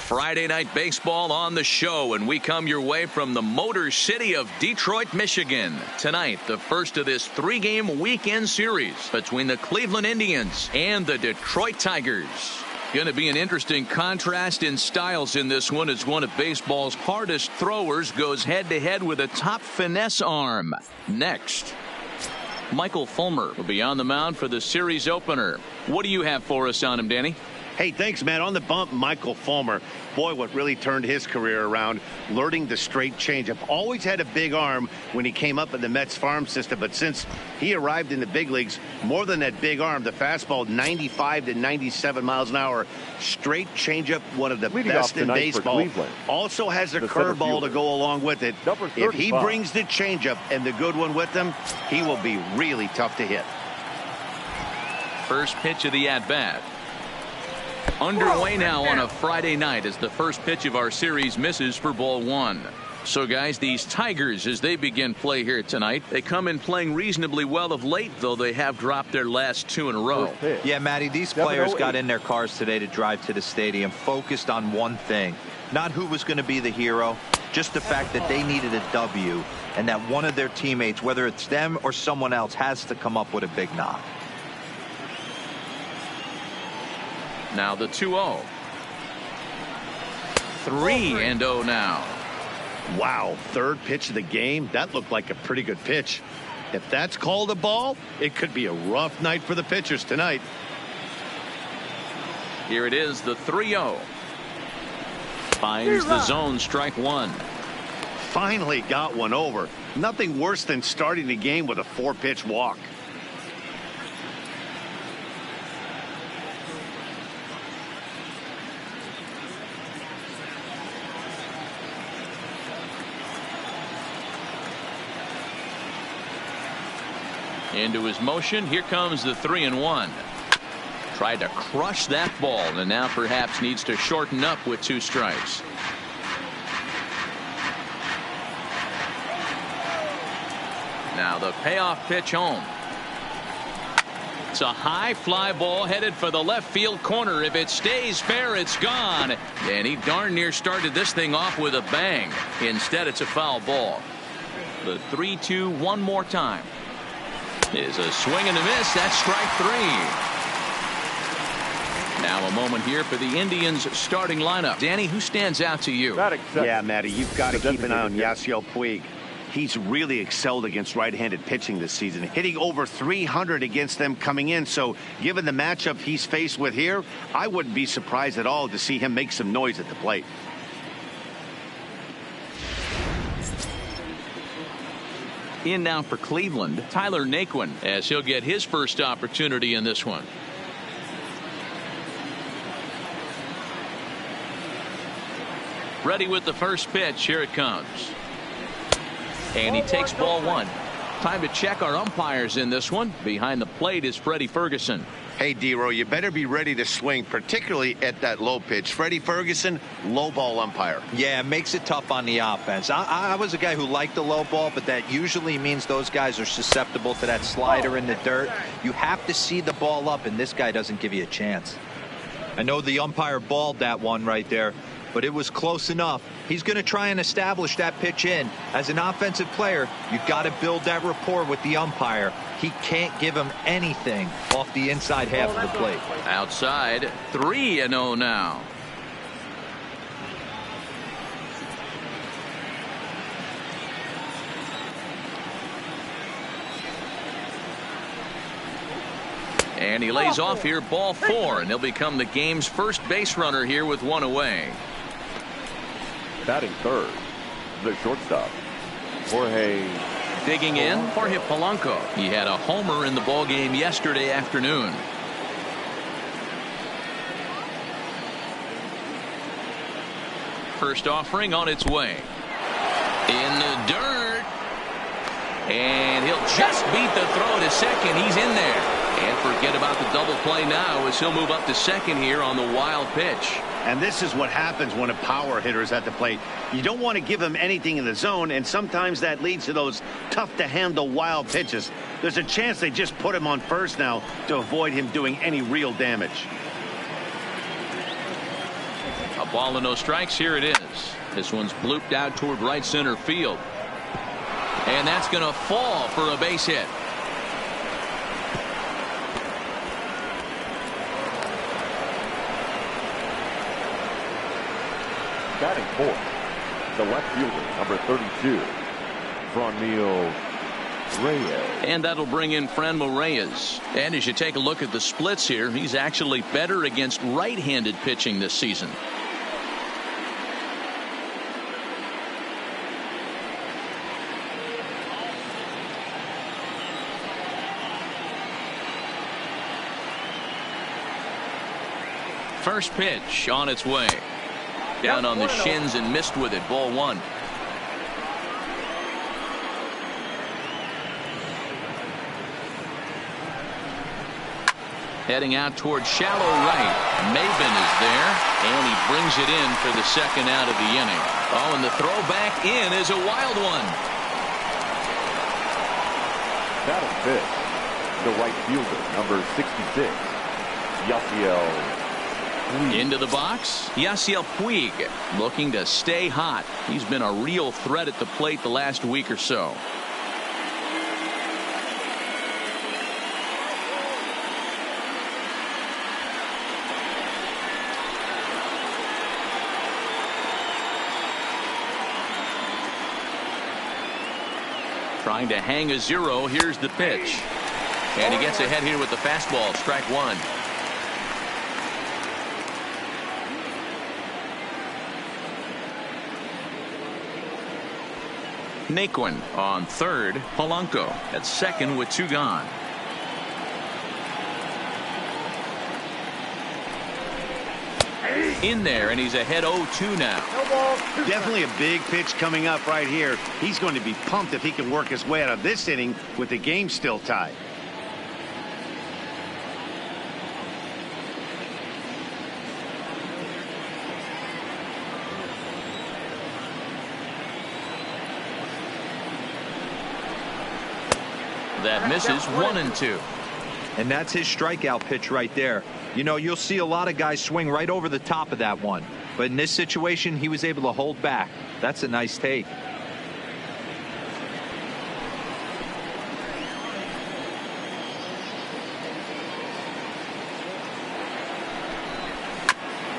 Friday night baseball on the show, and we come your way from the Motor City of Detroit, Michigan. Tonight, the first of this three-game weekend series between the Cleveland Indians and the Detroit Tigers. Going to be an interesting contrast in styles in this one as one of baseball's hardest throwers goes head-to-head with a top finesse arm. Next, Michael Fulmer will be on the mound for the series opener. What do you have for us on him, Danny? Hey, thanks, Matt. On the bump, Michael Fulmer. Boy, what really turned his career around, learning the straight changeup. Always had a big arm when he came up in the Mets farm system, but since he arrived in the big leagues, more than that big arm, the fastball 95 to 97 miles an hour. Straight changeup, one of the best in baseball. Also has a curveball to go along with it. If he brings the changeup and the good one with him, he will be really tough to hit. First pitch of the at-bat. Underway now on a Friday night as the first pitch of our series misses for ball one. So, guys, these Tigers, as they begin play here tonight, they come in playing reasonably well of late, though they have dropped their last two in a row. Yeah, Matty, these players got in their cars today to drive to the stadium focused on one thing. Not who was going to be the hero, just the fact that they needed a W and that one of their teammates, whether it's them or someone else, has to come up with a big knock. Now the 2-0. 3-0 now. Wow, third pitch of the game. That looked like a pretty good pitch. If that's called a ball, it could be a rough night for the pitchers tonight. Here it is, the 3-0. Finds the zone, strike one. Finally got one over. Nothing worse than starting the game with a 4-pitch walk. Into his motion. Here comes the 3-1. Tried to crush that ball and now perhaps needs to shorten up with 2 strikes. Now the payoff pitch home. It's a high fly ball headed for the left field corner. If it stays fair, it's gone. And he darn near started this thing off with a bang. Instead, it's a foul ball. The 3-2 one more time. Is a swing and a miss. That's strike 3. Now a moment here for the Indians starting lineup. Danny, who stands out to you? Yeah, Matty, you've got to keep an eye on Yasiel Puig. He's really excelled against right-handed pitching this season, hitting over 300 against them coming in. So given the matchup he's faced with here, I wouldn't be surprised at all to see him make some noise at the plate. In now for Cleveland, Tyler Naquin, as he'll get his first opportunity in this one. Ready with the first pitch. Here it comes. And he takes ball one. Time to check our umpires in this one. Behind the plate is Freddie Ferguson. Hey, D-Row, you better be ready to swing, particularly at that low pitch. Freddie Ferguson, low ball umpire. Yeah, it makes it tough on the offense. I was a guy who liked the low ball, but that usually means those guys are susceptible to that slider in the dirt. You have to see the ball up, and this guy doesn't give you a chance. I know the umpire balled that one right there, but it was close enough. He's going to try and establish that pitch in. As an offensive player, you've got to build that rapport with the umpire. He can't give him anything off the inside half of the plate. Outside, 3-0 now. And he lays off here, ball 4, and he'll become the game's first base runner here with one away. Batting third, the shortstop, Jorge. Digging in, Jorge Polanco. He had a homer in the ballgame yesterday afternoon. First offering on its way. In the dirt. And he'll just beat the throw to second. He's in there. And forget about the double play now as he'll move up to second here on the wild pitch. And this is what happens when a power hitter is at the plate. You don't want to give him anything in the zone, and sometimes that leads to those tough-to-handle wild pitches. There's a chance they just put him on first now to avoid him doing any real damage. A Ball and no strikes. Here it is. This one's blooped out toward right center field. And that's going to fall for a base hit. Batting fourth, the left fielder, number 32, Franmil Reyes. And that'll bring in Franmil Reyes. And as you take a look at the splits here, he's actually better against right-handed pitching this season. First pitch on its way. Down on the shins and missed with it. Ball one. Heading out toward shallow right. Maven is there, and he brings it in for the second out of the inning. Oh, and the throw back in is a wild one. Batting fifth, the right fielder, number 66, Yasiel. Into the box, Yasiel Puig looking to stay hot. He's been a real threat at the plate the last week or so. Trying to hang a zero. Here's the pitch. And he gets ahead here with the fastball. Strike one. Naquin on third. Polanco at second with two gone. In there, and he's ahead 0-2 now. Definitely a big pitch coming up right here. He's going to be pumped if he can work his way out of this inning with the game still tied. That misses 1-2. And that's his strikeout pitch right there. You know, you'll see a lot of guys swing right over the top of that one. But in this situation, he was able to hold back. That's a nice take.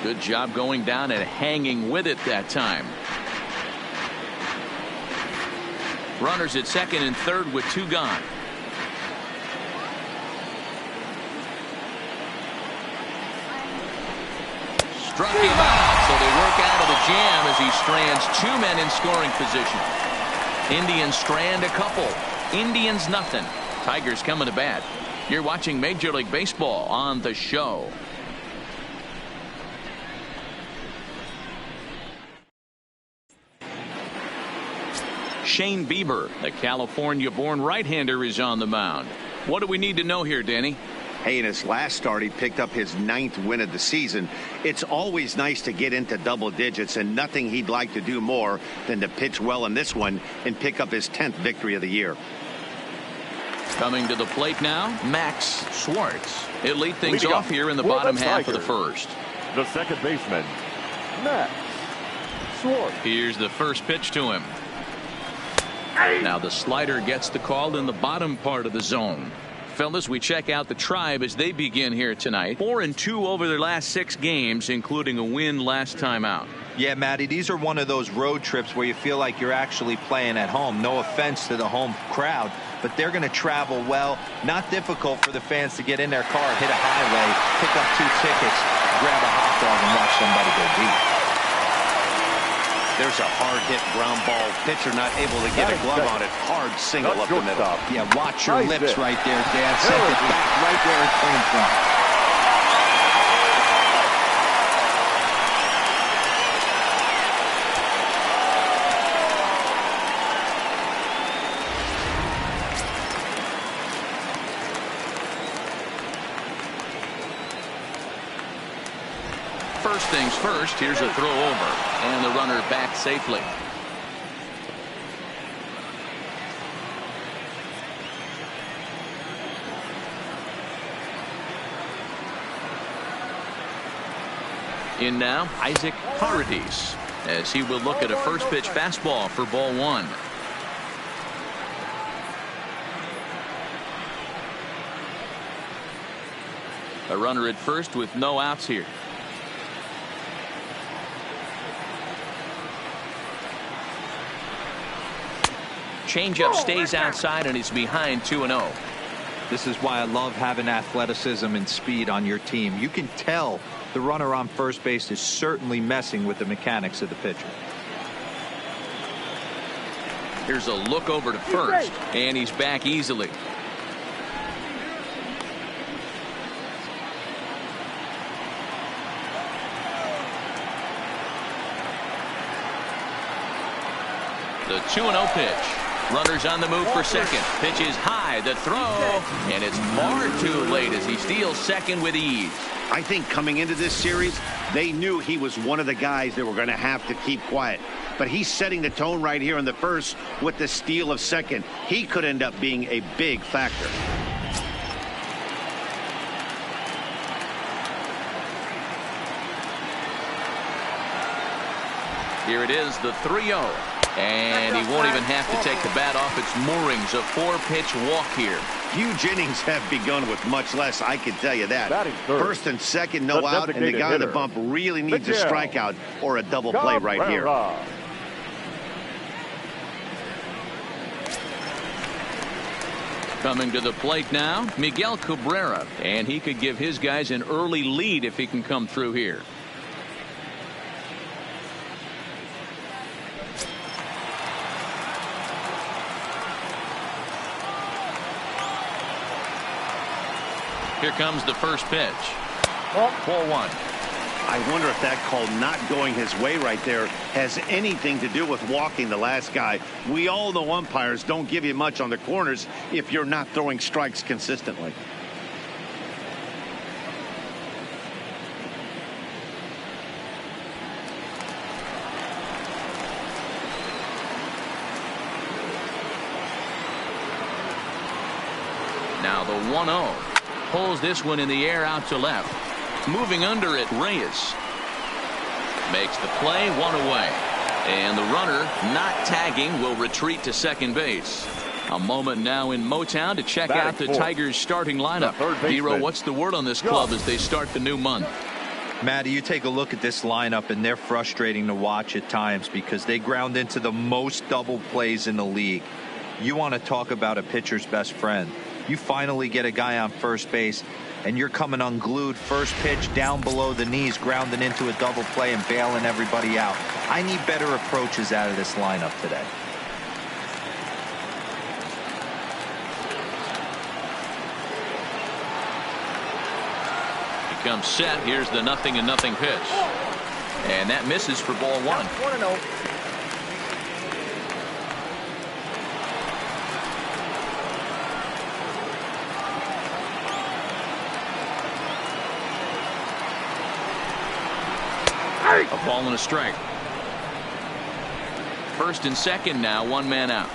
Good job going down and hanging with it that time. Runners at second and third with two gone. Struck him out, so they work out of the jam as he strands two men in scoring position. Indians strand a couple. Indians nothing. Tigers coming to bat. You're watching Major League Baseball on The Show. Shane Bieber, the California-born right-hander, is on the mound. What do we need to know here, Danny? Hey, in his last start, he picked up his 9th win of the season. It's always nice to get into double digits, and nothing he'd like to do more than to pitch well in this one and pick up his 10th victory of the year. Coming to the plate now, Max Schwartz. He'll lead things Leading off here in the bottom half of the Tigers, first. the second baseman, Max Schwartz. Here's the first pitch to him. Now the slider gets the call in the bottom part of the zone. Fellas, we check out the Tribe as they begin here tonight. 4-2 over their last 6 games, including a win last time out. Yeah, Matty, these are one of those road trips where you feel like you're actually playing at home. No offense to the home crowd, but they're going to travel well. Not difficult for the fans to get in their car, hit a highway, pick up 2 tickets, grab a hot dog, and watch somebody go deep. There's a hard-hit ground ball. Pitcher not able to get a glove on it. Hard single up the middle. Yeah, watch your lips right there, Dad. Sent it back right where it came from. First things first, here's a throw over, and the runner back safely. In now, Isaac Paradis, as he will look at a first pitch fastball for ball one. A runner at first with no outs here. Changeup stays outside and he's behind 2-0. This is why I love having athleticism and speed on your team. You can tell the runner on first base is certainly messing with the mechanics of the pitcher. Here's a look over to first, and he's back easily. The 2-0 pitch. Runners on the move for second. Pitch is high. The throw. And it's far too late as he steals second with ease. I think coming into this series, they knew he was one of the guys that were going to have to keep quiet. But he's setting the tone right here in the first with the steal of second. He could end up being a big factor. Here it is, the 3-0. And he won't even have to take the bat off its moorings. A 4-pitch walk here. Huge innings have begun with much less, I can tell you that. First and second, no out, and the guy on the bump really needs a strikeout or a double play right here. Coming to the plate now, Miguel Cabrera. And he could give his guys an early lead if he can come through here. Here comes the first pitch. 4-1. I wonder if that call not going his way right there has anything to do with walking the last guy. We all know umpires don't give you much on the corners if you're not throwing strikes consistently. Now the 1-0. Pulls this one in the air out to left. Moving under it, Reyes. Makes the play, one away. And the runner, not tagging, will retreat to second base. A moment now in Motown to check out the Tigers' starting lineup. Dero, what's the word on this club as they start the new month? Matty, you take a look at this lineup, and they're frustrating to watch at times because they ground into the most double plays in the league. You want to talk about a pitcher's best friend. You finally get a guy on first base, and you're coming unglued. First pitch down below the knees, grounding into a double play and bailing everybody out. I need better approaches out of this lineup today. He comes set. Here's the 0-0 pitch. And that misses for ball one. 1-0. A ball and a strike. First and second now, one man out.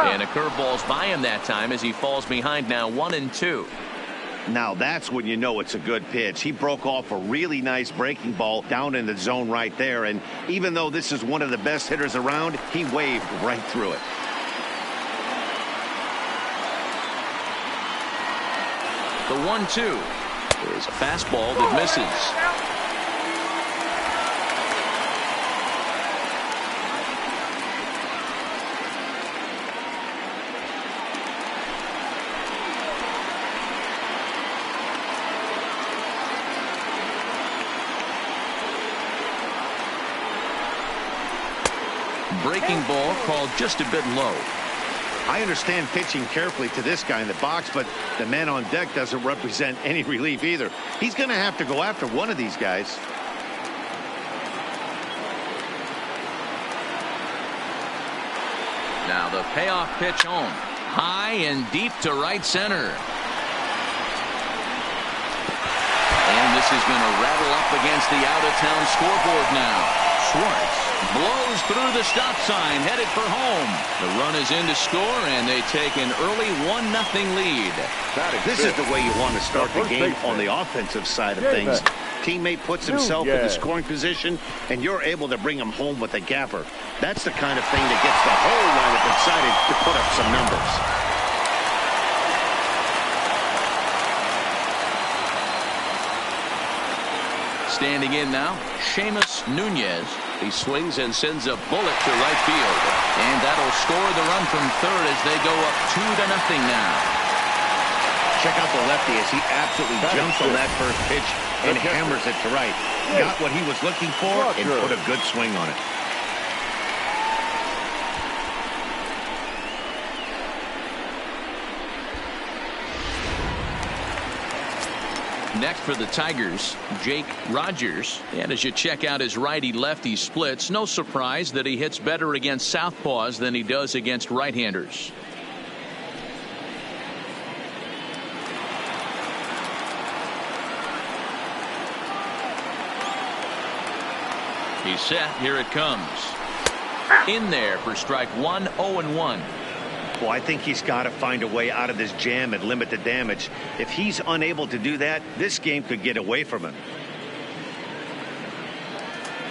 And a curveball's by him that time as he falls behind now 1-2. Now that's when you know it's a good pitch. He broke off a really nice breaking ball down in the zone right there. And even though this is one of the best hitters around, he waved right through it. The 1-2 is a fastball that misses. Breaking ball called just a bit low. I understand pitching carefully to this guy in the box, but the man on deck doesn't represent any relief either. He's going to have to go after one of these guys. Now the payoff pitch home. High and deep to right center. And this is going to rattle up against the out-of-town scoreboard now. Schwartz blows through the stop sign, headed for home. The run is in to score, and they take an early 1-0 lead. This is the way you want to start the game on the offensive side of things. Teammate puts himself in the scoring position, and you're able to bring him home with a gapper. That's the kind of thing that gets the whole lineup excited to put up some numbers. Standing in now, Seamus Nunez. He swings and sends a bullet to right field. And that'll score the run from third as they go up 2-0 now. Check out the lefty as he absolutely jumps on that first pitch and hammers it to right. Got what he was looking for and put a good swing on it. Next for the Tigers, Jake Rogers. And as you check out his righty-lefty splits, no surprise that he hits better against southpaws than he does against right-handers. He's set. Here it comes. In there for strike one, 0-1. Well, I think he's got to find a way out of this jam and limit the damage. If he's unable to do that, this game could get away from him.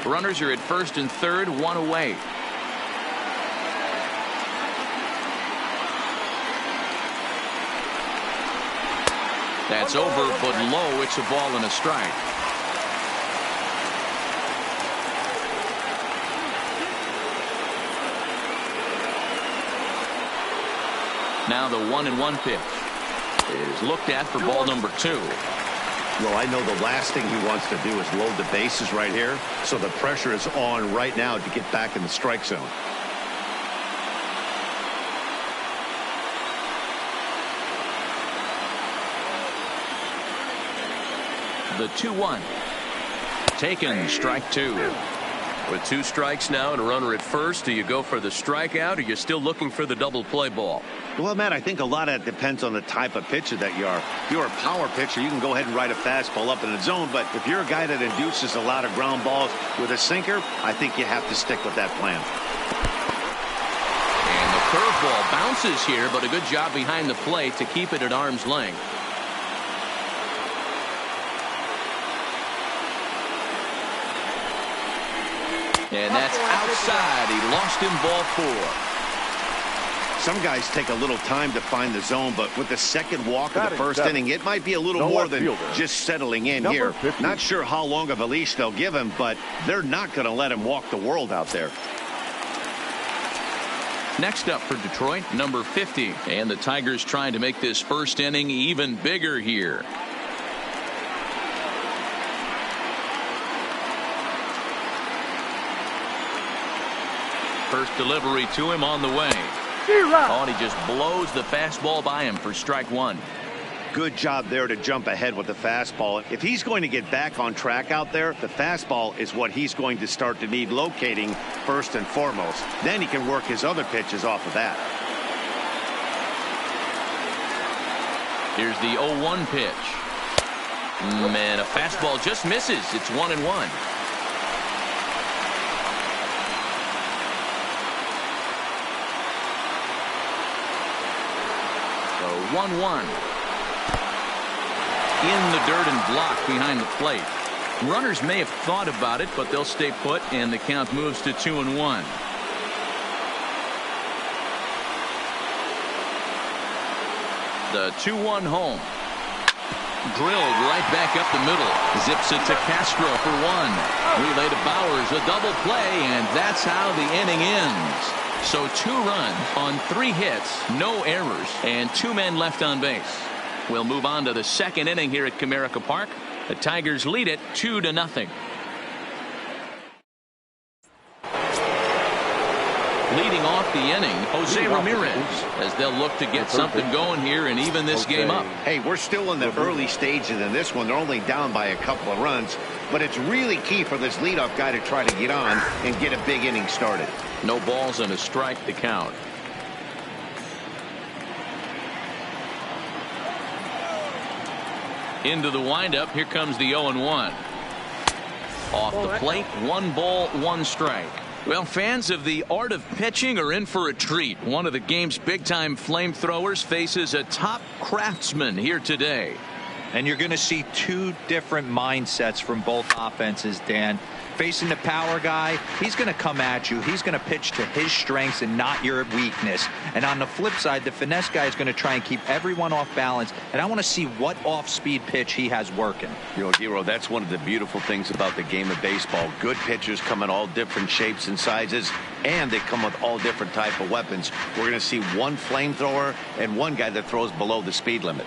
Runners are at first and third, one away. That's over, but low. It's a ball and a strike. Now the 1-1 pitch is looked at for ball number 2. Well, I know the last thing he wants to do is load the bases right here, so the pressure is on right now to get back in the strike zone. The 2-1 taken, strike 2. With 2 strikes now and a runner at first, do you go for the strikeout or you're still looking for the double play ball? Well, Matt, I think a lot of that depends on the type of pitcher that you are. If you're a power pitcher, you can go ahead and ride a fastball up in the zone. But if you're a guy that induces a lot of ground balls with a sinker, I think you have to stick with that plan. And the curveball bounces here, but a good job behind the plate to keep it at arm's length. And that's outside. He lost him, ball 4. Some guys take a little time to find the zone, but with the second walk of the first inning, it might be a little more than just settling in here. Not sure how long of a leash they'll give him, but they're not going to let him walk the world out there. Next up for Detroit, number 50. And the Tigers trying to make this first inning even bigger here. First delivery to him on the way. Oh, and he just blows the fastball by him for strike 1. Good job there to jump ahead with the fastball. If he's going to get back on track out there, the fastball is what he's going to start to need locating first and foremost. Then he can work his other pitches off of that. Here's the 0-1 pitch. Man, a fastball just misses. It's 1-1. So 1-1. In the dirt and blocked behind the plate. Runners may have thought about it, but they'll stay put, and the count moves to 2-1. The 2-1 home. Drilled right back up the middle. Zips it to Castro for 1. Relay to Bowers, a double play, and that's how the inning ends. So 2 runs on 3 hits, no errors, and 2 men left on base. We'll move on to the second inning here at Comerica Park. The Tigers lead it 2-0. Leading off the inning, Jose Ramirez, as they'll look to get something going here and even this game up. Hey, we're still in the early stages in this one. They're only down by a couple of runs, but it's really key for this leadoff guy to try to get on and get a big inning started. No balls and a strike to count. Into the windup. Here comes the 0-1. Off the plate, 1 ball, 1 strike. Well, fans of the art of pitching are in for a treat. One of the game's big-time flamethrowers faces a top craftsman here today. And you're going to see 2 different mindsets from both offenses, Dan. Facing the power guy, he's going to come at you. He's going to pitch to his strengths and not your weakness. And on the flip side, the finesse guy is going to try and keep everyone off balance. And I want to see what off-speed pitch he has working. You know, Giro, that's one of the beautiful things about the game of baseball. Good pitchers come in all different shapes and sizes, and they come with all different type of weapons. We're going to see 1 flamethrower and 1 guy that throws below the speed limit.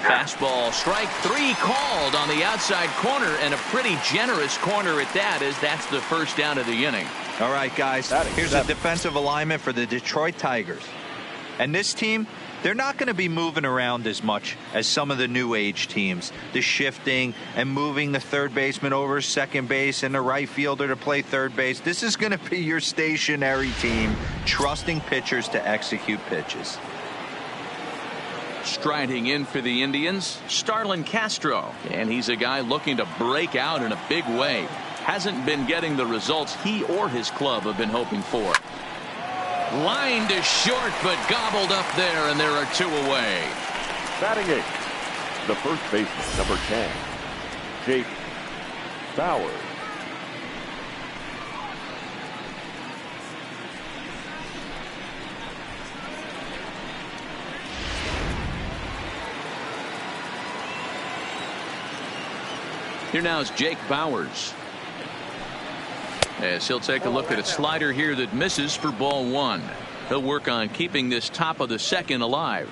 Fastball, strike 3 called on the outside corner, and a pretty generous corner at that, as that's the first down of the inning. All right, guys, here's a defensive alignment for the Detroit Tigers. And this team, they're not going to be moving around as much as some of the new age teams. The shifting and moving the third baseman over second base and the right fielder to play third base. This is going to be your stationary team, trusting pitchers to execute pitches. Striding in for the Indians, Starlin Castro. And he's a guy looking to break out in a big way. Hasn't been getting the results he or his club have been hoping for. Line to short, but gobbled up there, and there are 2 away. Batting 8th, the first baseman, number 10, Jake Bauers. Here now is Jake Bauers. As he'll take a look at a slider here that misses for ball 1. He'll work on keeping this top of the second alive.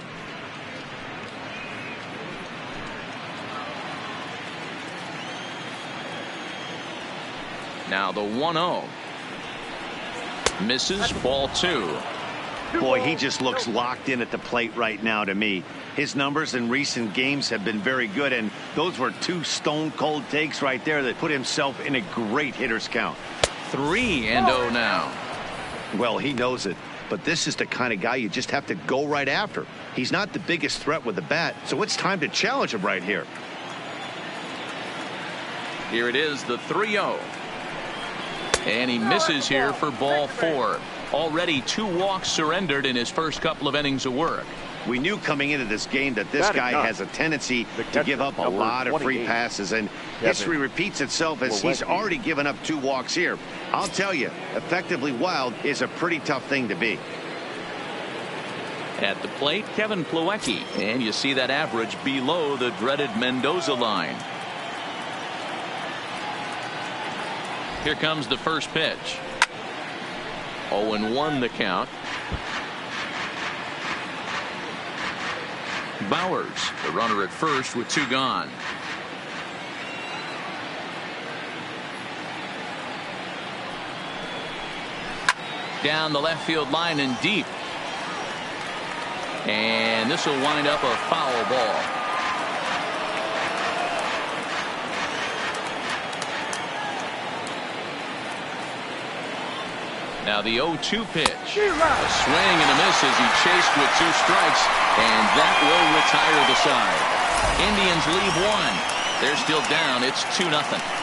Now the 1-0. Misses, ball 2. Boy, he just looks locked in at the plate right now to me. His numbers in recent games have been very good, and those were 2 stone-cold takes right there that put himself in a great hitter's count. 3-0 now. Well, he knows it, but this is the kind of guy you just have to go right after. He's not the biggest threat with the bat, so it's time to challenge him right here. Here it is, the 3-0. And he misses here for ball 4. Already 2 walks surrendered in his first couple of innings of work. We knew coming into this game that this guy has a tendency to give up a lot of free passes, and history repeats itself as he's already given up 2 walks here. I'll tell you, effectively wild is a pretty tough thing to be. At the plate, Kevin Plawecki, and you see that average below the dreaded Mendoza line. Here comes the first pitch. 0-1 the count. Bauers, the runner at first with 2 gone. Down the left field line and deep. And this will wind up a foul ball. Now the 0-2 pitch. A swing and a miss as he chased with 2 strikes, and that will retire the side. Indians leave 1. They're still down. It's 2-0.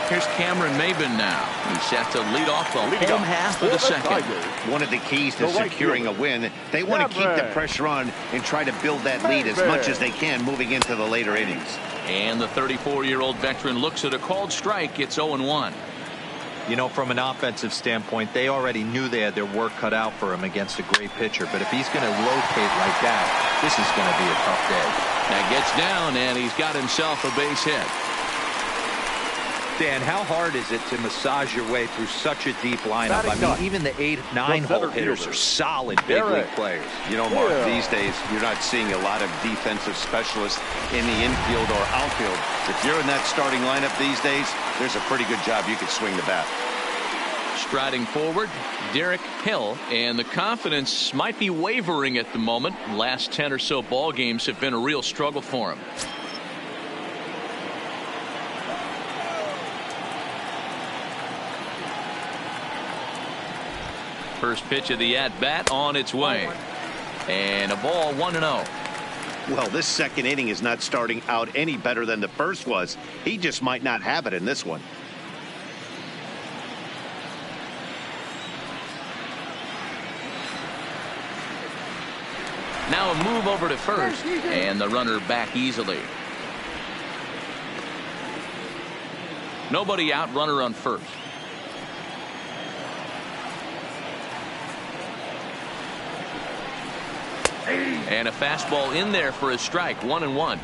Here's Cameron Maben now. He's set to lead off the home half of the second. One of the keys to securing a win, they want to keep the pressure on and try to build that lead as much as they can moving into the later innings. And the 34-year-old veteran looks at a called strike. It's 0-1. You know, from an offensive standpoint, they already knew they had their work cut out for him against a great pitcher. But if he's going to rotate like that, this is going to be a tough day. That gets down, and he's got himself a base hit. Dan, how hard is it to massage your way through such a deep lineup? I mean, even the 8, 9-hole hitters are solid big league players. You know, Mark, these days you're not seeing a lot of defensive specialists in the infield or outfield. If you're in that starting lineup these days, there's a pretty good job you could swing the bat. Striding forward, Derek Hill, and the confidence might be wavering at the moment. Last 10 or so ball games have been a real struggle for him. First pitch of the at-bat on its way. And a ball 1-0. Well, this second inning is not starting out any better than the first was. He just might not have it in this one. Now a move over to first, and the runner back easily. Nobody out, runner on first. And a fastball in there for a strike, 1-1.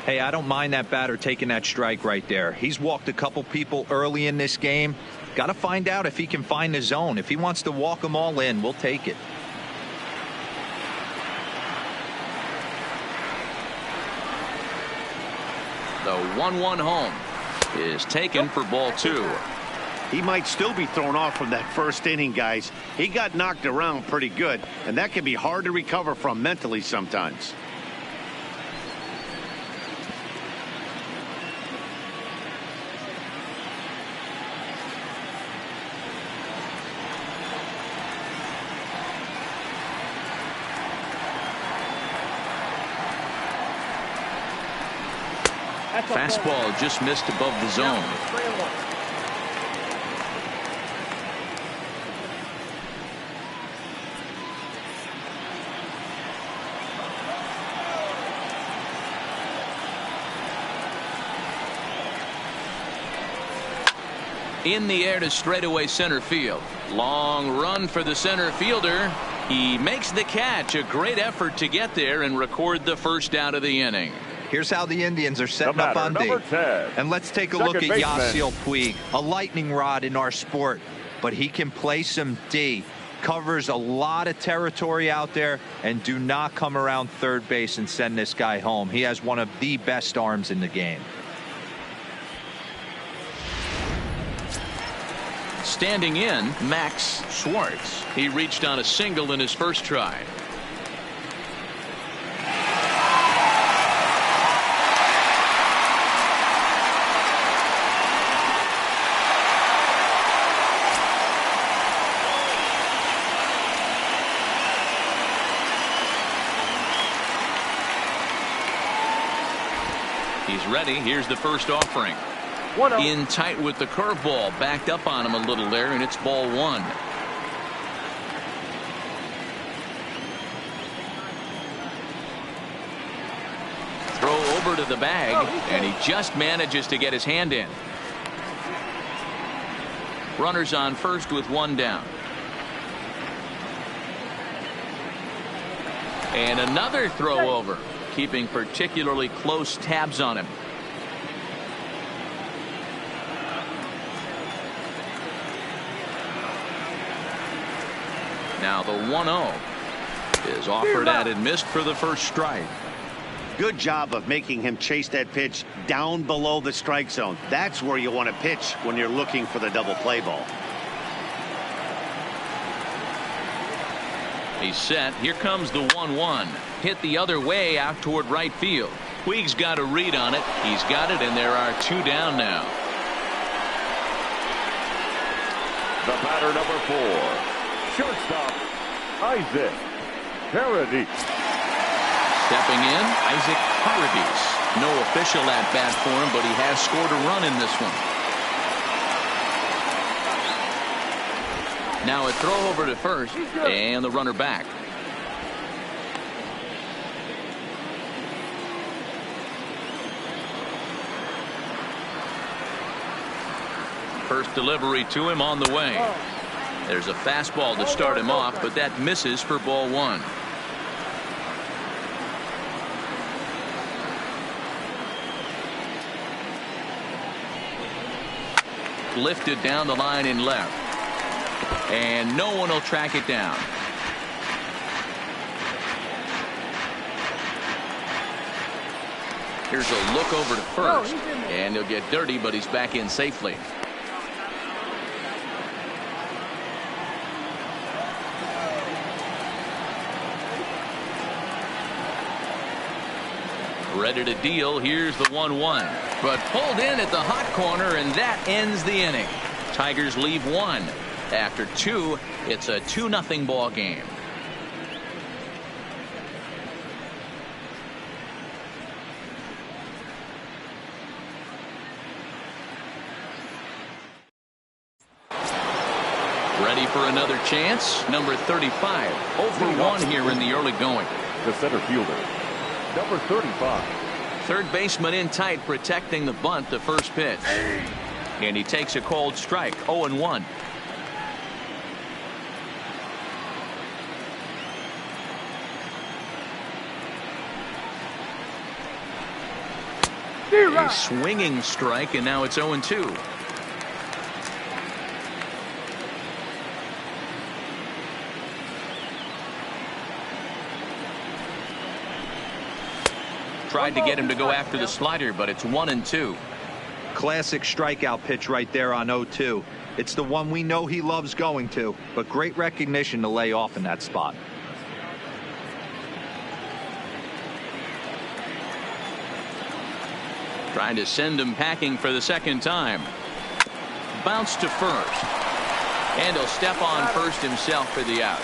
Hey, I don't mind that batter taking that strike right there. He's walked a couple people early in this game. Got to find out if he can find the zone. If he wants to walk them all in, we'll take it. The 1-1 home is taken for ball 2. He might still be thrown off from that first inning, guys. He got knocked around pretty good, and that can be hard to recover from mentally sometimes. Fastball just missed above the zone. In the air to straightaway center field. Long run for the center fielder. He makes the catch. A great effort to get there and record the first out of the inning. Here's how the Indians are setting up on D. And let's take a look at Yasiel Puig, a lightning rod in our sport, but he can play some D. Covers a lot of territory out there, and do not come around third base and send this guy home. He has one of the best arms in the game. Standing in, Max Schwartz. He reached on a single in his first try. He's ready. Here's the first offering. In tight with the curveball, backed up on him a little there, and it's ball 1. Throw over to the bag, and he just manages to get his hand in. Runners on first with 1 down. And another throw over, keeping particularly close tabs on him. Now the 1-0 is offered at and missed for the first strike. Good job of making him chase that pitch down below the strike zone. That's where you want to pitch when you're looking for the double play ball. He's set. Here comes the 1-1. Hit the other way out toward right field. Puig's got a read on it. He's got it, and there are 2 down now. The batter, number 4. Shortstop, Isaac Paradis. Stepping in, Isaac Paradis. No official at bat for him, but he has scored a run in this one. Now a throw over to first, and the runner back. First delivery to him on the way. There's a fastball to start him off, but that misses for ball 1. Lifted down the line in left. And no one will track it down. Here's a look over to first. And he'll get dirty, but he's back in safely. Ready to deal. Here's the 1-1. But pulled in at the hot corner, and that ends the inning. Tigers leave one. After two, it's a 2-0 ball game. Ready for another chance. Number 35. 0-for-1 here in the early going. The center fielder, number 35. Third baseman in tight, protecting the bunt, the first pitch. And he takes a cold strike. 0-1. A swinging strike, and now it's 0-2. Tried to get him to go after the slider, but it's 1-2. Classic strikeout pitch right there on 0-2. It's the one we know he loves going to, but great recognition to lay off in that spot. Trying to send him packing for the second time. Bounce to first. And he'll step on first himself for the out.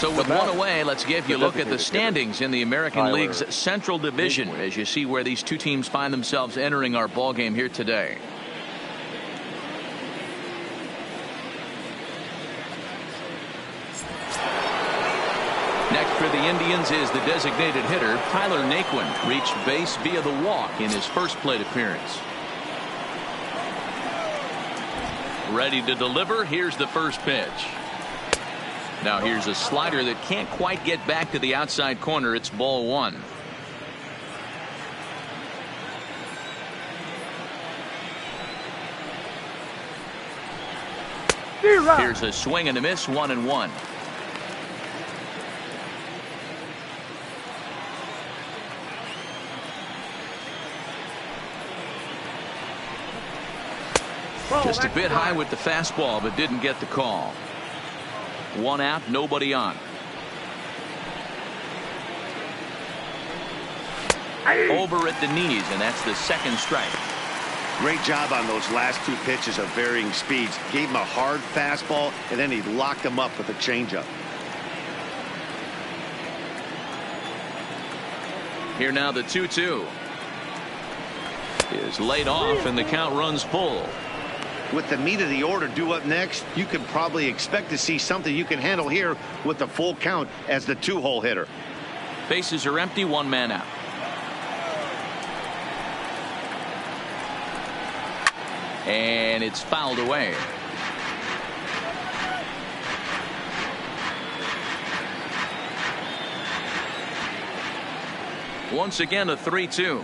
So with one away, let's give you a look at the standings in the American League's Central Division as you see where these two teams find themselves entering our ball game here today. Next for the Indians is the designated hitter, Tyler Naquin. Reached base via the walk in his first plate appearance. Ready to deliver. Here's the first pitch. Now here's a slider that can't quite get back to the outside corner. It's ball one. Here's a swing and a miss. 1-1. Just a bit high with the fastball, but didn't get the call. One out, nobody on. Over at the knees, and that's the second strike. Great job on those last two pitches of varying speeds. Gave him a hard fastball, and then he locked him up with a changeup. Here now the 2-2 is laid off, and the count runs full. With the meat of the order due up next, you can probably expect to see something you can handle here with the full count as the two-hole hitter. Bases are empty, one man out. And it's fouled away. Once again a 3-2.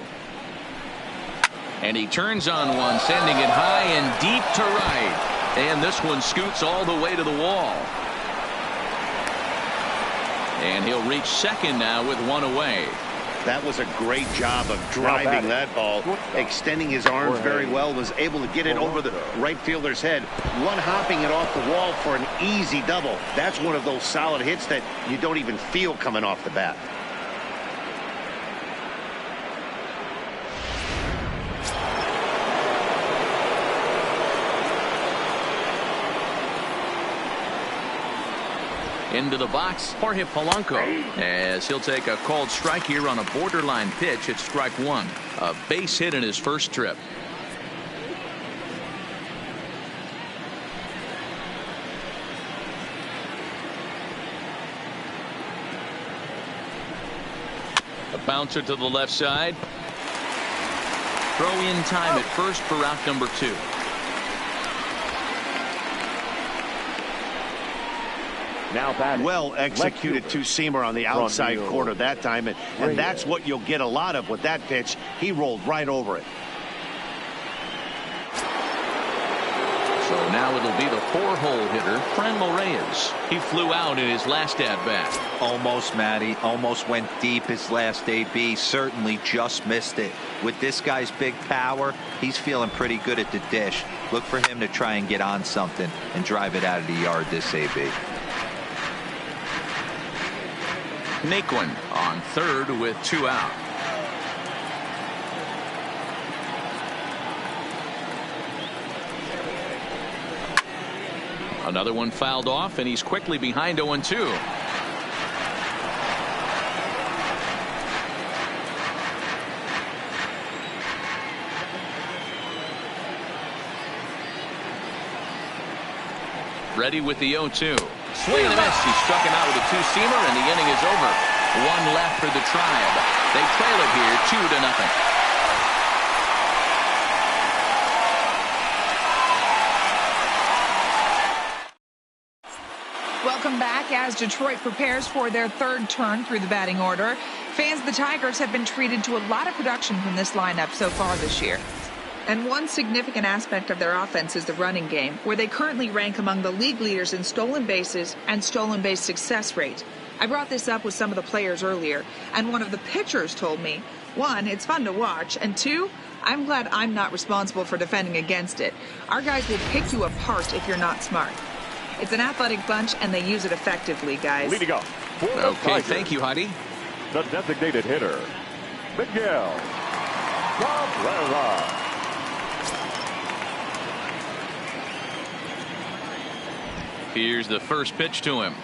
And he turns on one, sending it high and deep to right. And this one scoots all the way to the wall. And he'll reach second now with one away. That was a great job of driving that ball, extending his arms very well, was able to get it over the right fielder's head, one-hopping it off the wall for an easy double. That's one of those solid hits that you don't even feel coming off the bat. Into the box, Jorge Polanco, as he'll take a called strike here on a borderline pitch at strike one. A base hit in his first trip. A bouncer to the left side. Throw in time at first for out number two. Now well executed two-seamer on the outside corner that time, and that's what you'll get a lot of with that pitch. He rolled right over it. Now it'll be the 4-hole hitter, Franmil Reyes. He flew out in his last at-bat. Almost, Matty. Almost went deep his last AB. Certainly just missed it. With this guy's big power, he's feeling pretty good at the dish. Look for him to try and get on something and drive it out of the yard this AB. Naquin on third with 2 out. Another one fouled off, and he's quickly behind 0-2. Ready with the 0-2. Swing and a miss. He struck him out with a 2-seamer, and the inning is over. 1 left for the Tribe. They trail it here 2-0. Welcome back as Detroit prepares for their third turn through the batting order. Fans of the Tigers have been treated to a lot of production from this lineup so far this year. And one significant aspect of their offense is the running game, where they currently rank among the league leaders in stolen bases and stolen base success rate. I brought this up with some of the players earlier, and one of the pitchers told me, 1, it's fun to watch, and 2, I'm glad I'm not responsible for defending against it. Our guys will pick you apart if you're not smart. It's an athletic bunch, and they use it effectively, guys. Leading off. Okay, thank you, Heidi. The designated hitter, Miguel Cabrera. Here's the first pitch to him.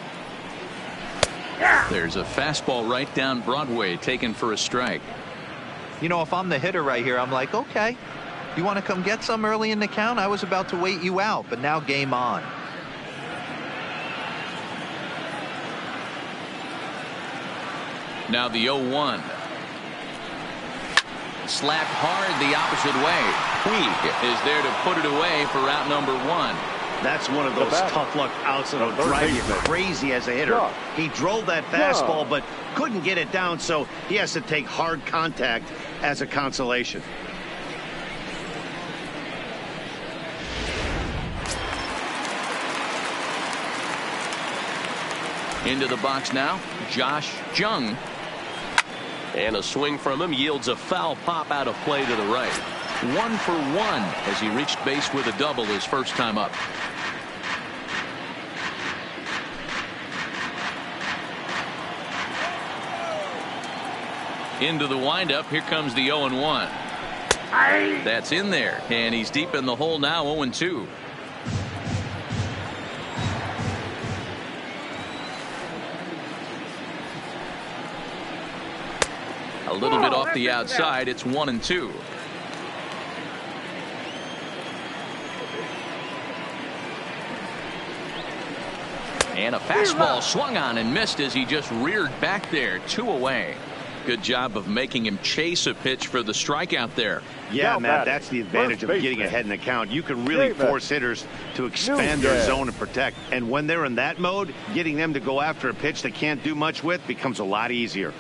There's a fastball right down Broadway, taken for a strike. You know, if I'm the hitter right here, I'm like, okay, you want to come get some early in the count? I was about to wait you out, but now game on. Now the 0-1. Slapped hard the opposite way. Puig is there to put it away for out number 1. That's one of those tough luck outs that'll drive you crazy as a hitter. He drove that fastball, but couldn't get it down, so he has to take hard contact as a consolation. Into the box now, Josh Jung. And a swing from him yields a foul pop out of play to the right. 1 for 1 as he reached base with a double his first time up. Into the windup. Here comes the 0-1. That's in there, and he's deep in the hole now. 0-2. A little bit off the outside. It's 1-2. And a fastball swung on and missed as he just reared back there. 2 away. Good job of making him chase a pitch for the strikeout there. Yeah, Matt, that's the advantage of getting ahead in the count. You can really force hitters to expand their zone and protect. And when they're in that mode, getting them to go after a pitch they can't do much with becomes a lot easier.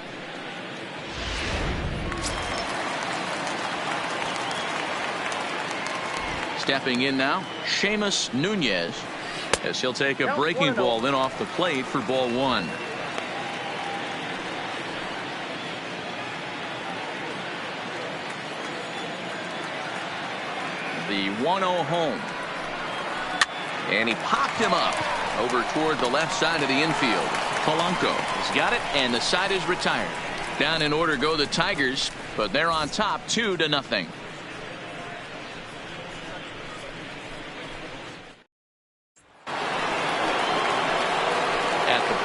Stepping in now, Seamus Nunez, as he'll take a breaking ball in off the plate for ball 1. The 1-0 home. And he popped him up over toward the left side of the infield. Polanco has got it, and the side is retired. Down in order go the Tigers, but they're on top 2-0.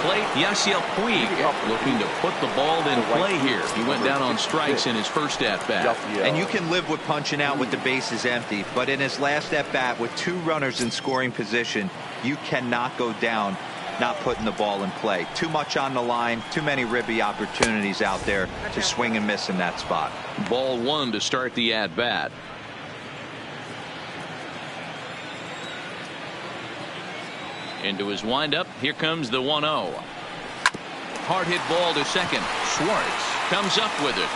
Plate, Yasiel Puig looking to put the ball in play here. He went down on strikes in his first at-bat. And you can live with punching out with the bases empty, but in his last at-bat with 2 runners in scoring position, you cannot go down not putting the ball in play. Too much on the line, too many ribby opportunities out there to swing and miss in that spot. Ball 1 to start the at-bat. Into his windup. Here comes the 1-0. Hard hit ball to second. Schwartz comes up with it.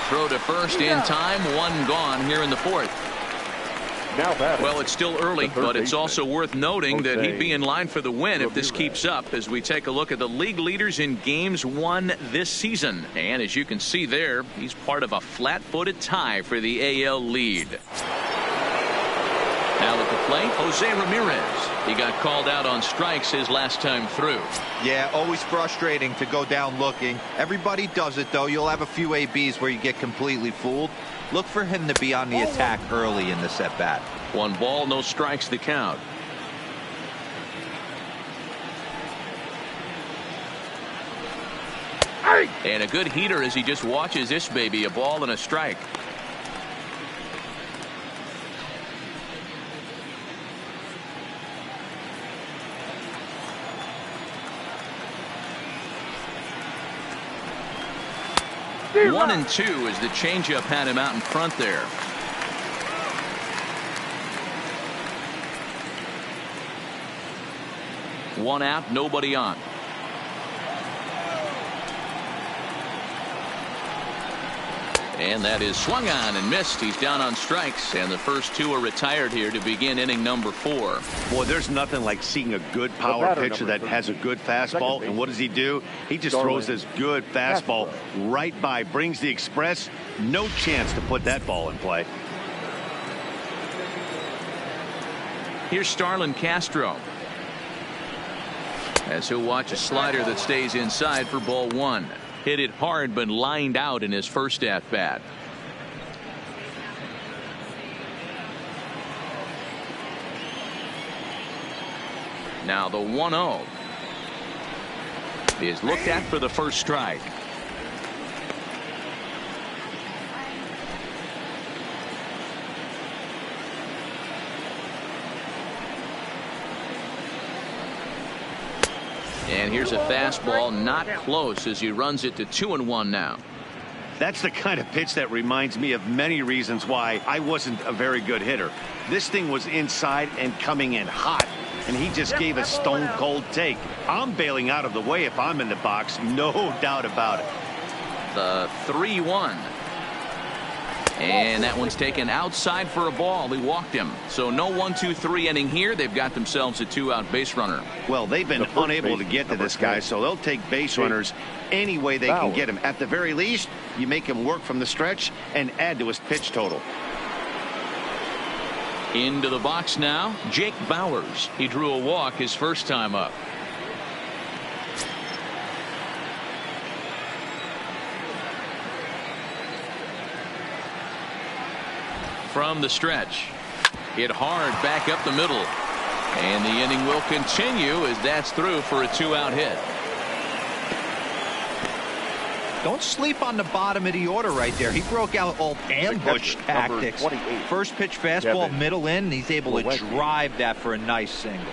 Throw to first in time. 1 gone here in the 4th. Now batting. Well, it's still early, The third but it's baseman, also worth noting that he'd be in line for the win if this Ramirez. keeps up as we take a look at the league leaders in games won this season. And as you can see there, he's part of a flat-footed tie for the AL lead. Now at the plate, Jose Ramirez. He got called out on strikes his last time through. Yeah, always frustrating to go down looking. Everybody does it, though. You'll have a few ABs where you get completely fooled. Look for him to be on the attack early in this at-bat. 1 ball, no strikes, the count. And a good heater as he just watches this baby, a ball and a strike. One and 2 as the changeup had him out in front there. One out, nobody on. And that is swung on and missed. He's down on strikes, and the first 2 are retired here to begin inning number 4. Boy, there's nothing like seeing a good power batter, pitcher number that has a good fastball. And what does he do? He just Darwin. throws this good fastball right by, brings the express. No chance to put that ball in play. Here's Starlin Castro, as he'll watch a slider that stays inside for ball 1. Hit it hard but lined out in his first at bat. Now the 1-0 is looked at for the first strike. And here's a fastball, not close, as he runs it to 2-1 now. That's the kind of pitch that reminds me of many reasons why I wasn't a very good hitter. This thing was inside and coming in hot, and he just gave a stone cold take. I'm bailing out of the way if I'm in the box, no doubt about it. The 3-1. And that one's taken outside for a ball. He walked him. So no 1-2-3 inning here. They've got themselves a 2-out base runner. Well, they've been unable to get to this guy, so they'll take base runners any way they can get him. At the very least, you make him work from the stretch and add to his pitch total. Into the box now, Jake Bowers. He drew a walk his first time up. From the stretch, hit hard back up the middle, and the inning will continue as that's through for a 2-out hit. Don't sleep on the bottom of the order right there. He broke out old ambush tactics. First pitch fastball, Kevin middle in, and he's able to Plawecki. drive that for a nice single.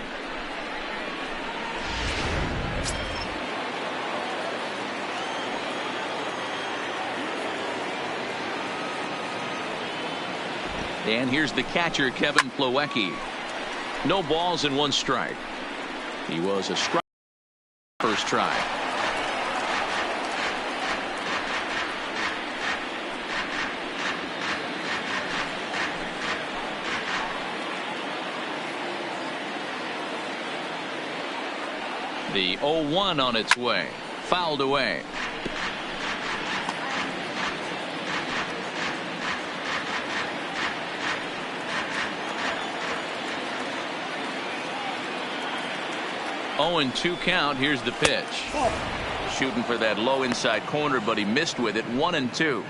And here's the catcher, Kevin Plawecki. No balls and 1 strike. He was a strike first try. The 0-1 on its way. Fouled away. Oh, and 2 count. Here's the pitch. Shooting for that low inside corner, but he missed with it. 1-2.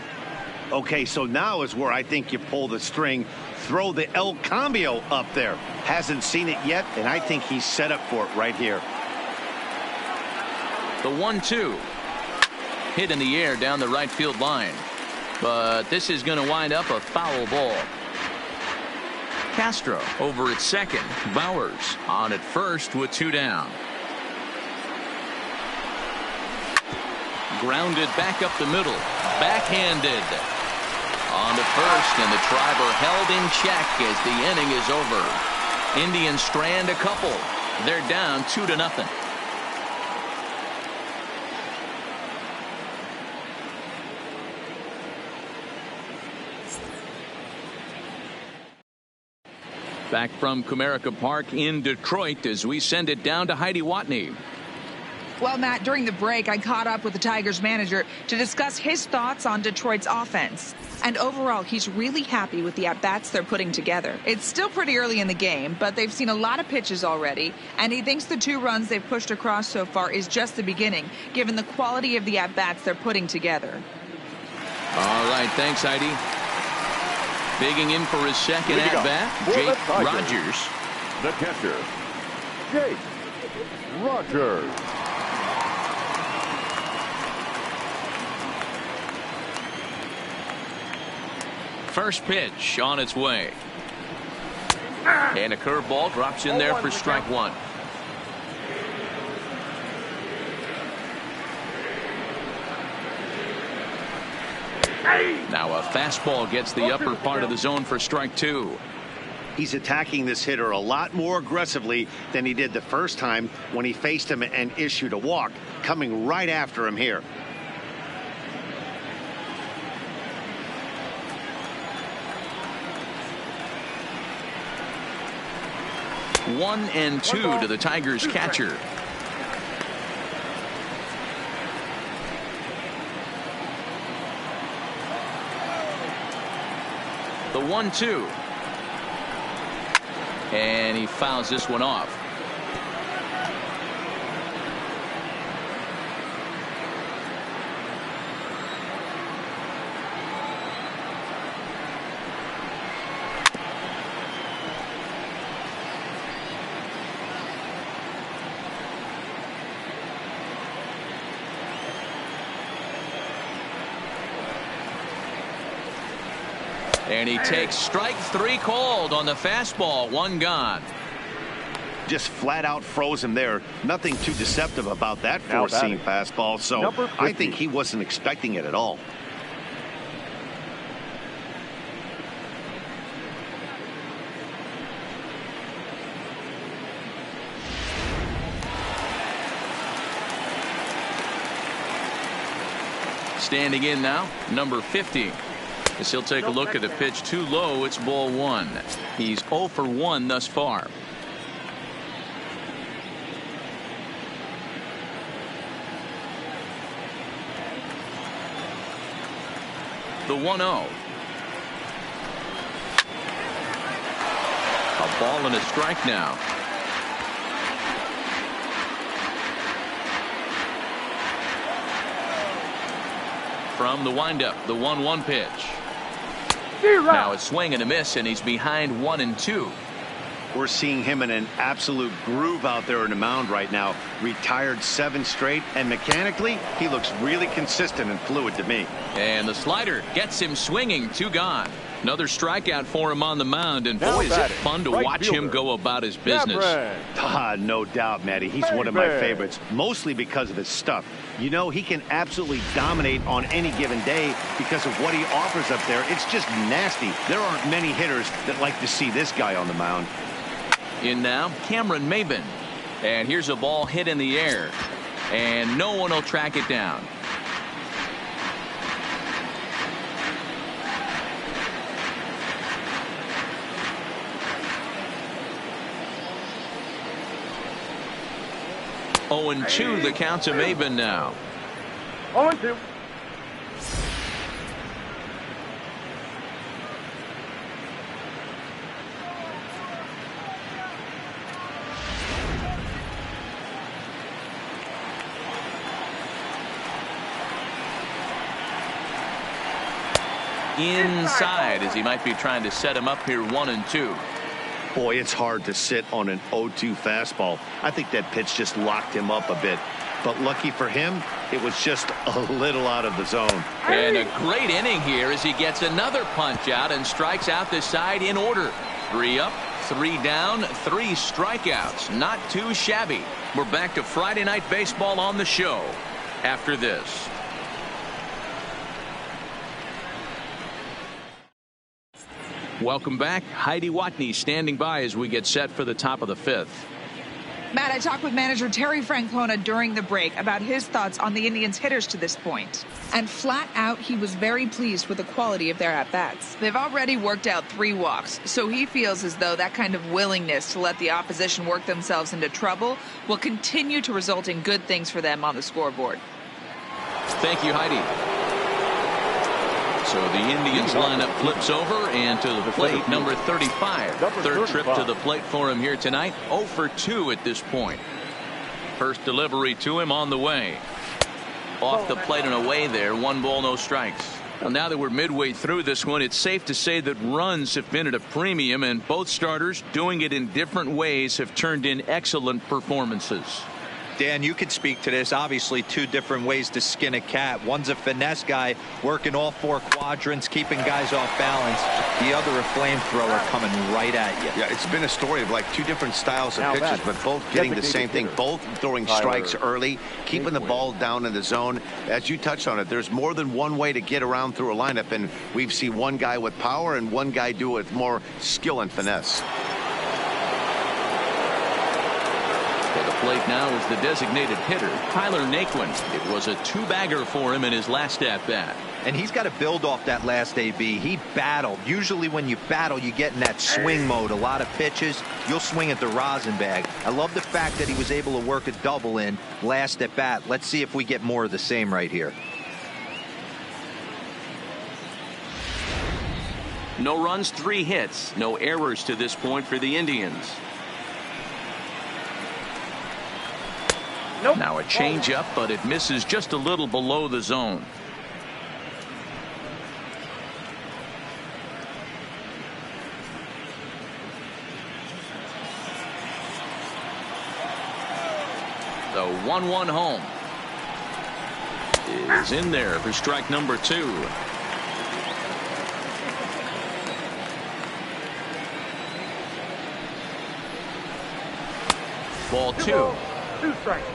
Okay, so now is where I think you pull the string. Throw the El Cambio up there. Hasn't seen it yet, and I think he's set up for it right here. The 1-2. Hit in the air down the right field line. But this is going to wind up a foul ball. Castro over at second. Bowers on at first with 2 down. Grounded back up the middle. Backhanded. On to first, and the Triber held in check as the inning is over. Indians strand a couple. They're down 2-0. Back from Comerica Park in Detroit as we send it down to Heidi Watney. Well, Matt, during the break, I caught up with the Tigers manager to discuss his thoughts on Detroit's offense. And overall, he's really happy with the at-bats they're putting together. It's still pretty early in the game, but they've seen a lot of pitches already, and he thinks the 2 runs they've pushed across so far is just the beginning, given the quality of the at-bats they're putting together. All right, thanks, Heidi. Bigging in for his second at-bat, Jake Rogers. The catcher, Jake Rogers. First pitch on its way. And a curveball drops in there for strike 1. Now a fastball gets the upper part of the zone for strike 2. He's attacking this hitter a lot more aggressively than he did the first time when he faced him and issued a walk, coming right after him here. One and 2 to the Tigers catcher. The 1-2. And he fouls this one off. And he takes strike 3 called on the fastball. 1 gone. Just flat out froze him there. Nothing too deceptive about that four-seam fastball. So I think he wasn't expecting it at all. Standing in now, number 50. As he'll take a look at the pitch too low, it's ball 1. He's 0 for 1 thus far. The 1-0. A ball and a strike now. From the windup, the 1-1 pitch. Now a swing and a miss, and he's behind 1-2. We're seeing him in an absolute groove out there in the mound right now. Retired 7 straight, and mechanically, he looks really consistent and fluid to me. And the slider gets him swinging. 2 gone. Another strikeout for him on the mound, and boy, is it fun to watch him go about his business. No doubt, Matty. He's one of my favorites, mostly because of his stuff. You know, he can absolutely dominate on any given day because of what he offers up there. It's just nasty. There aren't many hitters that like to see this guy on the mound. In now, Cameron Maben. And here's a ball hit in the air. And no one will track it down. Oh, and 2 the count to Maben now. 0-2. Inside, as he might be trying to set him up here. 1-2. Boy, it's hard to sit on an 0-2 fastball. I think that pitch just locked him up a bit. But lucky for him, it was just a little out of the zone. And a great inning here as he gets another punch out and strikes out the side in order. 3 up, 3 down, 3 strikeouts. Not too shabby. We're back to Friday Night Baseball on the show after this. Welcome back. Heidi Watney standing by as we get set for the top of the 5th. Matt, I talked with manager Terry Francona during the break about his thoughts on the Indians' hitters to this point. And flat out, he was very pleased with the quality of their at-bats. They've already worked out 3 walks, so he feels as though that kind of willingness to let the opposition work themselves into trouble will continue to result in good things for them on the scoreboard. Thank you, Heidi. So the Indians lineup flips over, and to the plate, number 35. Third trip to the plate for him here tonight. 0 for 2 at this point. First delivery to him on the way. Off the plate and away there. 1 ball, no strikes. Well, now that we're midway through this one, it's safe to say that runs have been at a premium, and both starters, doing it in different ways, have turned in excellent performances. Dan, you could speak to this. Obviously, 2 different ways to skin a cat. One's a finesse guy working all 4 quadrants, keeping guys off balance. The other, a flamethrower coming right at you. Yeah, it's been a story of like 2 different styles of pitches, but both getting the same thing. Both throwing strikes early, keeping the ball down in the zone. As you touched on it, there's more than one way to get around through a lineup, and we've seen one guy with power and one guy do it with more skill and finesse. Plate now is the designated hitter, Tyler Naquin. It was a 2-bagger for him in his last at-bat. And he's got to build off that last AB. He battled. Usually when you battle, you get in that swing mode. A lot of pitches, you'll swing at the rosin bag. I love the fact that he was able to work a double in last at bat. Let's see if we get more of the same right here. No runs, 3 hits. No errors to this point for the Indians. Nope. Now a changeup, but it misses just a little below the zone. The 1-1 home is in there for strike number 2. Ball 2. 2 strikes.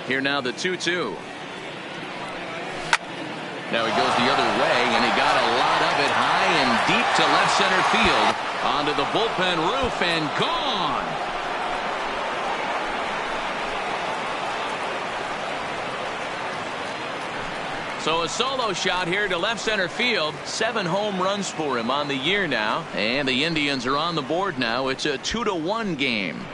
Here now the 2-2. Now he goes the other way, and he got a lot of it high and deep to left center field. Onto the bullpen roof and gone. So a solo shot here to left center field. 7 home runs for him on the year now. And the Indians are on the board now. It's a 2-1 game.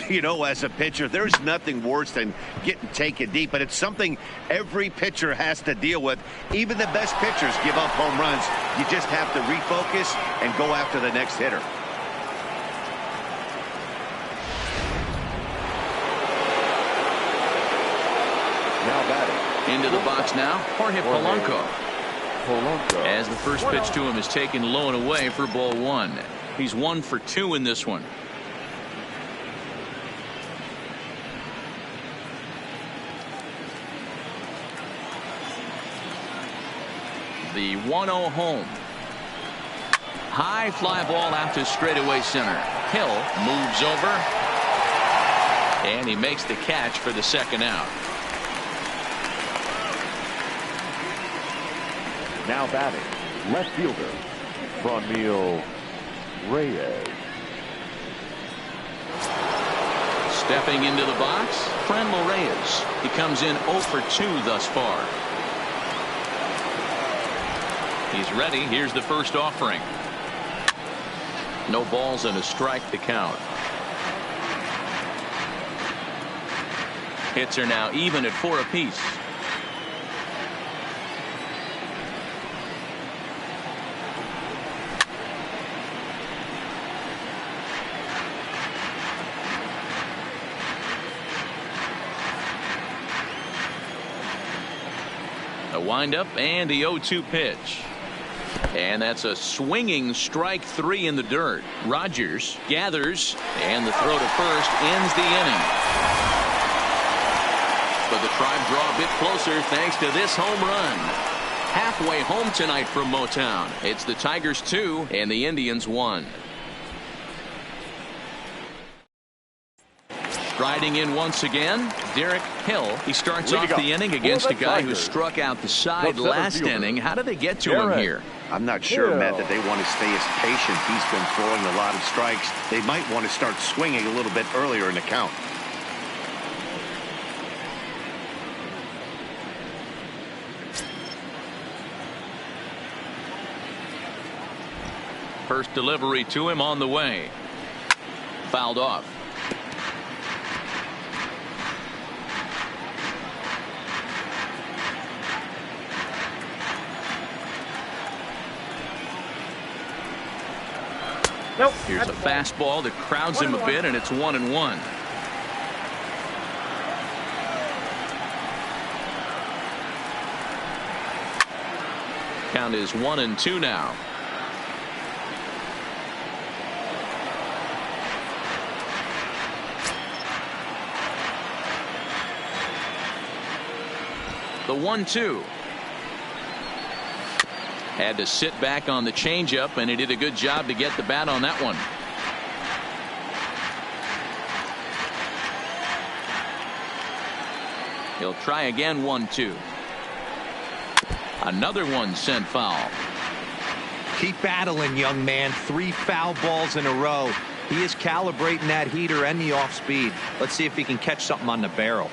You know, as a pitcher, there's nothing worse than getting taken deep, but it's something every pitcher has to deal with. Even the best pitchers give up home runs. You just have to refocus and go after the next hitter. Now batting. Into the box now, Jorge Polanco. As the first pitch to him is taken low and away for ball 1. He's 1 for 2 in this one. The 1-0 home. High fly ball out to straightaway center. Hill moves over, and he makes the catch for the second out. Now batting, left fielder, Franmil Reyes. Stepping into the box, Franmil Reyes. He comes in 0 for 2 thus far. He's ready. Here's the first offering. No balls and a strike to count. Hits are now even at 4 apiece. A windup and the 0-2 pitch. And that's a swinging strike 3 in the dirt. Rogers gathers, and the throw to first ends the inning. But the Tribe draw a bit closer thanks to this home run. Halfway home tonight from Motown. It's the Tigers 2 and the Indians 1. Riding in once again, Derek Hill. He starts off the inning against a guy who struck out the side last inning. How do they get to him here? I'm not sure, Matt, that they want to stay as patient. He's been throwing a lot of strikes. They might want to start swinging a little bit earlier in the count. First delivery to him on the way. Fouled off. Nope. Here's a fastball that crowds him a bit, and it's 1-1. Count is 1-2 now. The 1-2. Had to sit back on the changeup, and he did a good job to get the bat on that one. He'll try again. 1-2. Another one sent foul. Keep battling, young man. 3 foul balls in a row. He is calibrating that heater and the off speed. Let's see if he can catch something on the barrel.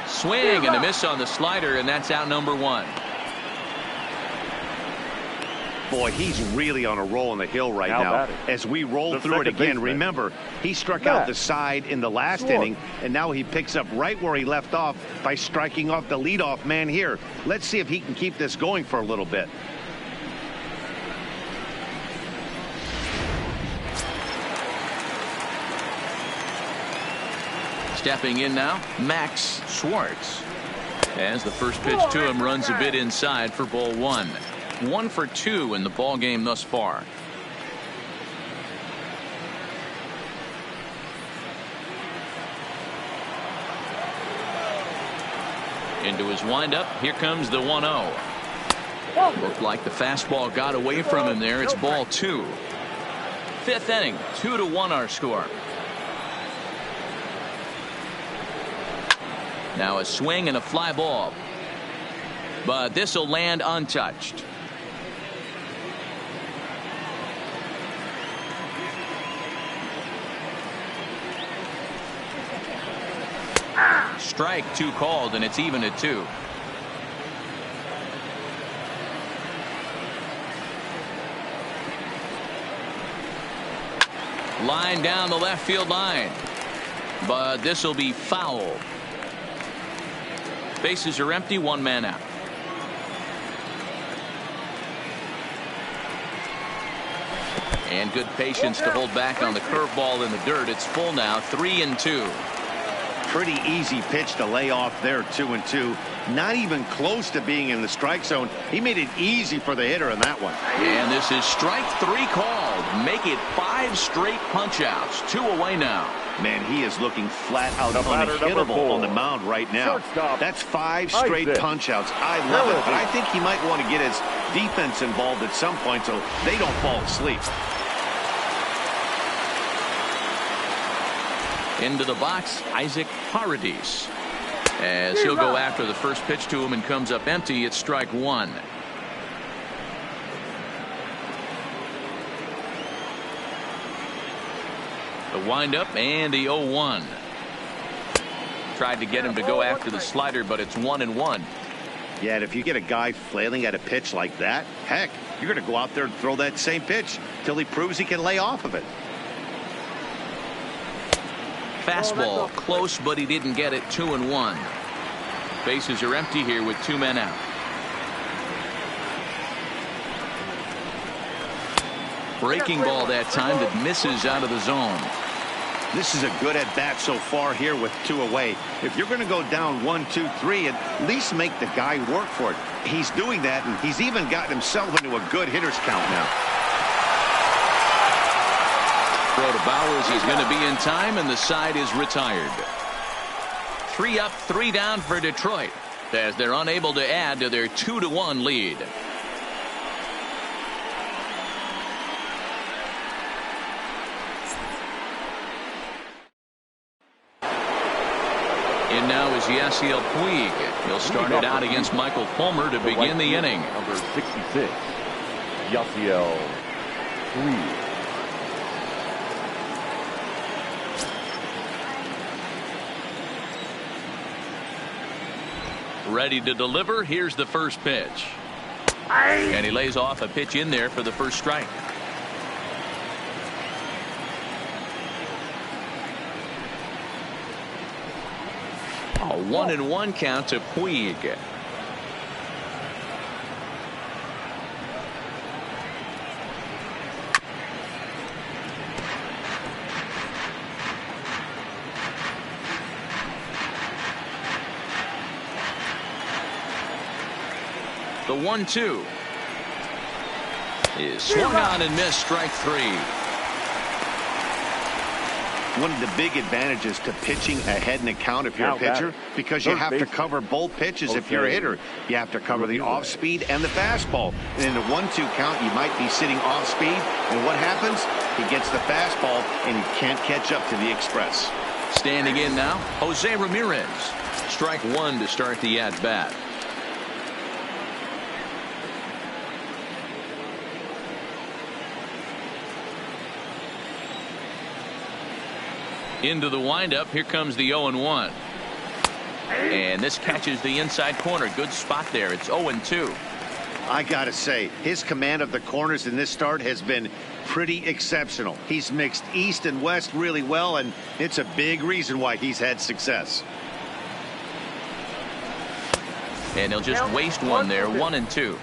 Swing and a miss on the slider, and that's out number 1. Boy, he's really on a roll on the hill right now. batting. As we roll The through it second again, baseman. remember, he struck out the side in the last inning, and now he picks up right where he left off by striking off the leadoff man here. Let's see if he can keep this going for a little bit. Stepping in now, Max Schwartz. As the first pitch to him runs a bit inside for ball 1. 1 for 2 in the ball game thus far. Into his windup. Here comes the 1-0. Looked like the fastball got away from him there. It's ball 2. 5th inning, 2-1 our score. Now a swing and a fly ball. But this will land untouched. Strike 2 called, and it's even at 2. Line down the left field line. But this will be foul. Bases are empty, 1 man out. And good patience to hold back on the curveball in the dirt. It's full now, 3-2. Pretty easy pitch to lay off there, 2-2. Not even close to being in the strike zone. He made it easy for the hitter in that one. And this is strike 3 called. Make it 5 straight punch outs. 2 away now. Man, he is looking flat out batter, number unhittable 4. on the mound right now. Shortstop. That's 5 straight Isaac. punch outs. I love it, but I think he might want to get his defense involved at some point so they don't fall asleep. Into the box, Isaac Paradis. As he'll go after the first pitch to him and comes up empty, it's strike 1. The windup and the 0-1. Tried to get him to go after the slider, but it's 1-1. Yeah, and if you get a guy flailing at a pitch like that, heck, you're going to go out there and throw that same pitch till he proves he can lay off of it. Fastball close, but he didn't get it. 2-1. Bases are empty here with 2 men out. Breaking ball that time that misses out of the zone. This is a good at bat so far here with 2 away. If you're going to go down 1, 2, 3, at least make the guy work for it. He's doing that, and he's even gotten himself into a good hitter's count now. Throw to Bowers is going to be in time, and the side is retired. 3 up, 3 down for Detroit as they're unable to add to their 2-1 lead. In now is Yasiel Puig. He'll start it out against Michael Fulmer to begin the inning. Number 66, Yasiel Puig. Ready to deliver. Here's the first pitch. And he lays off a pitch in there for the first strike. A 1-1 count to Puig. The 1-2 is swung on and missed. Strike three. One of the big advantages to pitching ahead in the count if you're a pitcher, because you have to cover both pitches. If you're a hitter, you have to cover the off speed and the fastball. And in the 1-2 count, you might be sitting off speed, and what happens? He gets the fastball and he can't catch up to the express. Standing in now, Jose Ramirez. Strike one to start the at bat. Into the windup. Here comes the 0-1. And this catches the inside corner. Good spot there. It's 0-2. I got to say, his command of the corners in this start has been pretty exceptional. He's mixed east and west really well, and it's a big reason why he's had success. And he'll just waste one there. 1-2.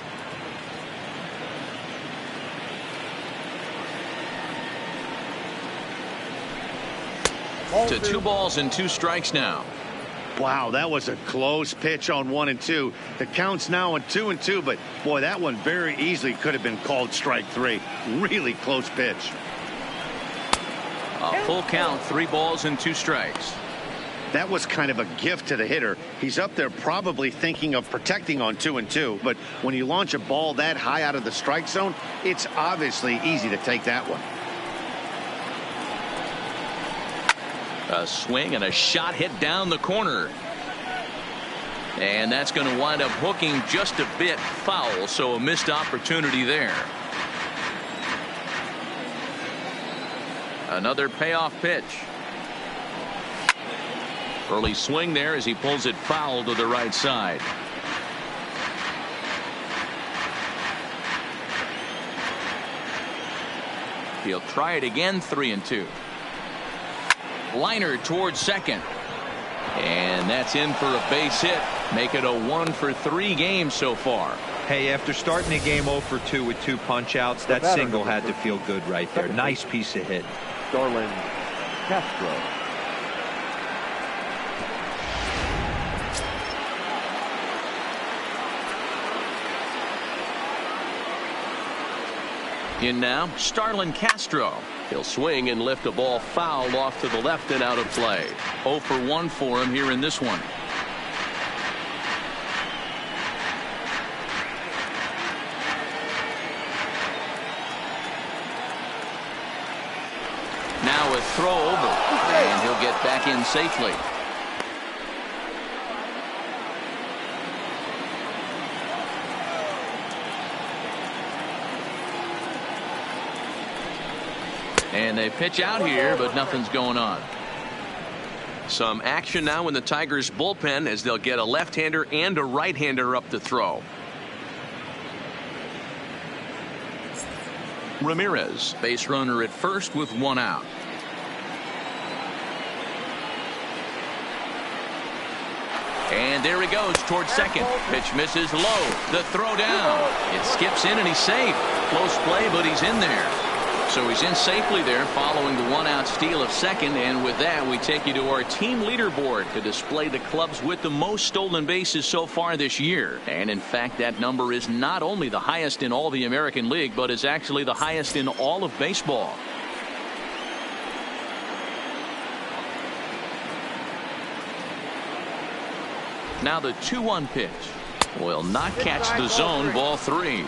To 2 balls and 2 strikes now. Wow, that was a close pitch on 1-2. The count's now on 2-2, but boy, that one very easily could have been called strike 3. Really close pitch. A full count, 3 balls and 2 strikes. That was kind of a gift to the hitter. He's up there probably thinking of protecting on 2-2, but when you launch a ball that high out of the strike zone, it's obviously easy to take that one. A swing and a shot hit down the corner. And that's going to wind up hooking just a bit foul, so a missed opportunity there. Another payoff pitch. Early swing there as he pulls it foul to the right side. He'll try it again. 3-2. Liner towards second. And that's in for a base hit. Make it a 1-for-3 game so far. Hey, after starting the game 0-for-2 with 2 punch outs, that single had to feel good right there. Nice piece of hit. Starlin Castro. In now, Starlin Castro. He'll swing and lift a ball foul off to the left and out of play. 0-for-1 for him here in this one. Now a throw over, and he'll get back in safely. And they pitch out here, but nothing's going on. Some action now in the Tigers bullpen as they'll get a left-hander and a right-hander up to throw. Ramirez, base runner at first with 1 out. And there he goes towards second. Pitch misses low. The throw down. It skips in and he's safe. Close play, but he's in there. So he's in safely there following the 1-out steal of second. And with that, we take you to our team leaderboard to display the clubs with the most stolen bases so far this year. And in fact, that number is not only the highest in all the American League, but is actually the highest in all of baseball. Now the 2-1 pitch will not catch the zone. Ball 3.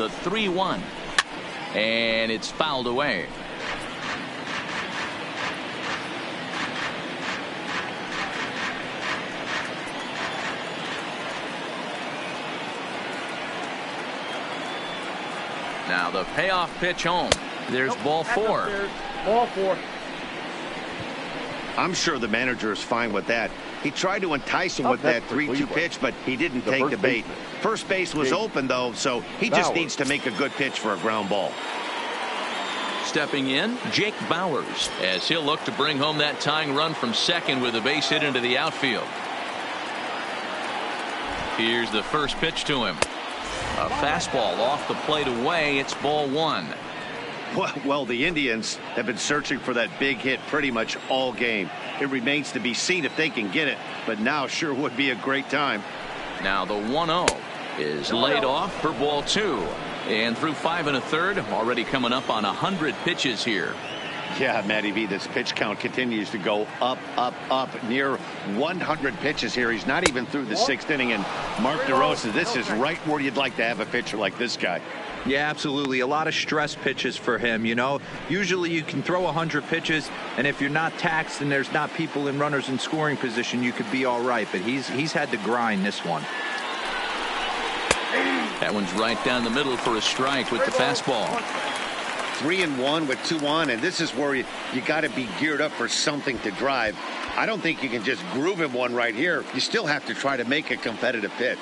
the 3-1. And it's fouled away. Now the payoff pitch home. There's ball 4. Ball 4. I'm sure the manager is fine with that. He tried to entice him with that 3-2 pitch, but he didn't take the bait. First base was open, though, so he just needs to make a good pitch for a ground ball. Stepping in, Jake Bowers, as he'll look to bring home that tying run from second with a base hit into the outfield. Here's the first pitch to him. A fastball off the plate away. It's ball 1. Well, the Indians have been searching for that big hit pretty much all game. It remains to be seen if they can get it, but now sure would be a great time. Now the 1-0 is laid off for ball 2. And through 5 1/3, already coming up on 100 pitches here. Yeah, Matty V, this pitch count continues to go up, up, up. Near 100 pitches here. He's not even through the 6th inning. And Mark DeRosa, this is right where you'd like to have a pitcher like this guy. Yeah, absolutely. A lot of stress pitches for him, you know. Usually you can throw 100 pitches, and if you're not taxed and there's not people in runners in scoring position, you could be all right. But he's had to grind this one. That one's right down the middle for a strike with the fastball. 3-1 with 2 on, and this is where you got to be geared up for something to drive. I don't think you can just groove him one right here. You still have to try to make a competitive pitch.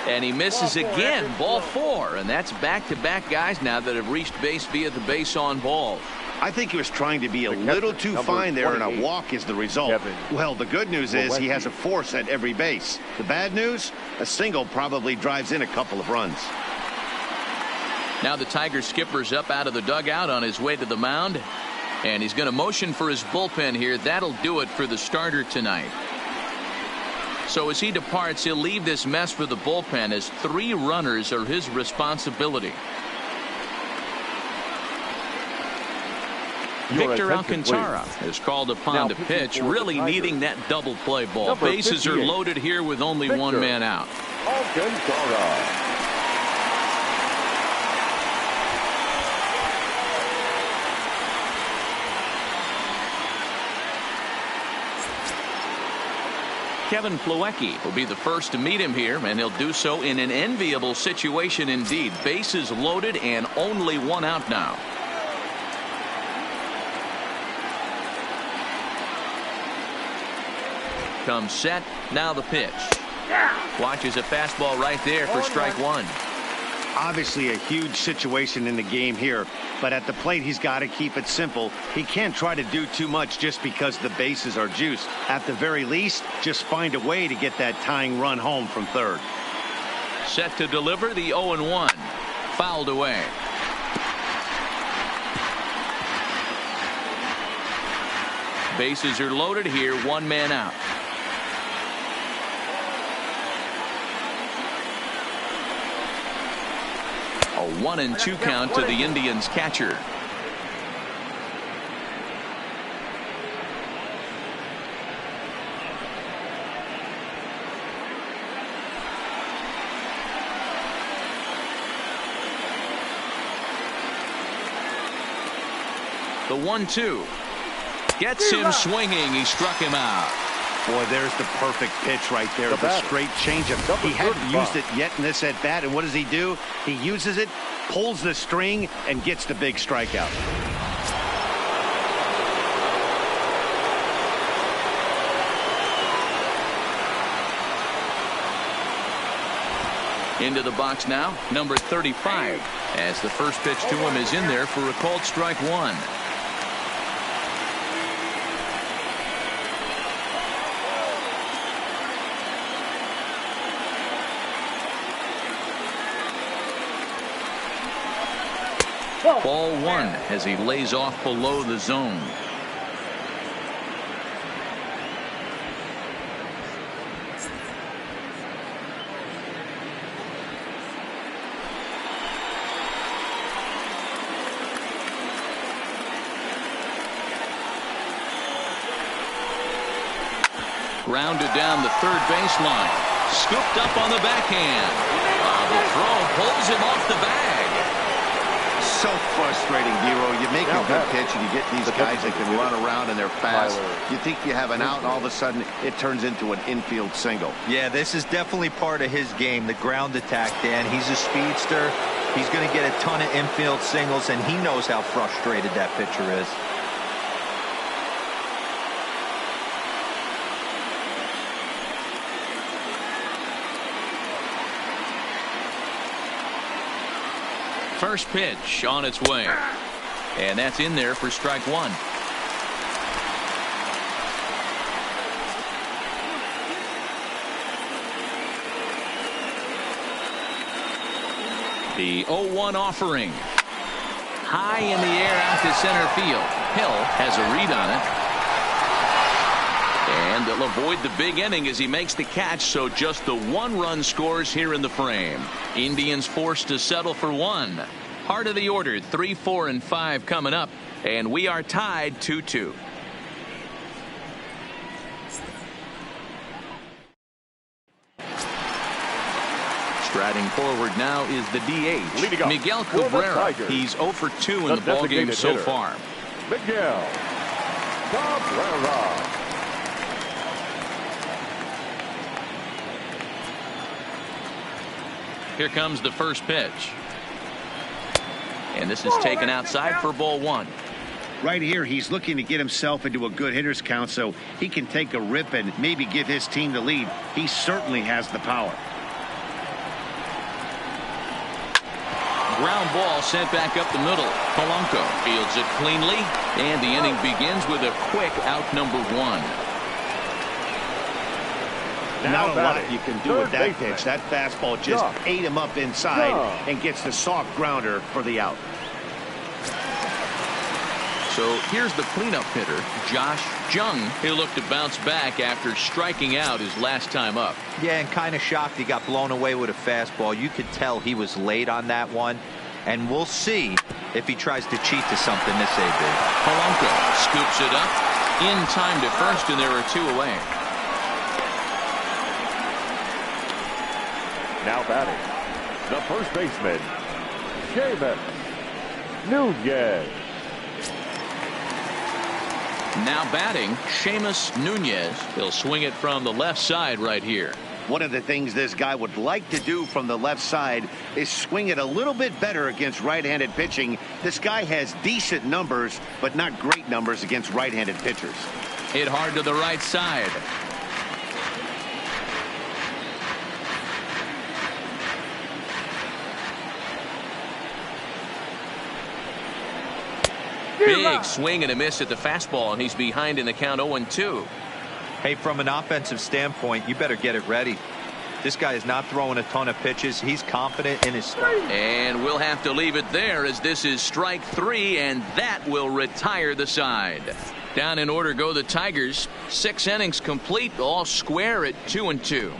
And he misses again. Ball 4. And that's back-to-back guys now that have reached base via the base on ball. I think he was trying to be a little too fine there, and a walk is the result. Well, the good news is he has a force at every base. The bad news, a single probably drives in a couple of runs. Now the Tiger skipper's up out of the dugout on his way to the mound. And he's going to motion for his bullpen here. That'll do it for the starter tonight. So as he departs, he'll leave this mess for the bullpen as 3 runners are his responsibility. Victor Alcantara is called upon to pitch, really needing that double play ball. Bases are loaded here with only one man out. Alcantara. Kevin Plawecki will be the first to meet him here, and he'll do so in an enviable situation indeed. Bases loaded and only one out now. Comes set. Now the pitch. Watches a fastball right there for strike 1. Obviously a huge situation in the game here, but at the plate he's got to keep it simple. He can't try to do too much just because the bases are juiced. At the very least, just find a way to get that tying run home from third. Set to deliver the 0-1. Fouled away. Bases are loaded here, one man out. A 1-2 count to the Indians catcher. The 1-2 gets him swinging. He struck him out. Boy, there's the perfect pitch right there. The straight changeup. He hadn't used it yet in this at bat, and what does he do? He uses it, pulls the string, and gets the big strikeout. Into the box now, number 35, as the first pitch to him is in there for a called strike 1. Ball 1 as he lays off below the zone. Grounded down the third baseline. Scooped up on the backhand. The throw pulls him off the bag. So frustrating, Hero. You make a good pitch and you get these guys that can run around and they're fast. You think you have an out and all of a sudden it turns into an infield single. Yeah, this is definitely part of his game, the ground attack, Dan. He's a speedster. He's going to get a ton of infield singles, and he knows how frustrated that pitcher is. First pitch on its way. And that's in there for strike one. The 0-1 offering. High in the air out to center field. Hill has a read on it. And they'll avoid the big inning as he makes the catch, so just the 1-run scores here in the frame. Indians forced to settle for 1. Heart of the order, 3, 4, and 5 coming up, and we are tied 2-2. Striding forward now is the DH, Miguel Cabrera. He's 0 for 2 in the ballgame so far. Miguel Cabrera. Here comes the first pitch. And this is taken outside for ball 1. Right here, he's looking to get himself into a good hitter's count so he can take a rip and maybe give his team the lead. He certainly has the power. Ground ball sent back up the middle. Polanco fields it cleanly, and the inning begins with a quick out number 1. Not a lot you can do with that pitch. That fastball just ate him up inside and gets the soft grounder for the out. So here's the cleanup hitter, Josh Jung. He'll look to bounce back after striking out his last time up. Yeah, and kind of shocked he got blown away with a fastball. You could tell he was late on that one. And we'll see if he tries to cheat to something this AB. Polanco scoops it up in time to first, and there are 2 away. Now batting, the first baseman, Seamus Nunez. Now batting, Seamus Nunez. He'll swing it from the left side right here. One of the things this guy would like to do from the left side is swing it a little bit better against right-handed pitching. This guy has decent numbers, but not great numbers against right-handed pitchers. Hit hard to the right side. Big swing and a miss at the fastball, and he's behind in the count 0-2. Hey, from an offensive standpoint, you better get it ready. This guy is not throwing a ton of pitches. He's confident in his strike. And we'll have to leave it there as this is strike 3, and that will retire the side. Down in order go the Tigers. 6 innings complete, all square at 2-2.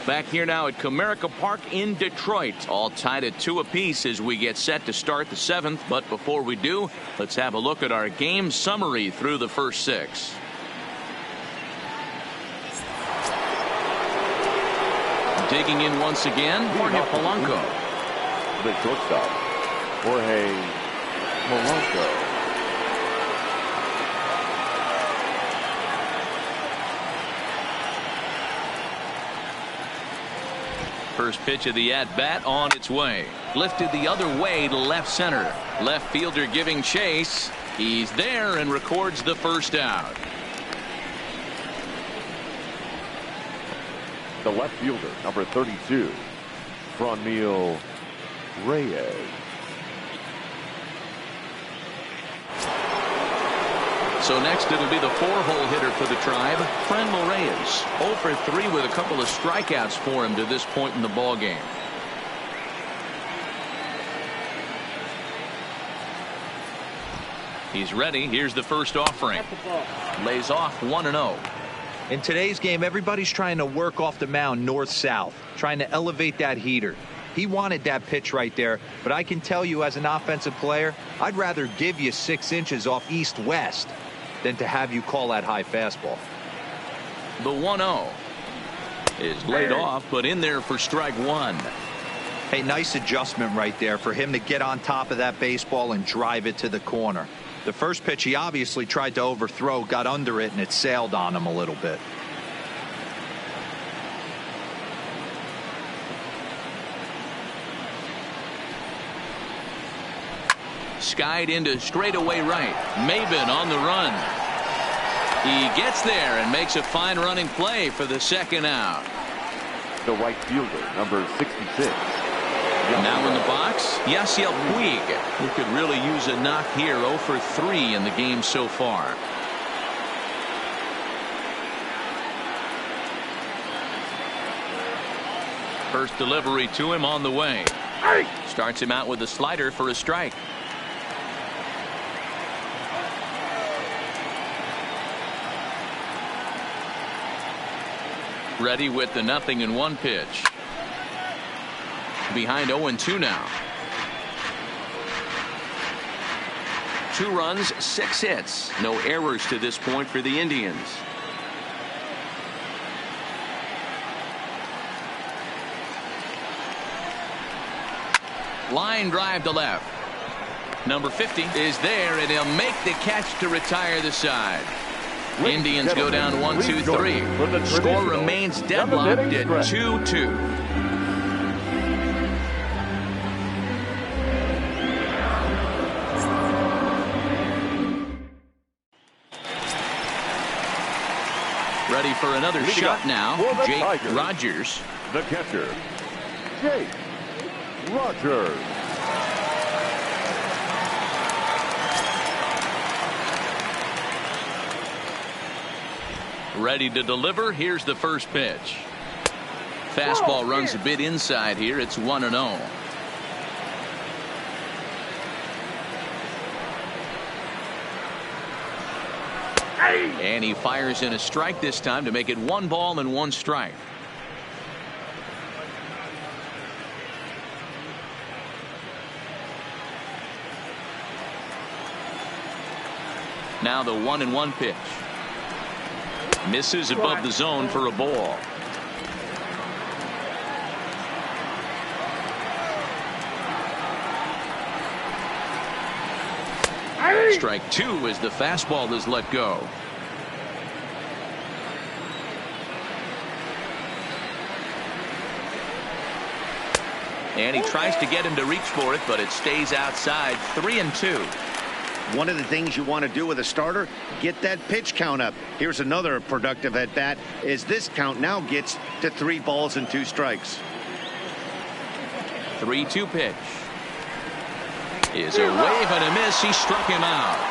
Back here now at Comerica Park in Detroit. All tied at 2 apiece as we get set to start the 7th. But before we do, let's have a look at our game summary through the first 6. Digging in once again, Jorge Polanco. The shortstop, Jorge Polanco. First pitch of the at-bat on its way. Lifted the other way to left center. Left fielder giving chase. He's there and records the first out. The left fielder, number 32, Franmil Reyes. So next it'll be the 4-hole hitter for the Tribe, Franmil Reyes. 0 for 3 with a couple of strikeouts for him to this point in the ball game. He's ready. Here's the first offering. Lays off 1-0. In today's game, everybody's trying to work off the mound north-south, trying to elevate that heater. He wanted that pitch right there, but I can tell you as an offensive player, I'd rather give you 6 inches off east-west than to have you call that high fastball. The 1-0 is laid off, but in there for strike one. Hey, nice adjustment right there for him to get on top of that baseball and drive it to the corner. The first pitch he obviously tried to overthrow, got under it, and it sailed on him a little bit. Skied into straightaway right. Maben on the run. He gets there and makes a fine running play for the second out. The right fielder, number 66. Now in the box, Yasiel Puig, who could really use a knock here. 0 for 3 in the game so far. First delivery to him on the way. Starts him out with a slider for a strike. Ready with the 0-1 pitch. Behind 0-2 now. 2 runs, 6 hits. No errors to this point for the Indians. Line drive to left. Number 50 is there, and he'll make the catch to retire the side. Indians go down 1-2-3. Score remains deadlocked at 2-2. Ready for another shot now. Jake Rogers. The catcher, Jake Rogers. Ready to deliver. Here's the first pitch. Fastball runs a bit inside here. It's 1-0. And he fires in a strike this time to make it 1 ball and 1 strike. Now the 1-1 pitch. Misses above the zone for a ball. Strike 2 as the fastball is let go. And he tries to get him to reach for it, but it stays outside. 3-2. One of the things you want to do with a starter, get that pitch count up. Here's another productive at bat, as this count now gets to 3 balls and 2 strikes. 3-2 pitch. Is a wave and a miss. He struck him out.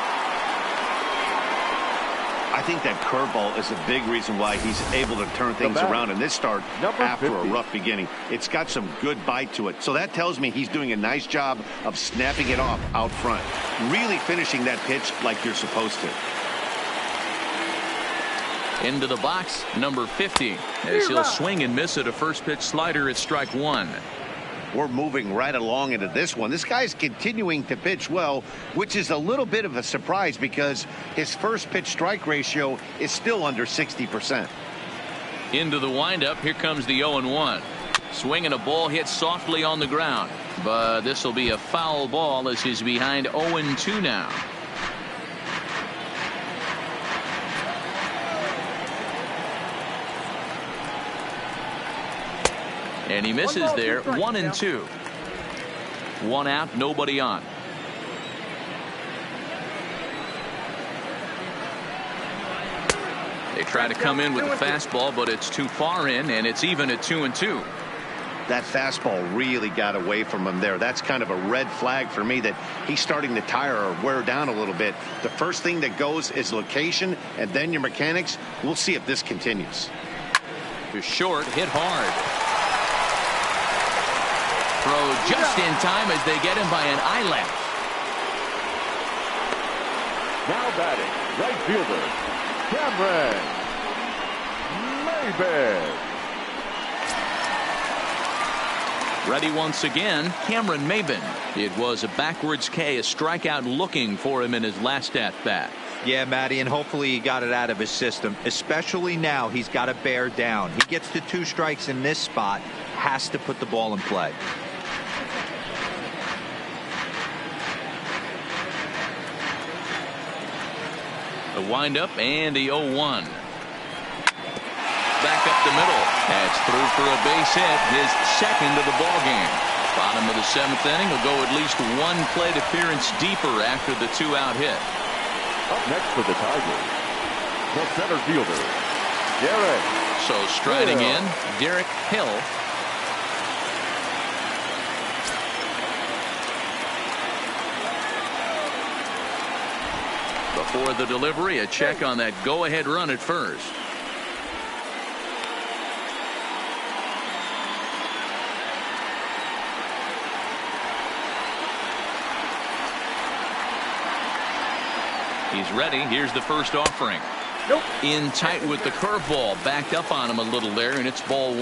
I think that curveball is a big reason why he's able to turn things around in this start after a rough beginning. It's got some good bite to it. So that tells me he's doing a nice job of snapping it off out front. Really finishing that pitch like you're supposed to. Into the box, number 50, as he'll swing and miss at a first pitch slider at strike 1. We're moving right along into this one. This guy's continuing to pitch well, which is a little bit of a surprise because his first pitch strike ratio is still under 60%. Into the windup. Here comes the 0-1. Swinging a ball hit softly on the ground, but this will be a foul ball as he's behind 0-2 now. And he misses there. 1-2. 1 out, nobody on. They try to come in with the fastball, but it's too far in, and it's even at 2-2. That fastball really got away from him there. That's kind of a red flag for me that he's starting to tire or wear down a little bit. The first thing that goes is location, and then your mechanics. We'll see if this continues. You're short, hit hard. Throw just in time as they get him by an eyelash. Now batting, right fielder, Cameron Maben. Ready once again, Cameron Maben. It was a backwards K, a strikeout looking for him in his last at-bat. Yeah, Matty, and hopefully he got it out of his system, especially now he's got to bear down. He gets to 2 strikes in this spot, has to put the ball in play. The windup and the 0-1. Back up the middle. That's through for a base hit, his second of the ball game. Bottom of the 7th inning will go at least 1 plate appearance deeper after the 2-out hit. Up next for the Tigers, the center fielder, Derek. So striding in, Derek Hill. Before the delivery, a check on that go-ahead run at first. He's ready. Here's the first offering. Nope. In tight with the curveball. Backed up on him a little there, and it's ball 1.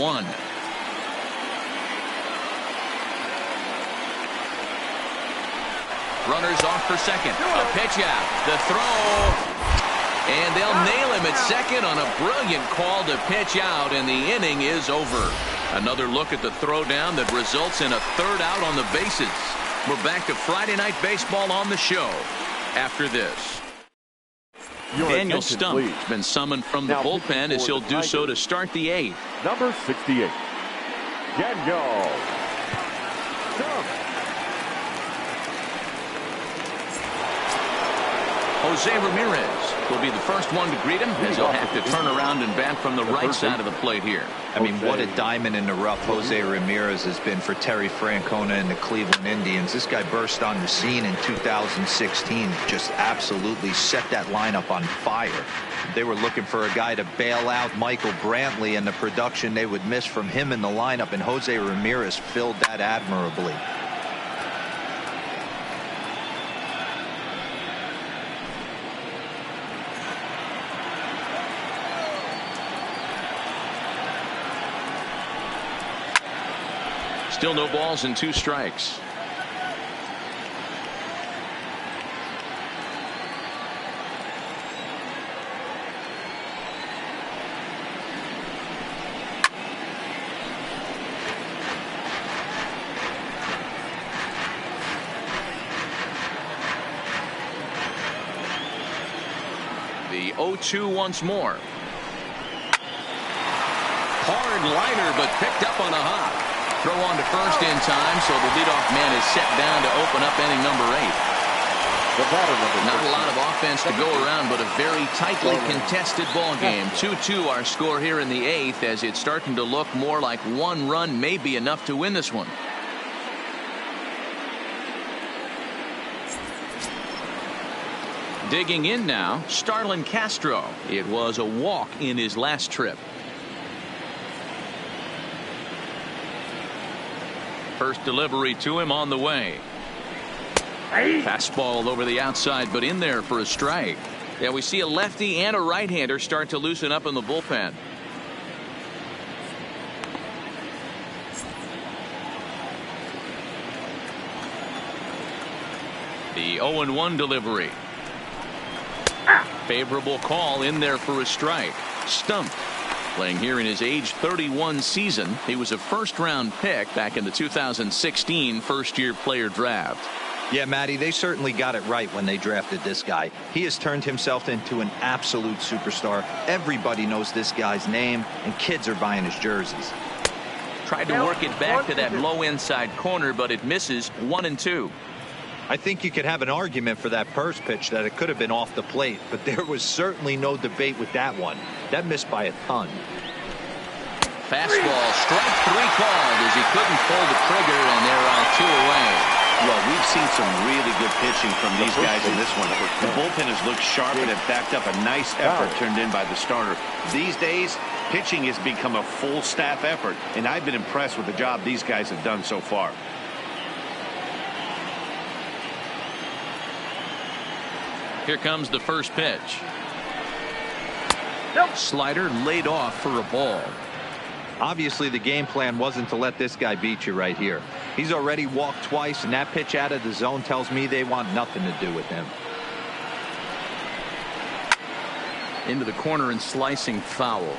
Runners off for second. A pitch out. The throw. And they'll nail him at second on a brilliant call to pitch out, and the inning is over. Another look at the throw down that results in a 3rd out on the bases. We're back to Friday Night Baseball on the show after this. Daniel Stump has been summoned from the bullpen as he'll do so to start the 8th. Number 68, Daniel Stump. Jose Ramirez will be the first one to greet him as he'll have to turn around and bat from the right side of the plate here. I mean, what a diamond in the rough Jose Ramirez has been for Terry Francona and the Cleveland Indians. This guy burst on the scene in 2016, just absolutely set that lineup on fire. They were looking for a guy to bail out Michael Brantley and the production they would miss from him in the lineup, and Jose Ramirez filled that admirably. Still no balls and 2 strikes. The 0-2 once more. Hard liner, but picked up on a hop. Throw on to first in time, so the leadoff man is set down to open up inning number 8. Not a lot of offense to go around, but a very tightly contested ball game. 2-2 our score here in the 8th, as it's starting to look more like 1 run may be enough to win this one. Digging in now, Starlin Castro. It was a walk in his last trip. First delivery to him on the way. Fastball over the outside, but in there for a strike. Yeah, we see a lefty and a right-hander start to loosen up in the bullpen. The 0-1 delivery. Favorable call in there for a strike. Stump. Playing here in his age 31 season. He was a first-round pick back in the 2016 first-year player draft. Yeah, Matty, they certainly got it right when they drafted this guy. He has turned himself into an absolute superstar. Everybody knows this guy's name, and kids are buying his jerseys. Tried to work it back to that low inside corner, but it misses. 1-2. I think you could have an argument for that first pitch that it could have been off the plate, but there was certainly no debate with that one. That missed by a ton. Fastball, strike 3 called as he couldn't pull the trigger, and there are 2 away. Well, we've seen some really good pitching from these guys in this one. The bullpen has looked sharp and have backed up a nice effort turned in by the starter. These days, pitching has become a full staff effort, and I've been impressed with the job these guys have done so far. Here comes the first pitch. Slider laid off for a ball. Obviously, the game plan wasn't to let this guy beat you right here. He's already walked twice, and that pitch out of the zone tells me they want nothing to do with him. Into the corner and slicing foul.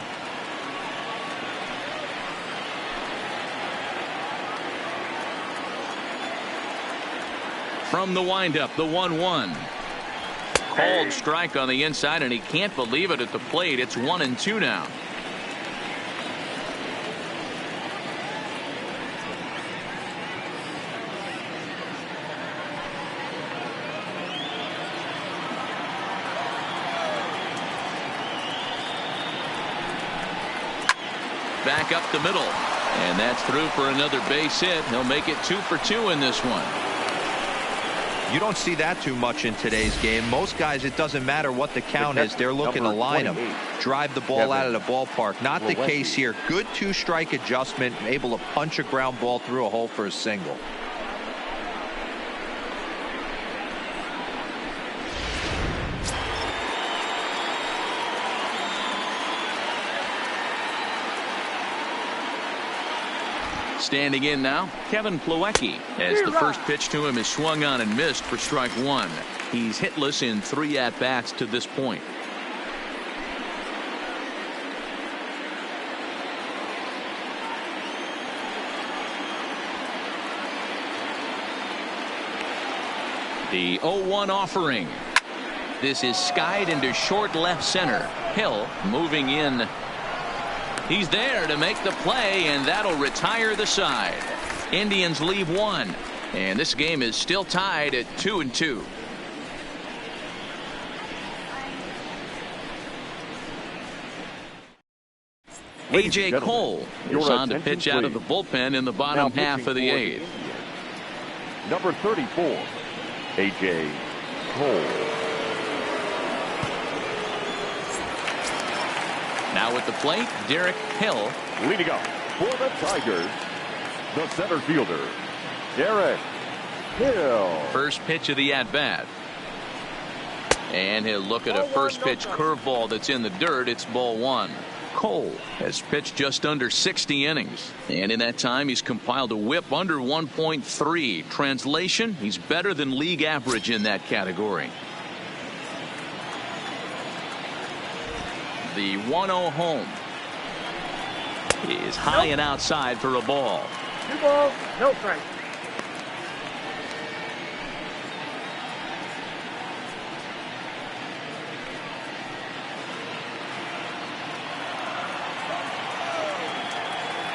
From the windup, the 1-1. Called strike on the inside, and he can't believe it at the plate. It's 1-2 now. Back up the middle, and that's through for another base hit. He'll make it 2 for 2 in this one. You don't see that too much in today's game. Most guys, it doesn't matter what the count is. They're looking to line them, drive the ball out of the ballpark. Not the case here. Good two-strike adjustment, able to punch a ground ball through a hole for a single. Standing in now, Kevin Plawecki, as the first pitch to him is swung on and missed for strike one. He's hitless in 3 at-bats to this point. The 0-1 offering. This is skied into short left center. Hill moving in. He's there to make the play, and that'll retire the side. Indians leave 1, and this game is still tied at 2-2. A.J. Cole is on to pitch out of the bullpen in the bottom half of the 8th. Number 34, A.J. Cole. Now at the plate, Derek Hill. Leading up for the Tigers, the center fielder, Derek Hill. First pitch of the at-bat. And he'll look at a first pitch curveball that's in the dirt. It's ball 1. Cole has pitched just under 60 innings. And in that time, he's compiled a whip under 1.3. Translation, he's better than league average in that category. The 1-0 home is high and outside for a ball. 2 balls, no strike.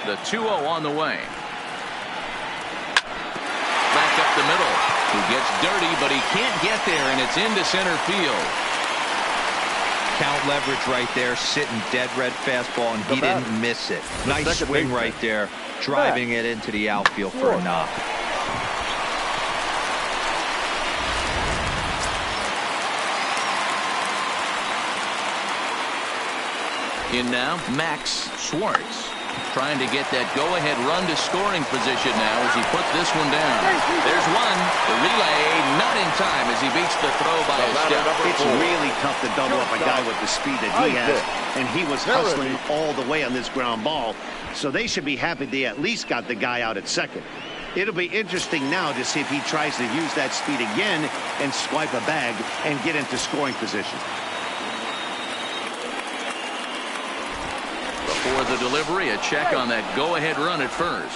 The 2-0 on the way. Back up the middle. He gets dirty, but he can't get there, and it's into center field. Count leverage right there, sitting dead red fastball, and he didn't miss it. Nice swing right there, driving it into the outfield for a knock. In now, Max Schwartz, trying to get that go-ahead run to scoring position now as he puts this one down. There's one. The relay not in time as he beats the throw by a step. It's really tough to double up a guy with the speed that he has, and he was hustling all the way on this ground ball. So they should be happy they at least got the guy out at second. It'll be interesting now to see if he tries to use that speed again and swipe a bag and get into scoring position. Before the delivery, a check on that go-ahead run at first.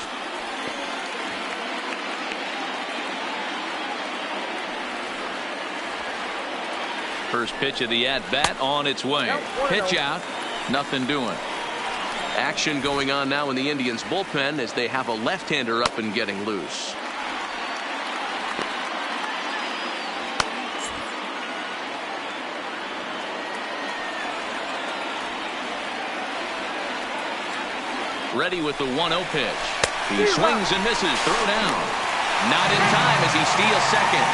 First pitch of the at-bat on its way. Pitch out, nothing doing. Action going on now in the Indians bullpen as they have a left-hander up and getting loose. Ready with the 1-0 pitch. He swings and misses. Throw down. Not in time as he steals second.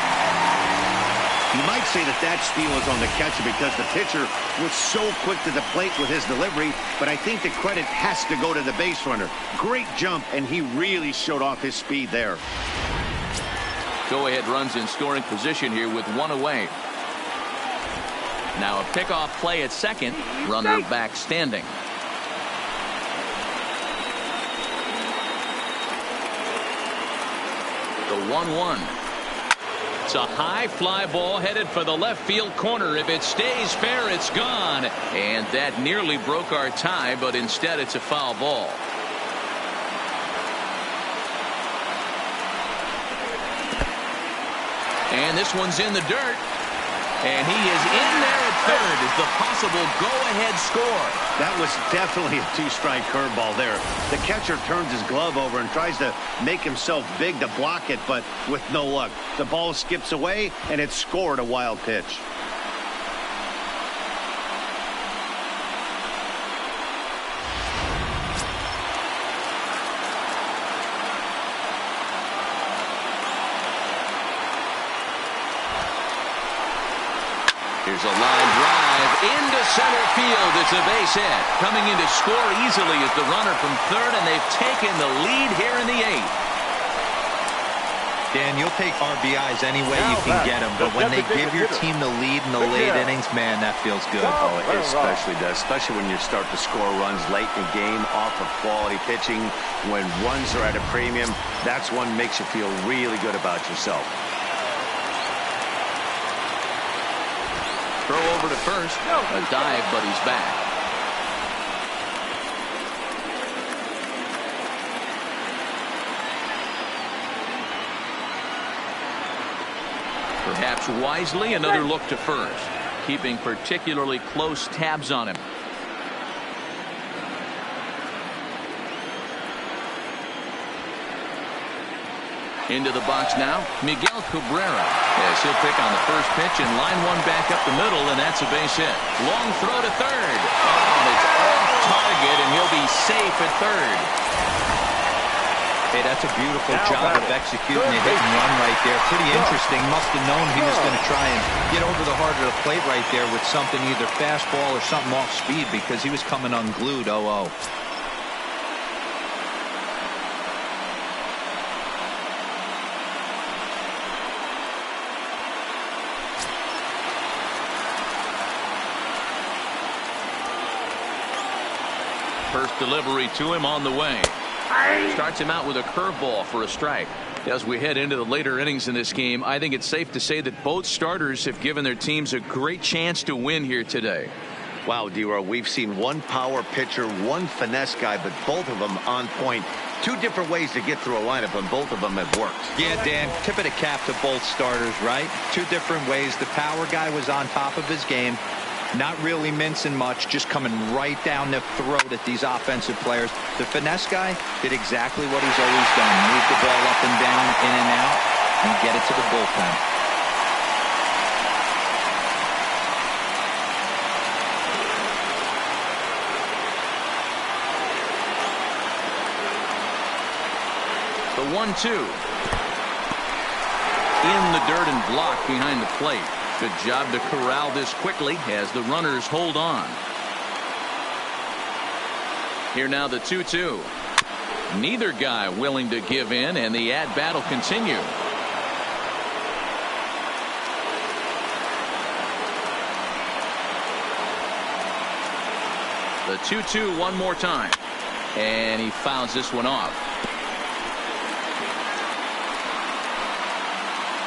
You might say that steal is on the catcher because the pitcher was so quick to the plate with his delivery, but I think the credit has to go to the base runner. Great jump, and he really showed off his speed there. Go-ahead runs in scoring position here with 1 away. Now a pickoff play at second. Runner back standing. 1-1. It's a high fly ball headed for the left field corner. If it stays fair, it's gone. And that nearly broke our tie, but instead it's a foul ball. And this one's in the dirt. And he is in there at third as the possible go-ahead score. That was definitely a two-strike curveball there. The catcher turns his glove over and tries to make himself big to block it, but with no luck. The ball skips away, and it's scored a wild pitch. Here's a line drive into center field. It's a base hit. Coming in to score easily is the runner from third, and they've taken the lead here in the eighth. Dan, you'll take RBIs any way you can get them, but when they give your team the lead in the late innings, man, that feels good. Oh, it especially does, especially when you start to score runs late in the game off of quality pitching. When runs are at a premium, that's one makes you feel really good about yourself. Throw over to first. A dive, but he's back. Perhaps wisely, another look to first, keeping particularly close tabs on him. Into the box now, Miguel Cabrera. Yes, he'll pick on the first pitch and line one back up the middle, and that's a base hit. Long throw to third. Oh, and it's off target, and he'll be safe at third. Hey, that's a beautiful job of executing a hit and run right there. Pretty interesting. Must have known he was going to try and get over the heart of the plate right there with something, either fastball or something off speed, because he was coming unglued. 0-0. First delivery to him on the way. Starts him out with a curveball for a strike. As we head into the later innings in this game, I think it's safe to say that both starters have given their teams a great chance to win here today. Wow, D-Row, we've seen one power pitcher, one finesse guy, but both of them on point. Two different ways to get through a lineup, and both of them have worked. Yeah, Dan, tip of the cap to both starters, right? Two different ways. The power guy was on top of his game. Not really mincing much, just coming right down the throat at these offensive players. The finesse guy did exactly what he's always done. Move the ball up and down, in and out, and get it to the bullpen. The 1-2. In the dirt and blocked behind the plate. Good job to corral this quickly as the runners hold on. Here now the 2-2. Neither guy willing to give in, and the at-bat will continue. The 2-2 one more time. And he fouls this one off.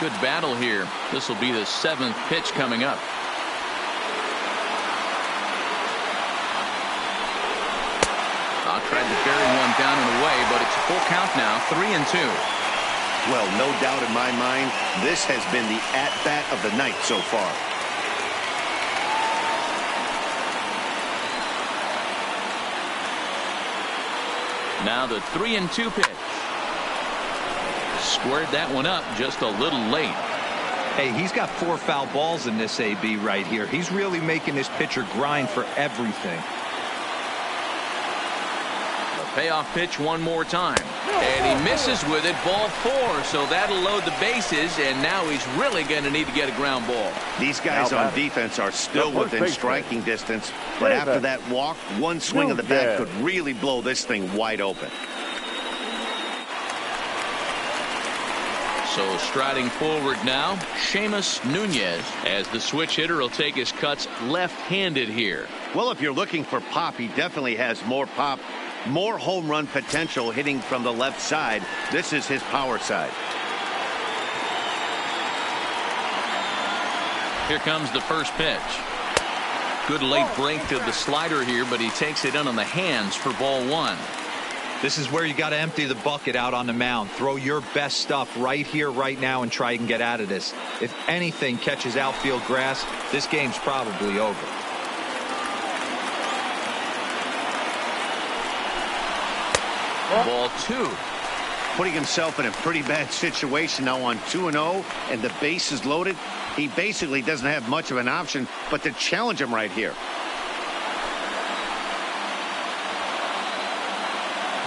Good battle here. This will be the 7th pitch coming up. Tried to bury one down and away, but it's full count now, 3-2. Well, no doubt in my mind, this has been the at-bat of the night so far. Now the 3-2 pitch. Squared that one up just a little late. Hey, he's got 4 foul balls in this AB right here. He's really making this pitcher grind for everything. The payoff pitch one more time. And he misses with it, ball 4. So that'll load the bases, and now he's really going to need to get a ground ball. These guys on defense are still within striking distance, but after that walk, one swing of the bat could really blow this thing wide open. So striding forward now, Seamus Nunez, as the switch hitter will take his cuts left-handed here. Well, if you're looking for pop, he definitely has more pop, more home run potential hitting from the left side. This is his power side. Here comes the first pitch. Good late break to the slider here, but he takes it in on the hands for ball one. This is where you got to empty the bucket out on the mound. Throw your best stuff right here, right now, and try and get out of this. If anything catches outfield grass, this game's probably over. Ball two. Putting himself in a pretty bad situation now on 2-0, and the base is loaded. He basically doesn't have much of an option but to challenge him right here.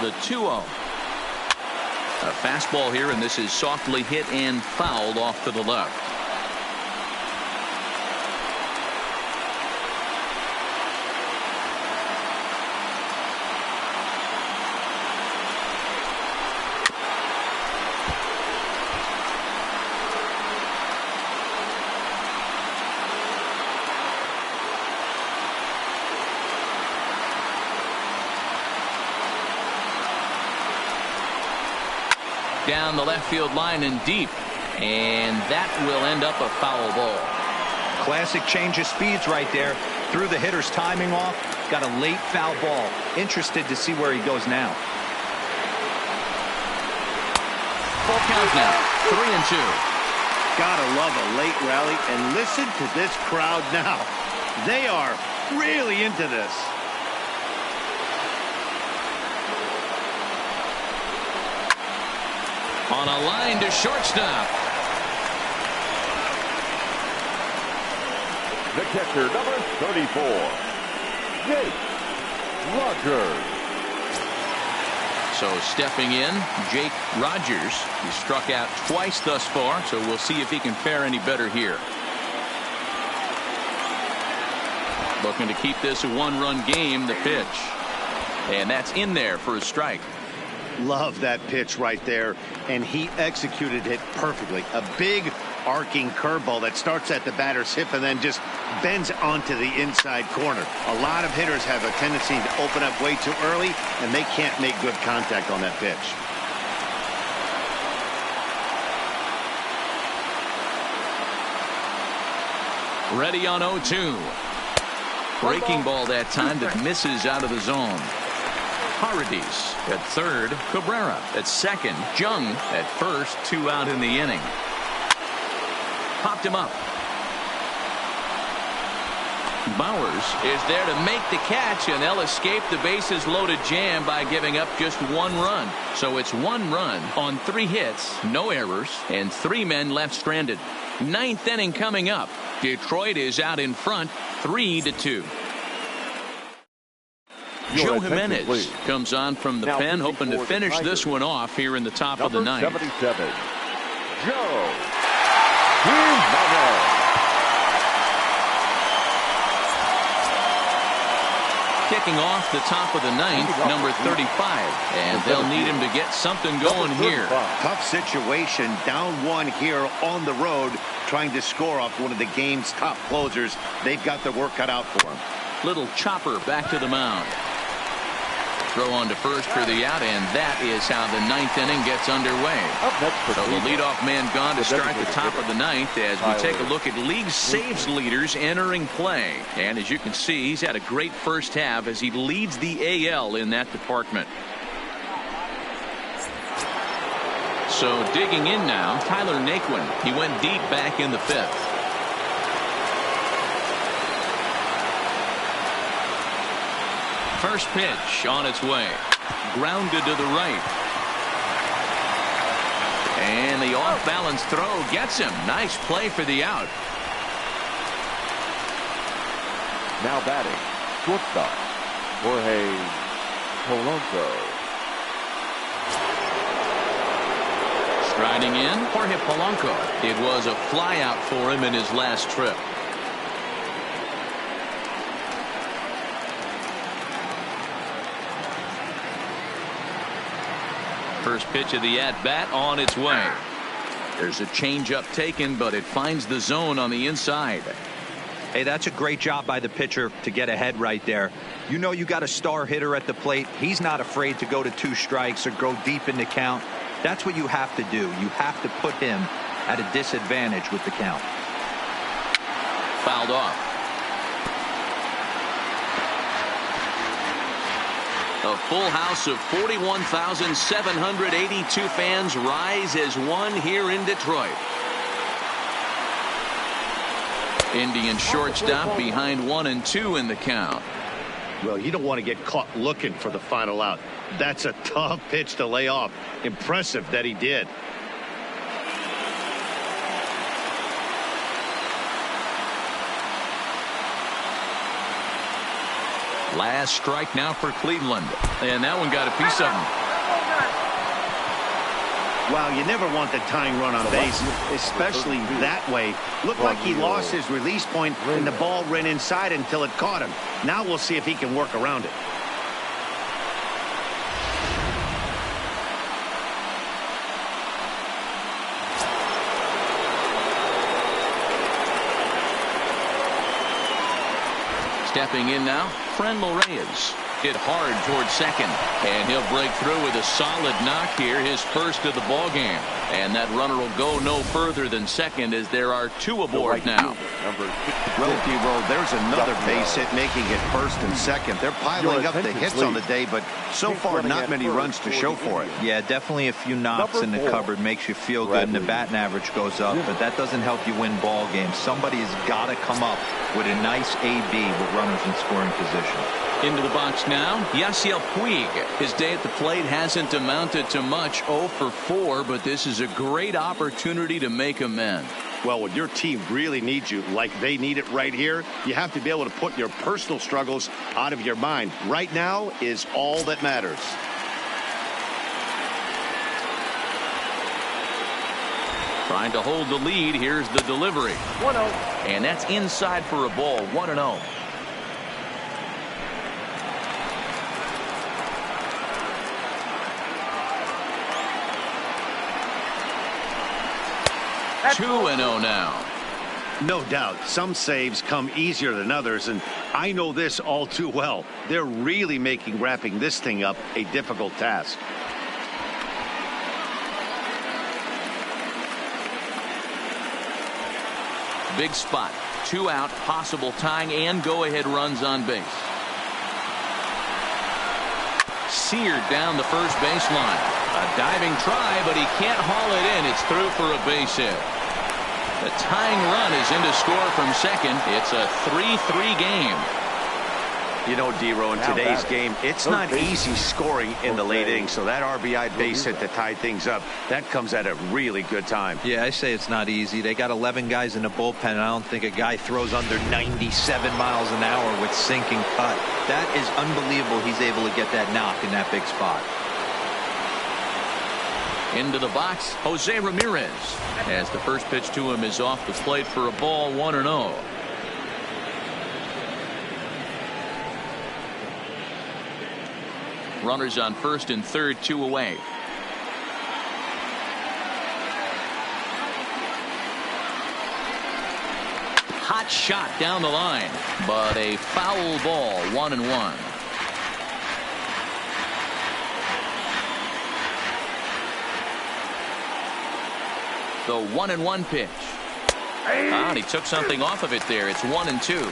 The 2-0. A fastball here, and this is softly hit and fouled off to the left. Down the left field line and deep, and that will end up a foul ball. Classic change of speeds right there. Threw the hitter's timing off, got a late foul ball. Interested to see where he goes now. Full count now, 3-2. Gotta love a late rally, and listen to this crowd now. They are really into this. On a line to shortstop. The catcher, number 34, Jake Rogers. So stepping in, Jake Rogers. He struck out twice thus far, so we'll see if he can fare any better here. Looking to keep this a one-run game, the pitch. And that's in there for a strike. Love that pitch right there, and he executed it perfectly. A big arcing curveball that starts at the batter's hip and then just bends onto the inside corner. A lot of hitters have a tendency to open up way too early, and they can't make good contact on that pitch. Ready on 0-2. Breaking ball that time that misses out of the zone. Paradis at third, Cabrera at second, Jung at first, 2 out in the inning. Popped him up. Bowers is there to make the catch, and they'll escape the bases loaded jam by giving up just 1 run. So it's 1 run on 3 hits, no errors, and 3 men left stranded. 9th inning coming up. Detroit is out in front, 3-2. Joe Jimenez comes on from the pen, hoping to finish this one off here in the top of the 9th. 77, Joe Jimenez. Kicking off the top of the 9th, number 35, and they'll need him to get something going here. Tough situation, down 1 here on the road, trying to score off one of the game's top closers. They've got their work cut out for him. Little chopper back to the mound. Throw on to first for the out, and that is how the 9th inning gets underway. So the leadoff man gone to start the top of the 9th as we take a look at league saves leaders entering play. And as you can see, he's had a great first half as he leads the AL in that department. So digging in now, Tyler Naquin. He went deep back in the 5th. First pitch on its way. Grounded to the right. And the off-balance throw gets him. Nice play for the out. Now batting, shortstop, Jorge Polanco. Striding in, Jorge Polanco. It was a flyout for him in his last trip. First pitch of the at-bat on its way. There's a changeup taken, but it finds the zone on the inside. Hey, that's a great job by the pitcher to get ahead right there. You know you got a star hitter at the plate. He's not afraid to go to 2 strikes or go deep in the count. That's what you have to do. You have to put him at a disadvantage with the count. fouled off. A full house of 41,782 fans rise as one here in Detroit. Indians shortstop behind 1 and 2 in the count. Well, you don't want to get caught looking for the final out. That's a tough pitch to lay off. Impressive that he did. Last strike now for Cleveland. And that one got a piece of him. Wow, you never want the tying run on base, especially that way. Looked like he lost his release point and the ball ran inside until it caught him. Now we'll see if he can work around it. Stepping in now, Franmil Reyes. Hit hard towards second, and he'll break through with a solid knock here, his first of the ball game. And that runner will go no further than second as there are 2 aboard now. Well, there's another base hit making it first and second. They're piling up the hits on the day, but so far not many runs to show for it. Yeah, definitely a few knocks in the cupboard makes you feel good, and the batting average goes up, but that doesn't help you win ball games. Somebody's got to come up with a nice AB with runners in scoring position. Into the box now, Yasiel Puig. His day at the plate hasn't amounted to much, 0 for 4, but this is a great opportunity to make amends. Well, when your team really needs you, like they need it right here, you have to be able to put your personal struggles out of your mind. Right now is all that matters. Trying to hold the lead. Here's the delivery. 1-0. And that's inside for a ball, 1-0. That's 2-0 now. No doubt, some saves come easier than others, and I know this all too well. They're really making wrapping this thing up a difficult task. Big spot. 2 out, possible tying and go-ahead runs on base. Seared down the first baseline. A diving try, but he can't haul it in. It's through for a base hit. The tying run is in to score from second. It's a 3-3 game. You know, D-Row, in today's game, it's not easy scoring in the late innings, so that RBI base hit to tie things up, that comes at a really good time. Yeah, I say it's not easy. They got 11 guys in the bullpen, and I don't think a guy throws under 97 miles an hour with sinking cut. That is unbelievable he's able to get that knock in that big spot. Into the box, Jose Ramirez. As the first pitch to him is off the plate for a ball, 1-0. Runners on first and third, 2 away. Hot shot down the line, but a foul ball, 1-1. The 1-1 pitch. And he took something off of it there. It's 1-2.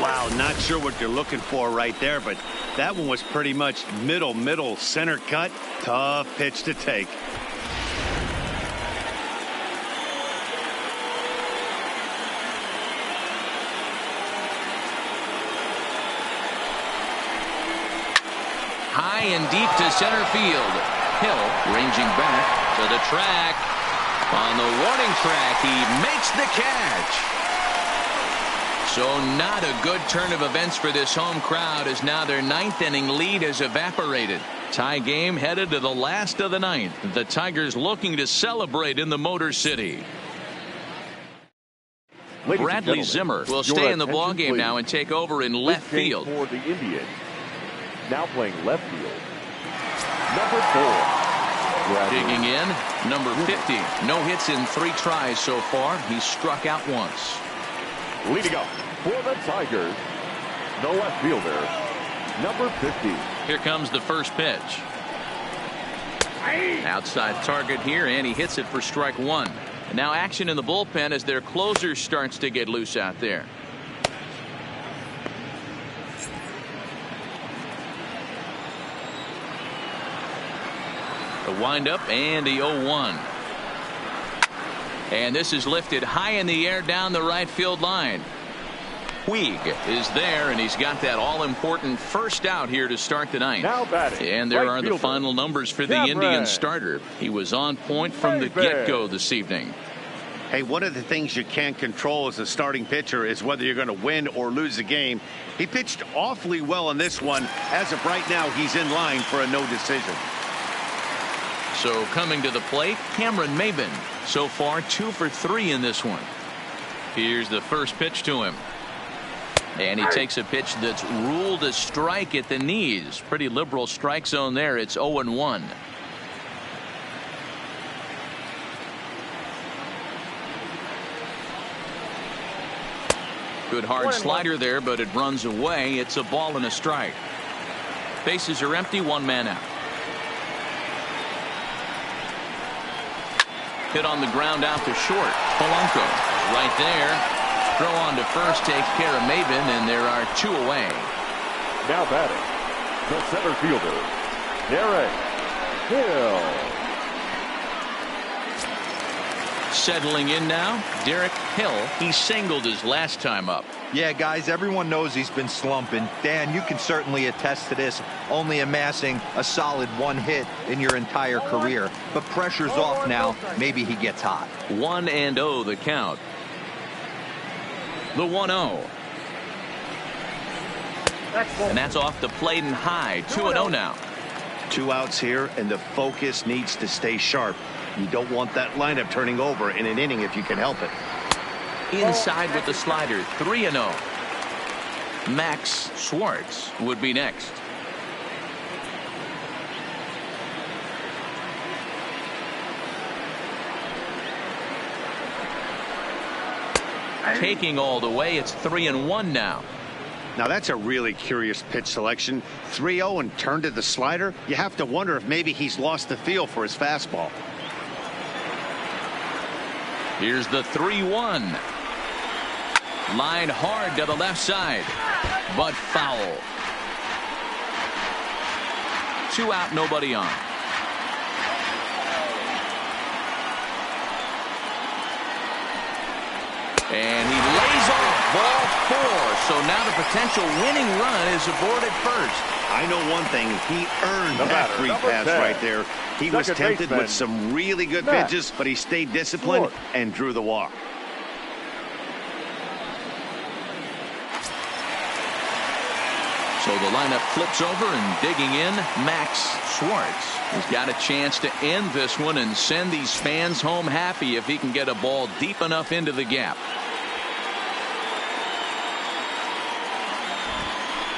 Wow, not sure what you're looking for right there, but that one was pretty much middle center cut. Tough pitch to take. High and deep to center field. Hill ranging back to the track. On the warning track, he makes the catch. So not a good turn of events for this home crowd, as now their 9th inning lead has evaporated. Tie game headed to the last of the 9th. The Tigers looking to celebrate in the Motor City. Bradley Zimmer will stay in the ballgame now and take over in left field. For the Indians, now playing left field, number 4. Digging in, number 50. No hits in 3 tries so far. He's struck out once. Leading up for the Tigers, the left fielder, number 50. Here comes the first pitch. Outside target here, and he hits it for strike 1. And now action in the bullpen as their closer starts to get loose out there. The windup and the 0-1. And this is lifted high in the air down the right field line. Puig is there, and he's got that all-important first out here to start the ninth. Now batting, and there right are the fielder, final numbers for the Cameron. Indian starter. He was on point from the get-go this evening. Hey, one of the things you can't control as a starting pitcher is whether you're going to win or lose a game. He pitched awfully well in this one. As of right now, he's in line for a no decision. So coming to the plate, Cameron Maybin. So far 2 for 3 in this one. Here's the first pitch to him. And he takes a pitch that's ruled a strike at the knees. Pretty liberal strike zone there. It's 0-1. Good hard slider there, but it runs away. It's a ball and a strike. Bases are empty, 1 man out. Hit on the ground out to short. Polanco right there. Throw on to first takes care of Maybin, and there are 2 away. Now batting, the center fielder, Derek Hill. Settling in now, Derek Hill. He singled his last time up. Yeah, guys, everyone knows he's been slumping. Dan, you can certainly attest to this, only amassing a solid 1 hit in your entire career. But pressure's off now. Maybe he gets hot. 1-0 the count. The 1-0. And that's off the plate and high. 2-0 now. 2 outs here, and the focus needs to stay sharp. You don't want that lineup turning over in an inning if you can help it. Inside with the slider. 3-0. Max Schwartz would be next. Taking all the way, it's 3-1 now. Now that's a really curious pitch selection. 3-0 and turned to the slider. You have to wonder if maybe he's lost the feel for his fastball. Here's the 3-1. Line hard to the left side, but foul. 2 out, nobody on. And he lays off ball 4. So now the potential winning run is aboard at first. I know one thing. He earned that free pass right there. He was tempted with some really good pitches, but he stayed disciplined and drew the walk. So the lineup flips over, and digging in, Max Schwartz. He's got a chance to end this one and send these fans home happy if he can get a ball deep enough into the gap.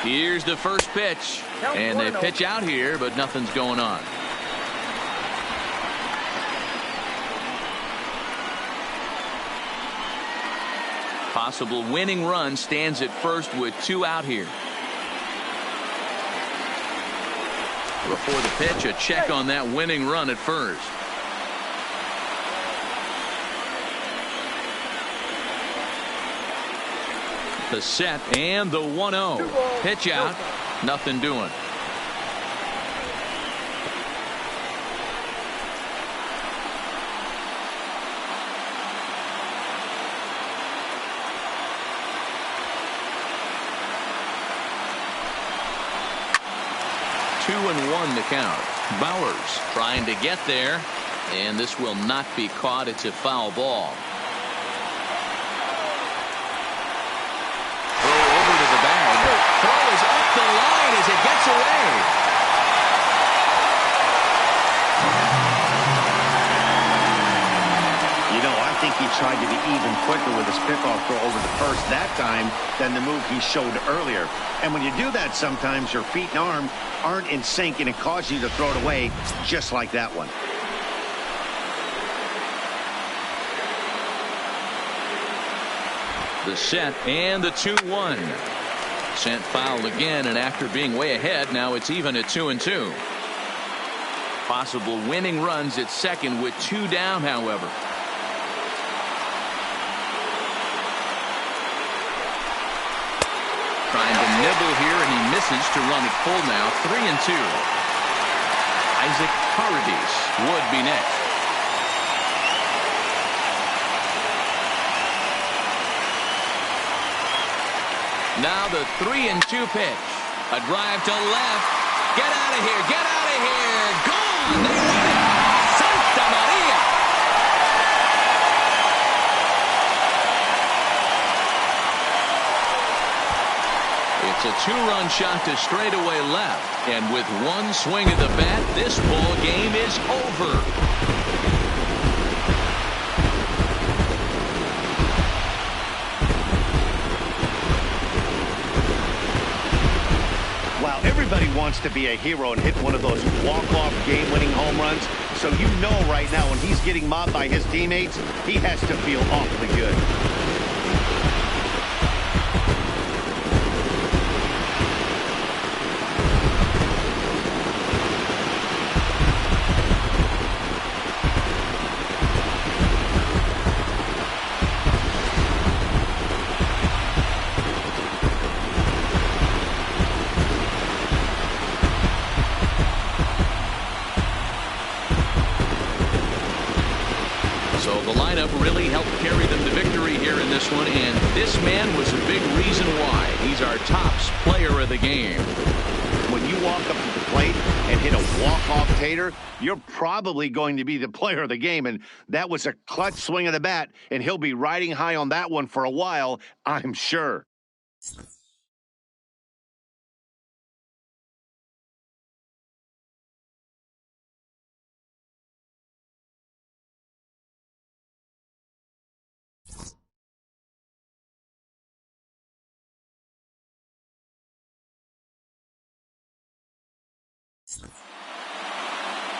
Here's the first pitch, and they pitch out here, but nothing's going on. Possible winning run stands at first with 2 out here. Before the pitch, a check on that winning run at first. The set and the 1-0. Pitch out. Nothing doing. Two and 1 to count. Bowers trying to get there, and this will not be caught. It's a foul ball. Throw is up the line as it gets away. You know, I think he tried to be even quicker with his pickoff throw over the first that time than the move he showed earlier. And when you do that, sometimes your feet and arm aren't in sync, and it causes you to throw it away just like that one. The set and the 2-1. Sent foul again, and after being way ahead, now it's even at 2-2. Possible winning runs at second with 2 down, however. misses to run it full now, 3-2. Isaac Paradis would be next. Now the 3-2 pitch. A drive to left. Get out of here. Get out of here. Gone. They win it. Santa Maria. It's a two-run shot to straightaway left. And with one swing of the bat, this ball game is over. Everybody wants to be a hero and hit one of those walk-off game-winning home runs. So you know right now when he's getting mobbed by his teammates, he has to feel awfully good. Really helped carry them to victory here in this one, and this man was a big reason why. He's our top player of the game. When you walk up to the plate and hit a walk-off tater, you're probably going to be the player of the game, and that was a clutch swing of the bat, and he'll be riding high on that one for a while, I'm sure.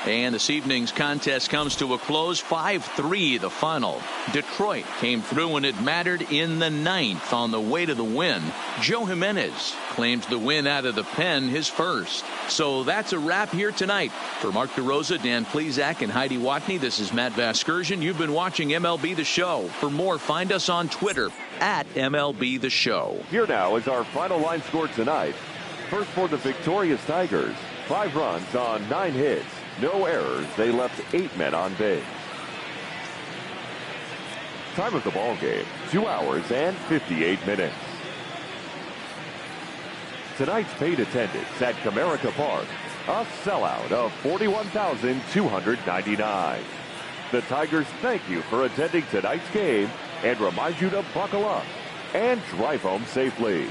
And this evening's contest comes to a close, 5-3 the final. Detroit came through when it mattered in the ninth on the way to the win. Joe Jimenez claims the win out of the pen, his first. So that's a wrap here tonight. For Mark DeRosa, Dan Plesac, and Heidi Watney, this is Matt Vasgersian. You've been watching MLB The Show. For more, find us on Twitter at MLB The Show. Here now is our final line score tonight. First for the victorious Tigers, 5 runs on 9 hits. No errors. They left 8 men on base. Time of the ball game, 2 hours and 58 minutes. Tonight's paid attendance at Comerica Park, a sellout of 41,299. The Tigers thank you for attending tonight's game and remind you to buckle up and drive home safely.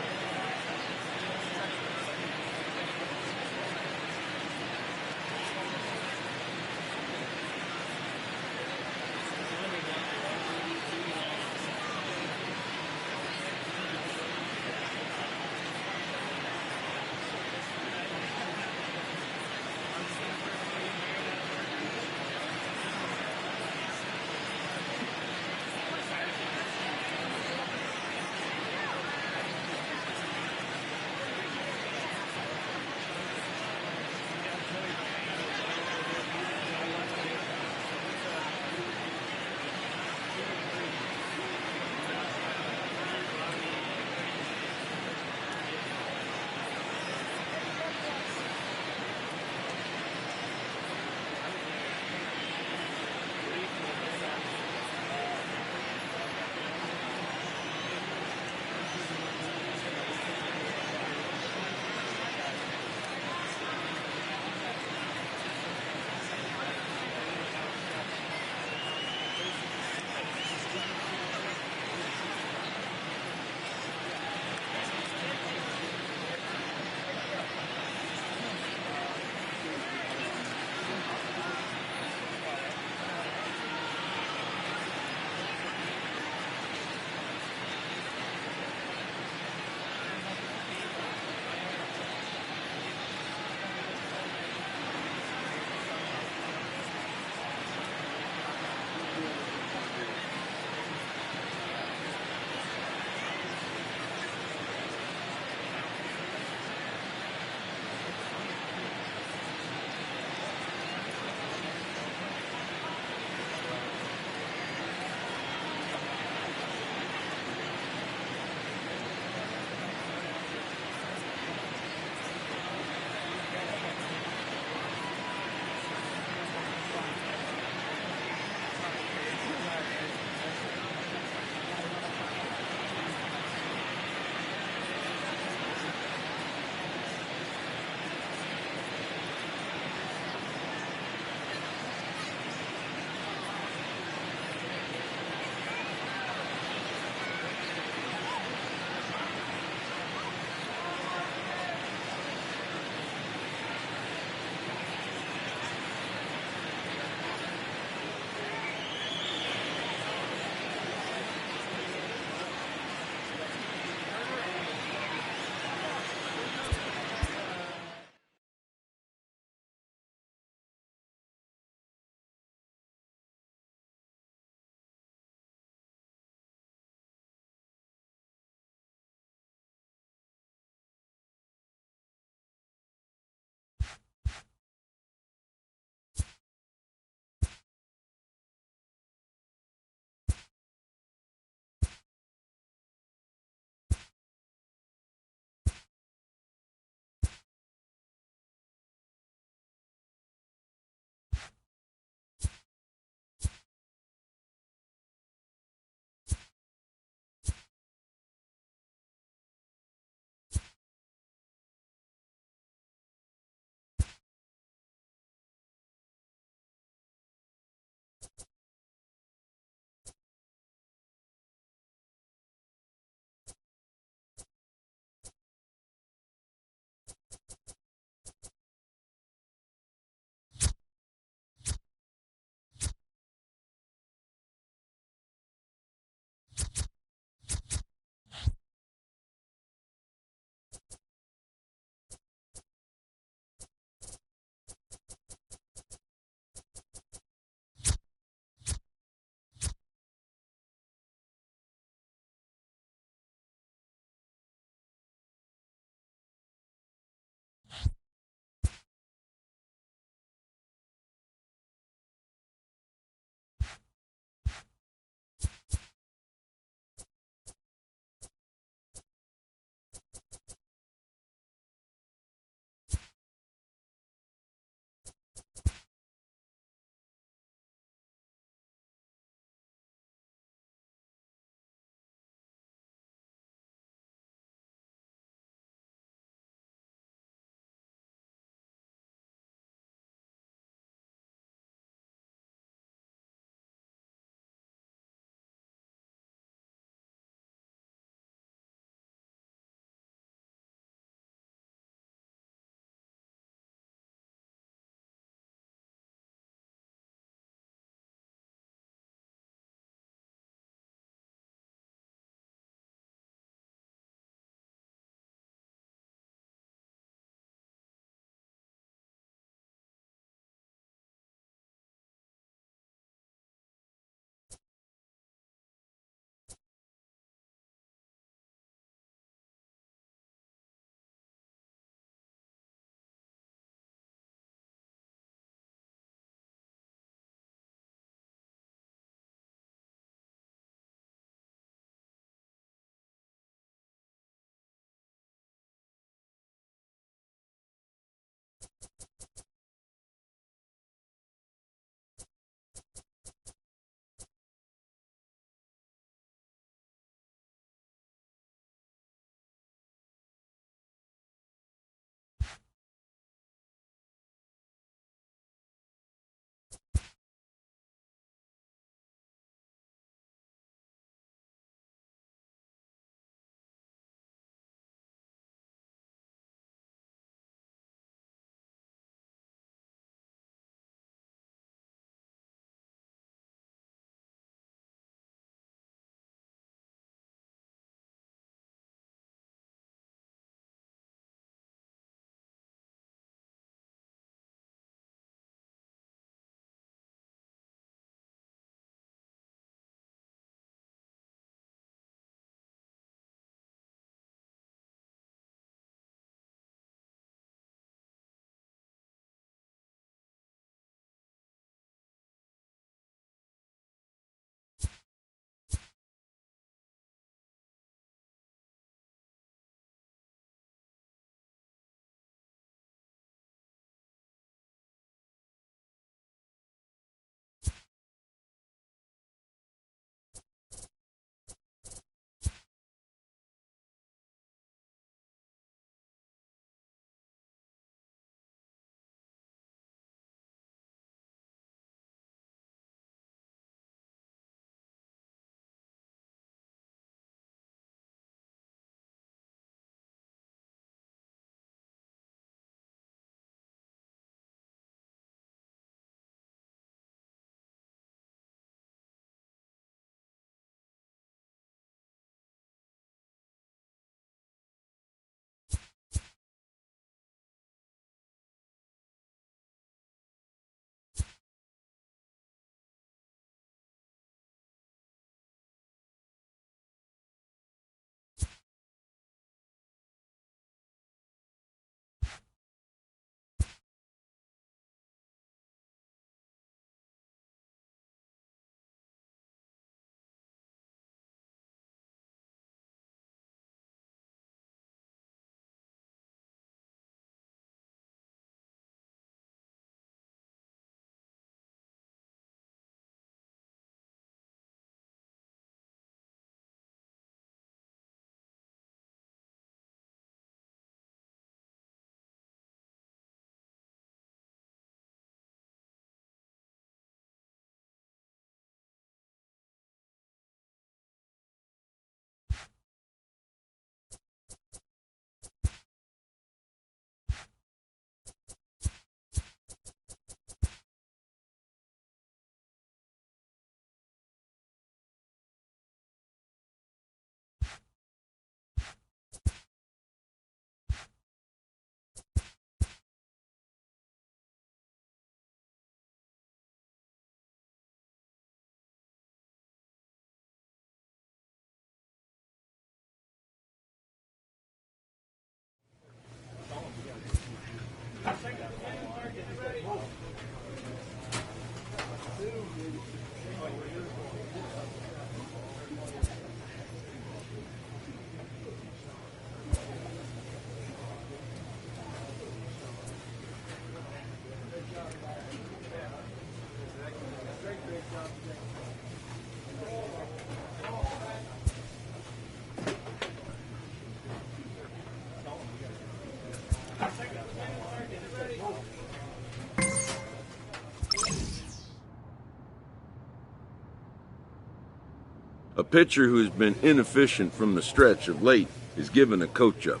A pitcher who's been inefficient from the stretch of late is given a coach up.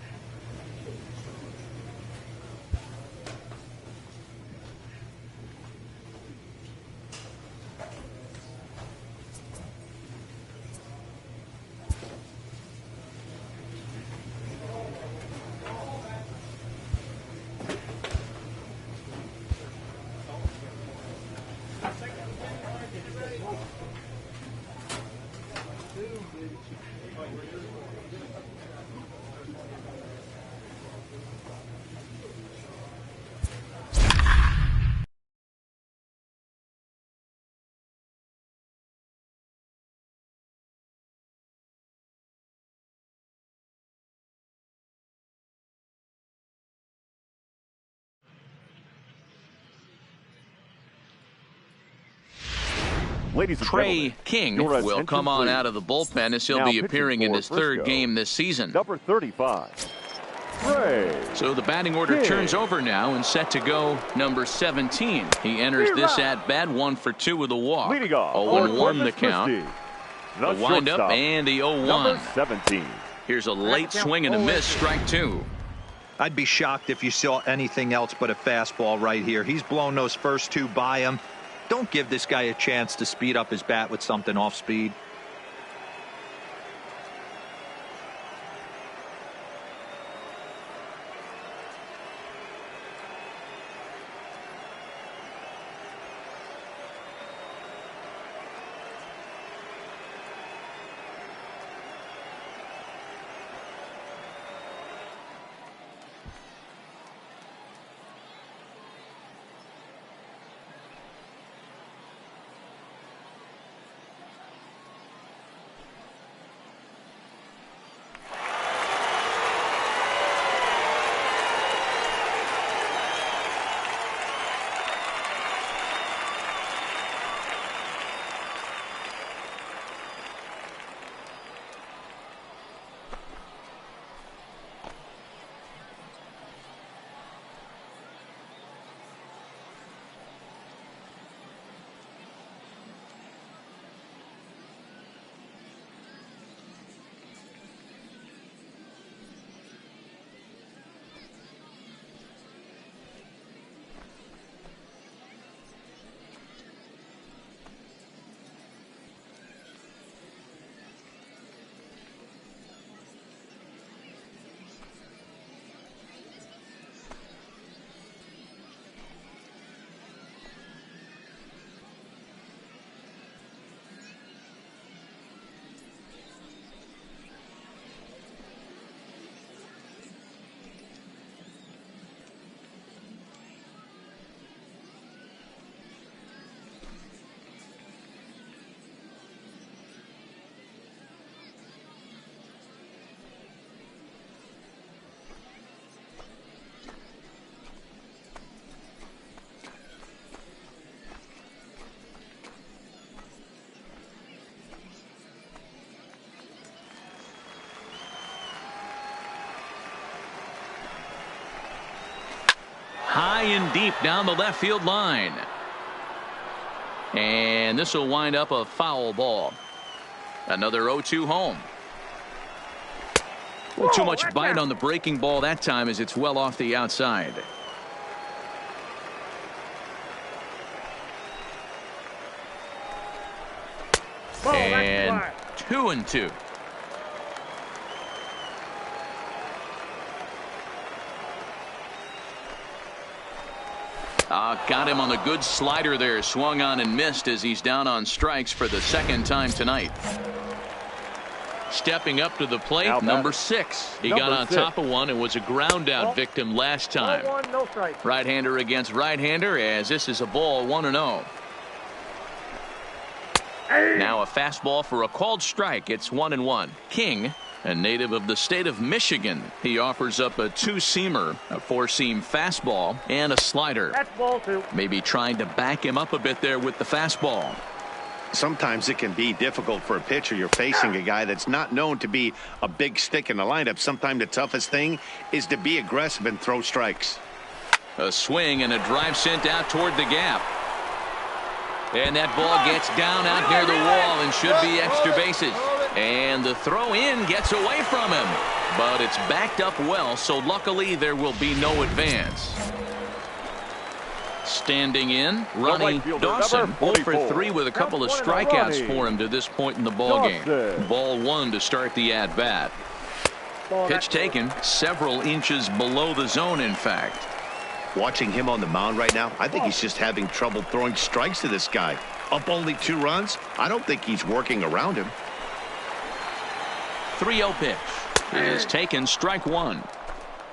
Ladies and Trey gentlemen, King your will attention, come on please. out of the bullpen as he'll Now be pitching appearing in for his third Frisco, game this season. number 35, Trey. So the batting order King. turns over now and set to go number 17. He enters this at bat 1 for 2 with a walk. Leading off, 0-1 the count. Christie, The windup shortstop, and the 0-1. number 17. Here's a late swing and a miss, strike 2. I'd be shocked if you saw anything else but a fastball right here. He's blown those first 2 by him. Don't give this guy a chance to speed up his bat with something off speed. High and deep down the left field line. And this will wind up a foul ball. Another 0-2 home. Well, too much bite on the breaking ball that time as it's well off the outside. And 2-2. Got him on the good slider there. Swung on and missed as he's down on strikes for the second time tonight. Stepping up to the plate, number 6. He got on top of one and was a ground out victim last time. Right-hander against right-hander as this is a ball 1-0. Now a fastball for a called strike. It's 1-1. King, a native of the state of Michigan. He offers up a 2-seamer, a 4-seam fastball, and a slider. That's ball 2. Maybe trying to back him up a bit there with the fastball. Sometimes it can be difficult for a pitcher. You're facing a guy that's not known to be a big stick in the lineup. Sometimes the toughest thing is to be aggressive and throw strikes. A swing and a drive sent out toward the gap. And that ball gets down out near the wall and should be extra bases. And the throw in gets away from him. But it's backed up well, so luckily there will be no advance. Standing in, Ronnie Dawson, 0 for 3 with a couple of strikeouts for him to this point in the ballgame. Ball 1 to start the at-bat. Pitch taken several inches below the zone, in fact. Watching him on the mound right now, I think he's just having trouble throwing strikes to this guy. Up only 2 runs? I don't think he's working around him. 3-0 pitch is taken, strike 1.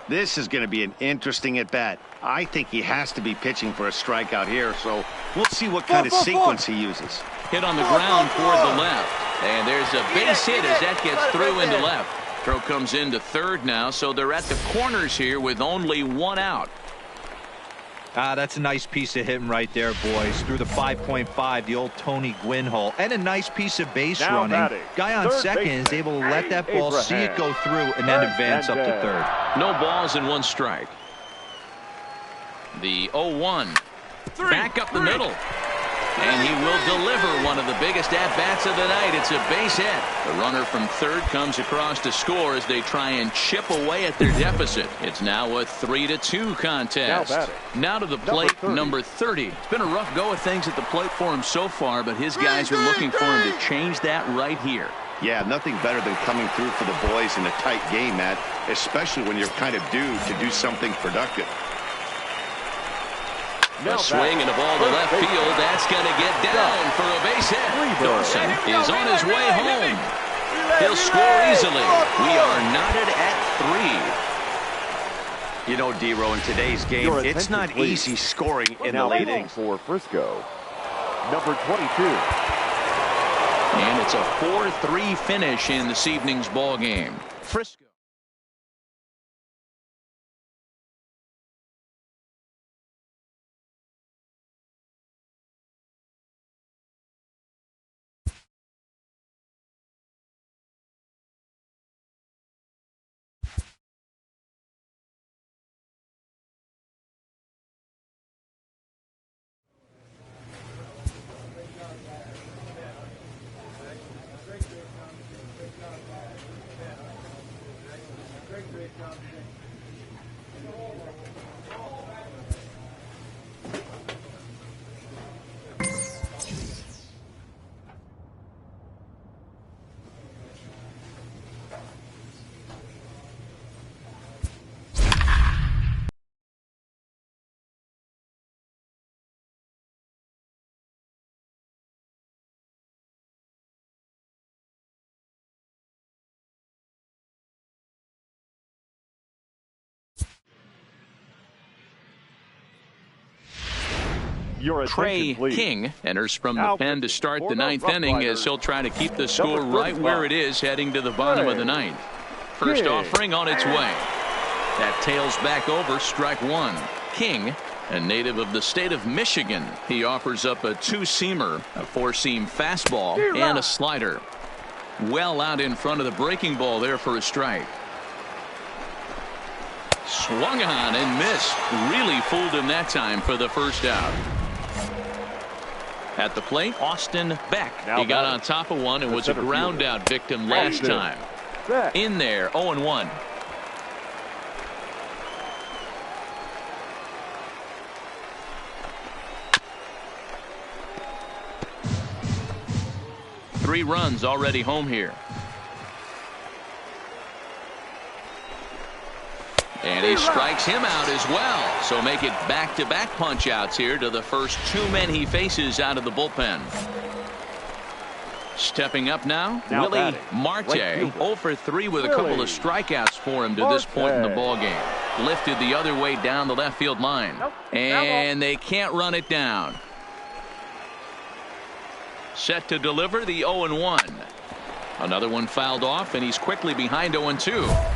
This is going to be an interesting at-bat. I think he has to be pitching for a strikeout here, so we'll see what kind of sequence he uses. Hit on the ground toward the left. And there's a base hit as that gets through into left. Throw comes into third now, so they're at the corners here with only 1 out. That's a nice piece of hitting right there, boys. Through the 5.5, the old Tony Gwynn hole. And a nice piece of base running. Guy on second is able to let that ball see it go through and then advance up to third. No balls and 1 strike. The 0-1. Back up the middle. And he will deliver one of the biggest at-bats of the night. It's a base hit. The runner from third comes across to score as they try and chip away at their deficit. It's now a 3-2 contest. Now to the plate, number 30. It's been a rough go of things at the plate for him so far, but his guys are looking for him to change that right here. Yeah, nothing better than coming through for the boys in a tight game, Matt, especially when you're kind of due to do something productive. A swing and a ball to left field. That's going to get down for a base hit. Dawson is on his way home. He'll score easily. We are knotted at 3. You know, D-Row, in today's game, it's not easy scoring in the late innings. For Frisco, number 22. And it's a 4-3 finish in this evening's ball game. Frisco. Trey King enters from the pen to start the 9th inning as he'll try to keep the score right where it is heading to the bottom of the 9th. First offering on its way. That tails back over, strike 1. King, a native of the state of Michigan. He offers up a 2-seamer, a 4-seam fastball, and a slider. Well out in front of the breaking ball there for a strike. Swung on and missed. Really fooled him that time for the first out. At the plate, Austin Beck. He got on top of one and was a ground out victim last time. In there, 0-1. Three runs already home here. And he strikes him out as well. So make it back-to-back punch-outs here to the first 2 men he faces out of the bullpen. Stepping up now Willie Marte. 0 for 3 with a couple of strikeouts for him to this point in the ballgame. Lifted the other way down the left field line. And they can't run it down. Set to deliver the 0-1. Another one fouled off, and he's quickly behind 0-2.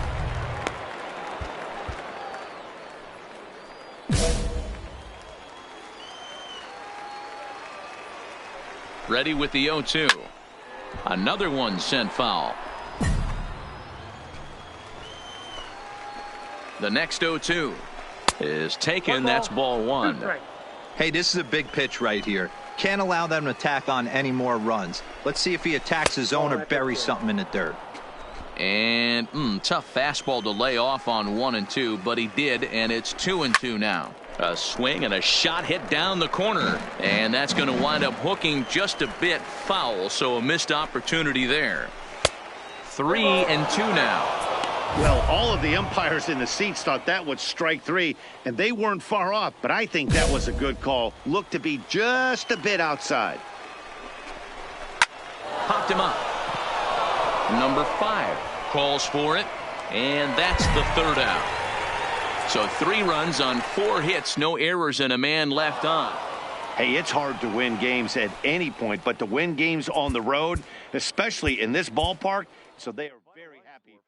Ready with the 0-2. Another one sent foul. The next 0-2 is taken. That's ball one. Hey, this is a big pitch right here. Can't allow them to attack on any more runs. Let's see if he attacks his zone or buries something in the dirt. And tough fastball to lay off on 1 and 2, but he did, and it's 2 and 2 now. A swing and a shot hit down the corner, and that's going to wind up hooking just a bit foul, so a missed opportunity there. 3 and 2 now. Well, all of the umpires in the seats thought that was strike 3, and they weren't far off, but I think that was a good call. Looked to be just a bit outside. Popped him up. Number 5 calls for it, and that's the third out. So 3 runs on 4 hits, no errors, and a man left on. Hey, it's hard to win games at any point, but to win games on the road, especially in this ballpark, so they are very happy.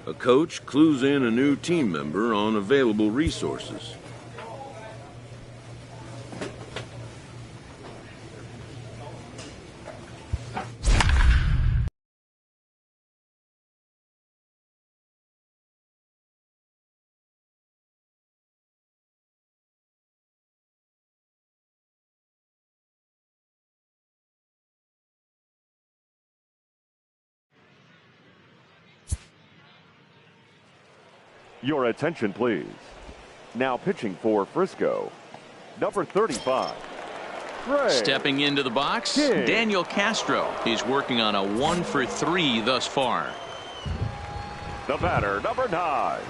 A coach clues in a new team member on available resources. Your attention, please. Now pitching for Frisco, number 35. Trey. Stepping into the box, King. Daniel Castro. He's working on a 1 for 3 thus far. The batter, number 9.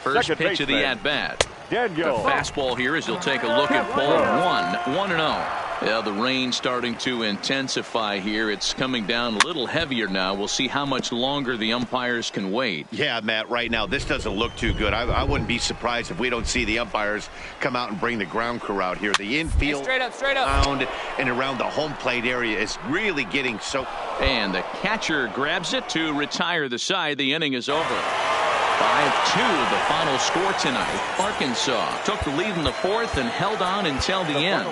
First Second pitch of the baseman, at-bat. Daniel. The fastball here as he'll take a look at ball 1-0. Yeah, the rain starting to intensify here. It's coming down a little heavier now. We'll see how much longer the umpires can wait. Yeah, Matt, right now, this doesn't look too good. I wouldn't be surprised if we don't see the umpires come out and bring the ground crew out here. The infield, straight up. Around and around the home plate area is really getting so. And the catcher grabs it to retire the side. The inning is over. 5-2 the final score tonight. Arkansas took the lead in the 4th and held on until the end.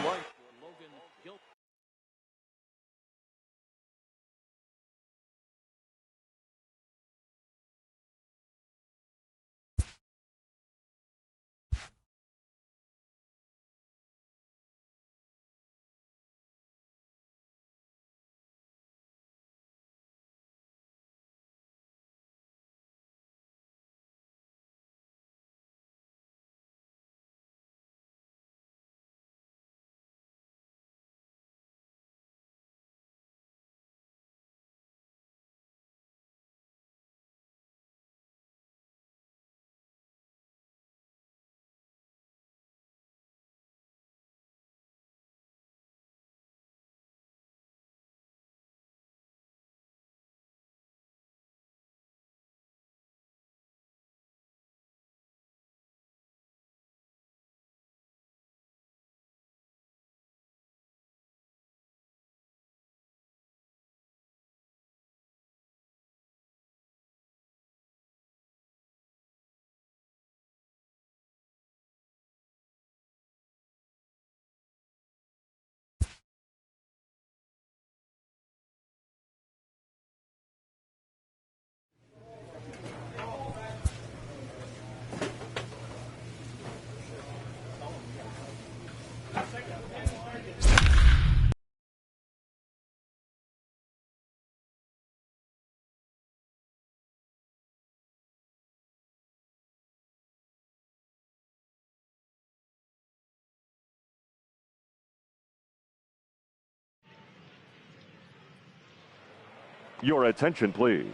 Your attention, please.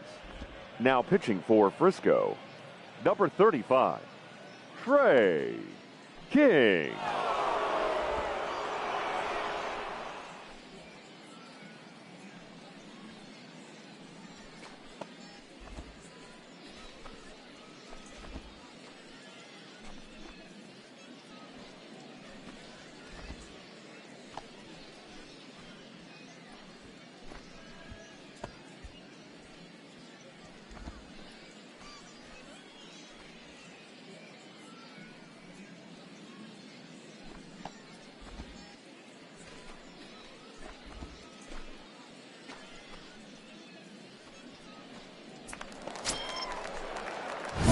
Now pitching for Frisco, number 35. Trey King.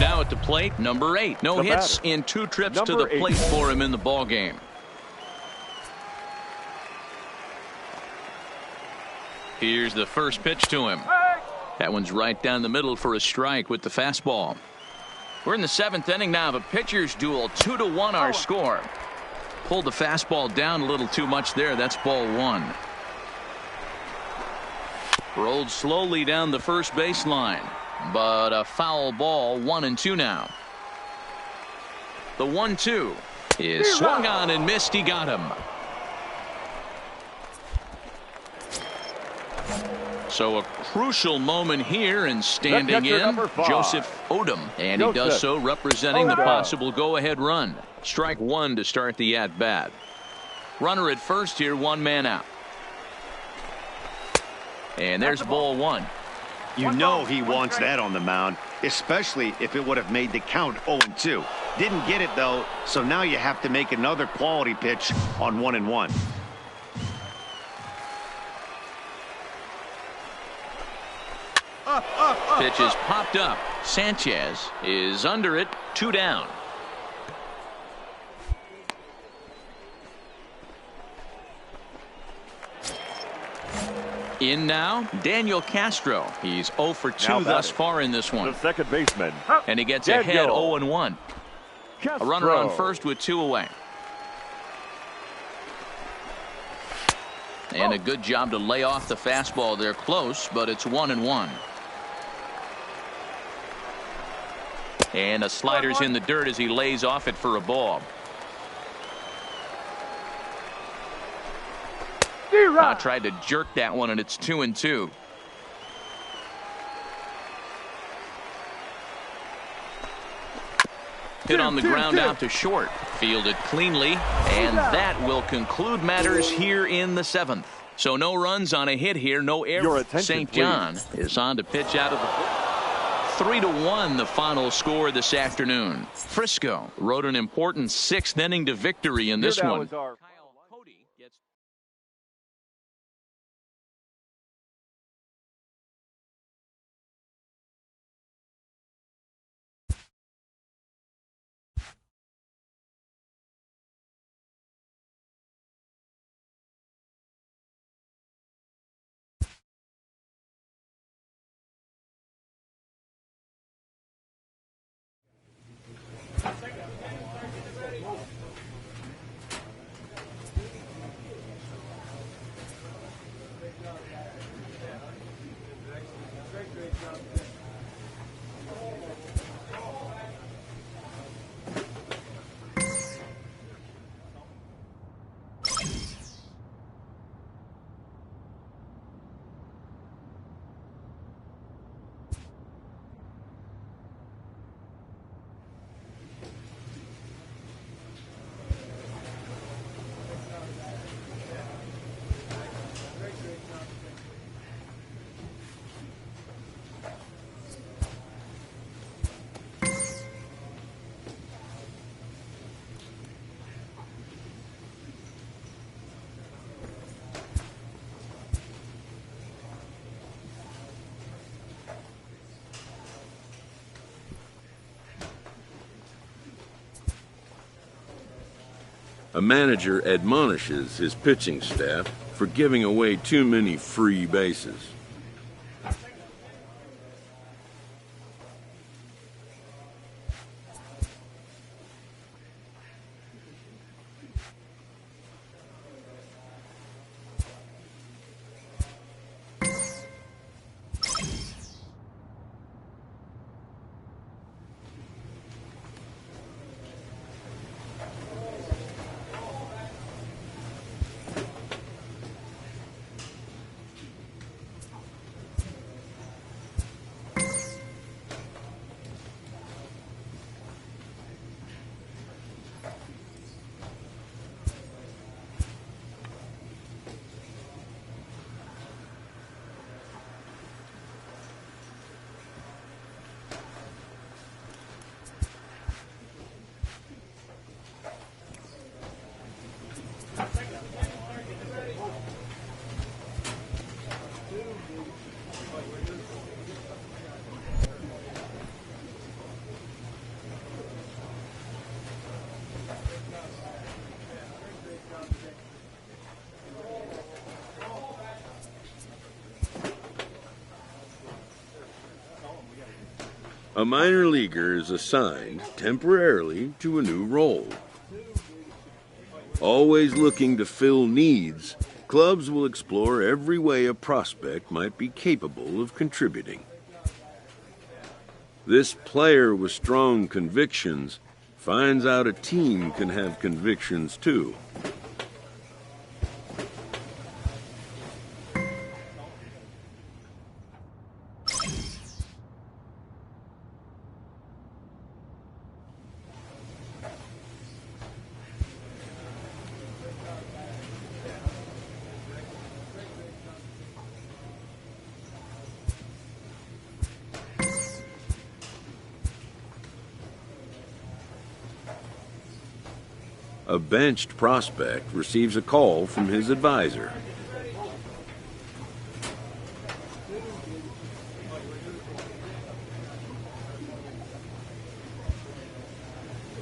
Now at the plate, number 8. No hits in 2 trips to the plate for him in the ball game. Here's the first pitch to him. That one's right down the middle for a strike with the fastball. We're in the 7th inning now of a pitcher's duel. 2-1 our score. Pulled the fastball down a little too much there. That's ball 1. Rolled slowly down the first baseline, but a foul ball. 1-2 now. The 1-2 is swung on and missed. He got him. So a crucial moment here, and standing in, Joseph Odom. And he does so representing the possible go-ahead run. Strike 1 to start the at-bat. Runner at first here, 1 man out. And there's ball 1. You know he wants that on the mound, especially if it would have made the count 0-2. Didn't get it, though, so now you have to make another quality pitch on 1-1. Pitch is popped up. Sanchez is under it. 2 down. In now, Daniel Castro. He's 0 for 2 thus far in this one. The second baseman. And he gets ahead 0-1. A runner on first with 2 away. And a good job to lay off the fastball there close, but it's 1-1. And a slider's in the dirt as he lays off it for a ball. Tried to jerk that one, and it's 2-2. Hit on the ground out to short. Fielded cleanly, and that will conclude matters here in the 7th. So no runs on a hit here, no errors. St. John is on to pitch out of the 3-1 the final score this afternoon. Frisco rode an important 6th inning to victory in this one. A manager admonishes his pitching staff for giving away too many free bases. A minor leaguer is assigned temporarily to a new role. Always looking to fill needs, clubs will explore every way a prospect might be capable of contributing. This player with strong convictions finds out a team can have convictions too. A benched prospect receives a call from his advisor.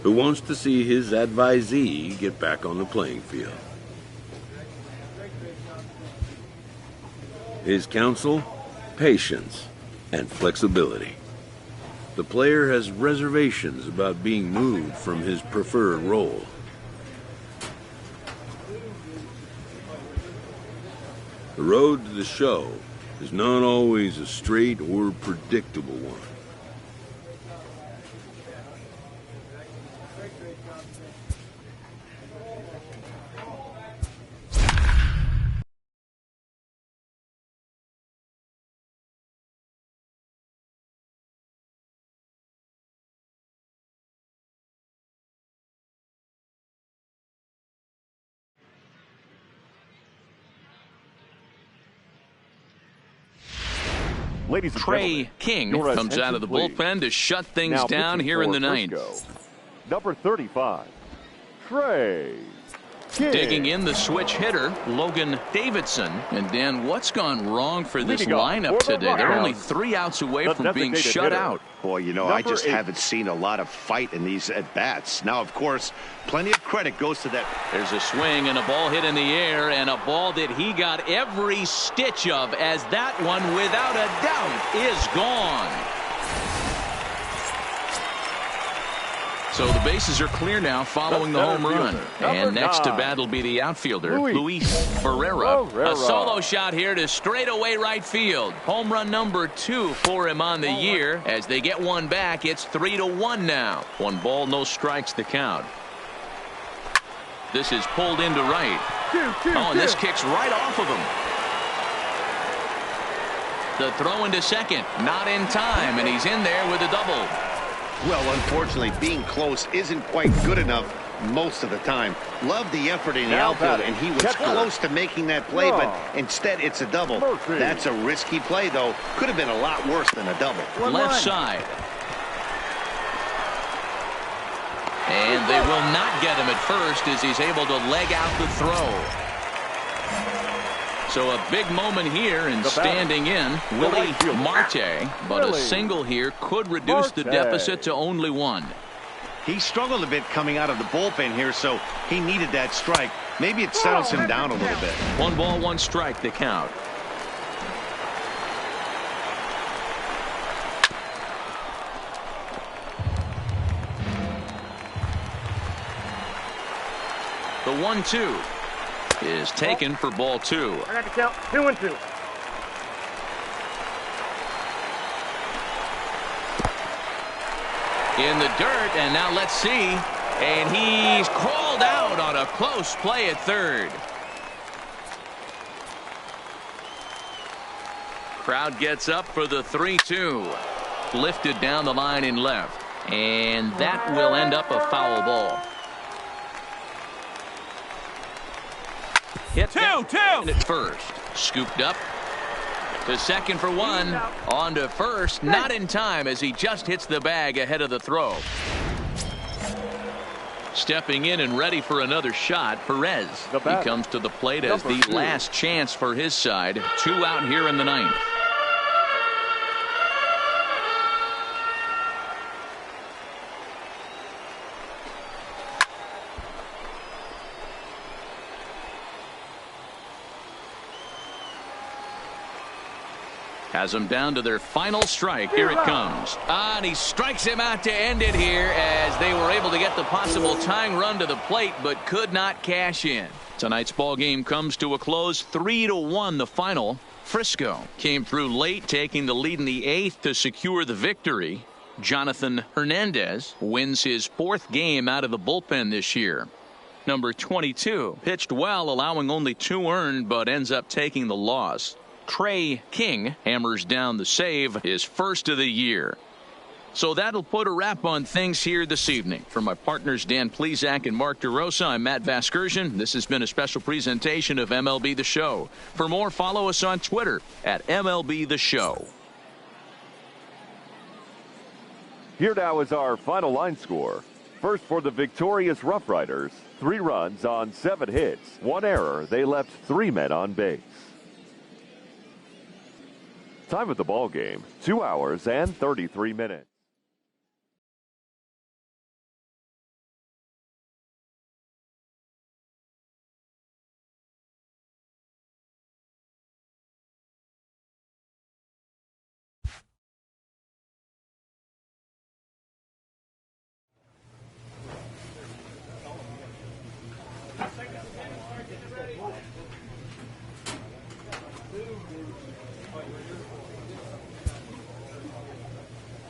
Who wants to see his advisee get back on the playing field. His counsel, patience, and flexibility. The player has reservations about being moved from his preferred role. The road to the show is not always a straight or predictable one. Ladies and Trey gentlemen, King your comes out of the attention, bullpen to shut things Now down pitching here in for the ninth. Frisco, number 35, Trey King. Digging in the switch hitter, Logan Davidson. And Dan, what's gone wrong for this Leading off lineup for the today? They're Rockies, only 3 outs away the from being designated shut hitter. out. Boy, you know, I Number just 8. haven't seen a lot of fight in these at-bats. Now, of course, plenty of credit goes to that. There's a swing and a ball hit in the air, and a ball that he got every stitch of, as that one, without a doubt, is gone. So the bases are clear now following the home run. And next to bat will be the outfielder, Luis Ferreira. A solo shot here to straightaway right field. Home run number 2 for him on the year. As they get one back, it's 3-1 now. 1 ball, no strikes the count. This is pulled into right. Oh, and this kicks right off of him. The throw into second, not in time, and he's in there with a double. Well, unfortunately, being close isn't quite good enough most of the time. Love the effort in the outfield, and he was close to making that play, but instead it's a double. That's a risky play, though. Could have been a lot worse than a double. Left side. And they will not get him at first as he's able to leg out the throw. So a big moment here and standing in, Willie Marte. But a single here could reduce the deficit to only 1. He struggled a bit coming out of the bullpen here, so he needed that strike. Maybe it settles him down a little bit. 1 ball, 1 strike, the count. The 1-2 is taken for ball 2. I got to count 2-2. In the dirt, and now let's see. And he's called out on a close play at third. Crowd gets up for the 3-2. Lifted down the line in left. And that will end up a foul ball. Hit 2-2 at first. Scooped up to second for 1. On to first. Not in time as he just hits the bag ahead of the throw. Stepping in and ready for another shot, Perez. He comes to the plate as the last chance for his side. 2 out here in the 9th. Has them down to their final strike. Here it comes. And he strikes him out to end it here as they were able to get the possible tying run to the plate but could not cash in. Tonight's ball game comes to a close, 3-1 the final. Frisco came through late, taking the lead in the 8th to secure the victory. Jonathan Hernandez wins his 4th game out of the bullpen this year. Number 22 pitched well, allowing only 2 earned, but ends up taking the loss. Trey King hammers down the save, his first of the year. So that'll put a wrap on things here this evening. For my partners Dan Plesac and Mark DeRosa, I'm Matt Vasgersian. This has been a special presentation of MLB The Show. For more, follow us on Twitter at MLB The Show. Here now is our final line score. First for the victorious Rough Riders, 3 runs on 7 hits, 1 error. They left 3 men on base. Time of the ball game, 2 hours and 33 minutes.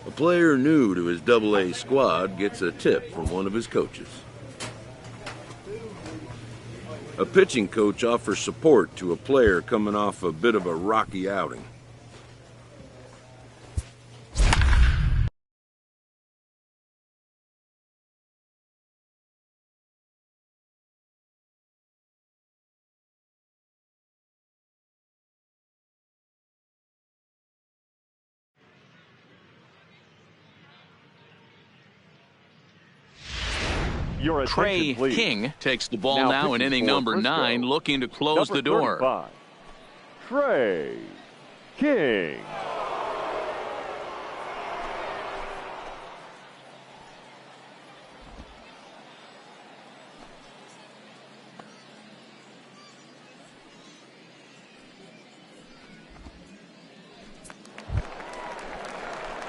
A player new to his Double-A squad gets a tip from one of his coaches. A pitching coach offers support to a player coming off a bit of a rocky outing. Trey King takes the ball now in inning number 9, looking to close the door. 35, Trey King.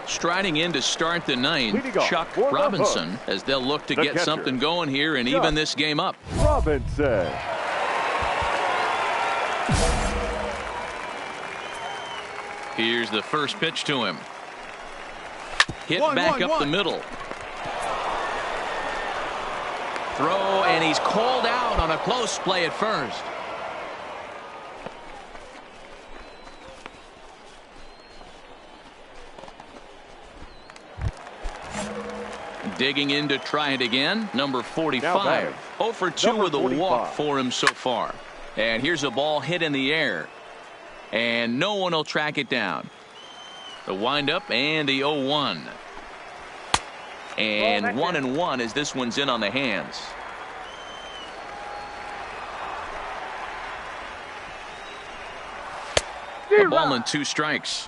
Striding in to start the 9th, Chuck Robinson, as they'll look to get something going here and even this game up. Robinson. Here's the first pitch to him. Hit back up the middle. Throw, and he's called out on a close play at first. Digging in to try it again. Number 45. 0 for 2 with a walk for him so far. And here's a ball hit in the air. And no one will track it down. The windup and the 0-1. And 1-1 as this one's in on the hands. A ball and 2 strikes.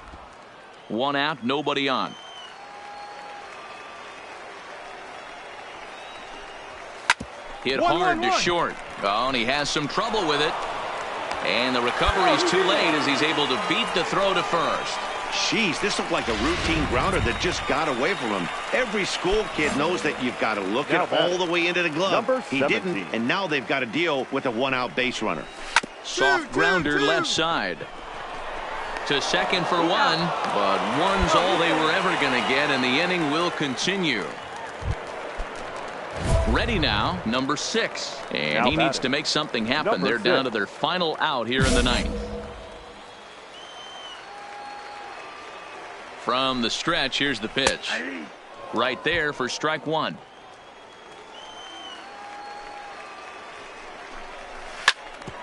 1 out, nobody on. Hit hard to short. Oh, and he has some trouble with it. And the recovery's too late as he's able to beat the throw to first. Jeez, this looked like a routine grounder that just got away from him. Every school kid knows that you've got to look it all the way into the glove. He didn't, and now they've got to deal with a 1-out base runner. Soft grounder left side. To second for 1, but 1's all they were ever going to get, and the inning will continue. Ready now, number 6. And he needs to make something happen. They're down to their final out here in the 9th. From the stretch, here's the pitch. Right there for strike 1.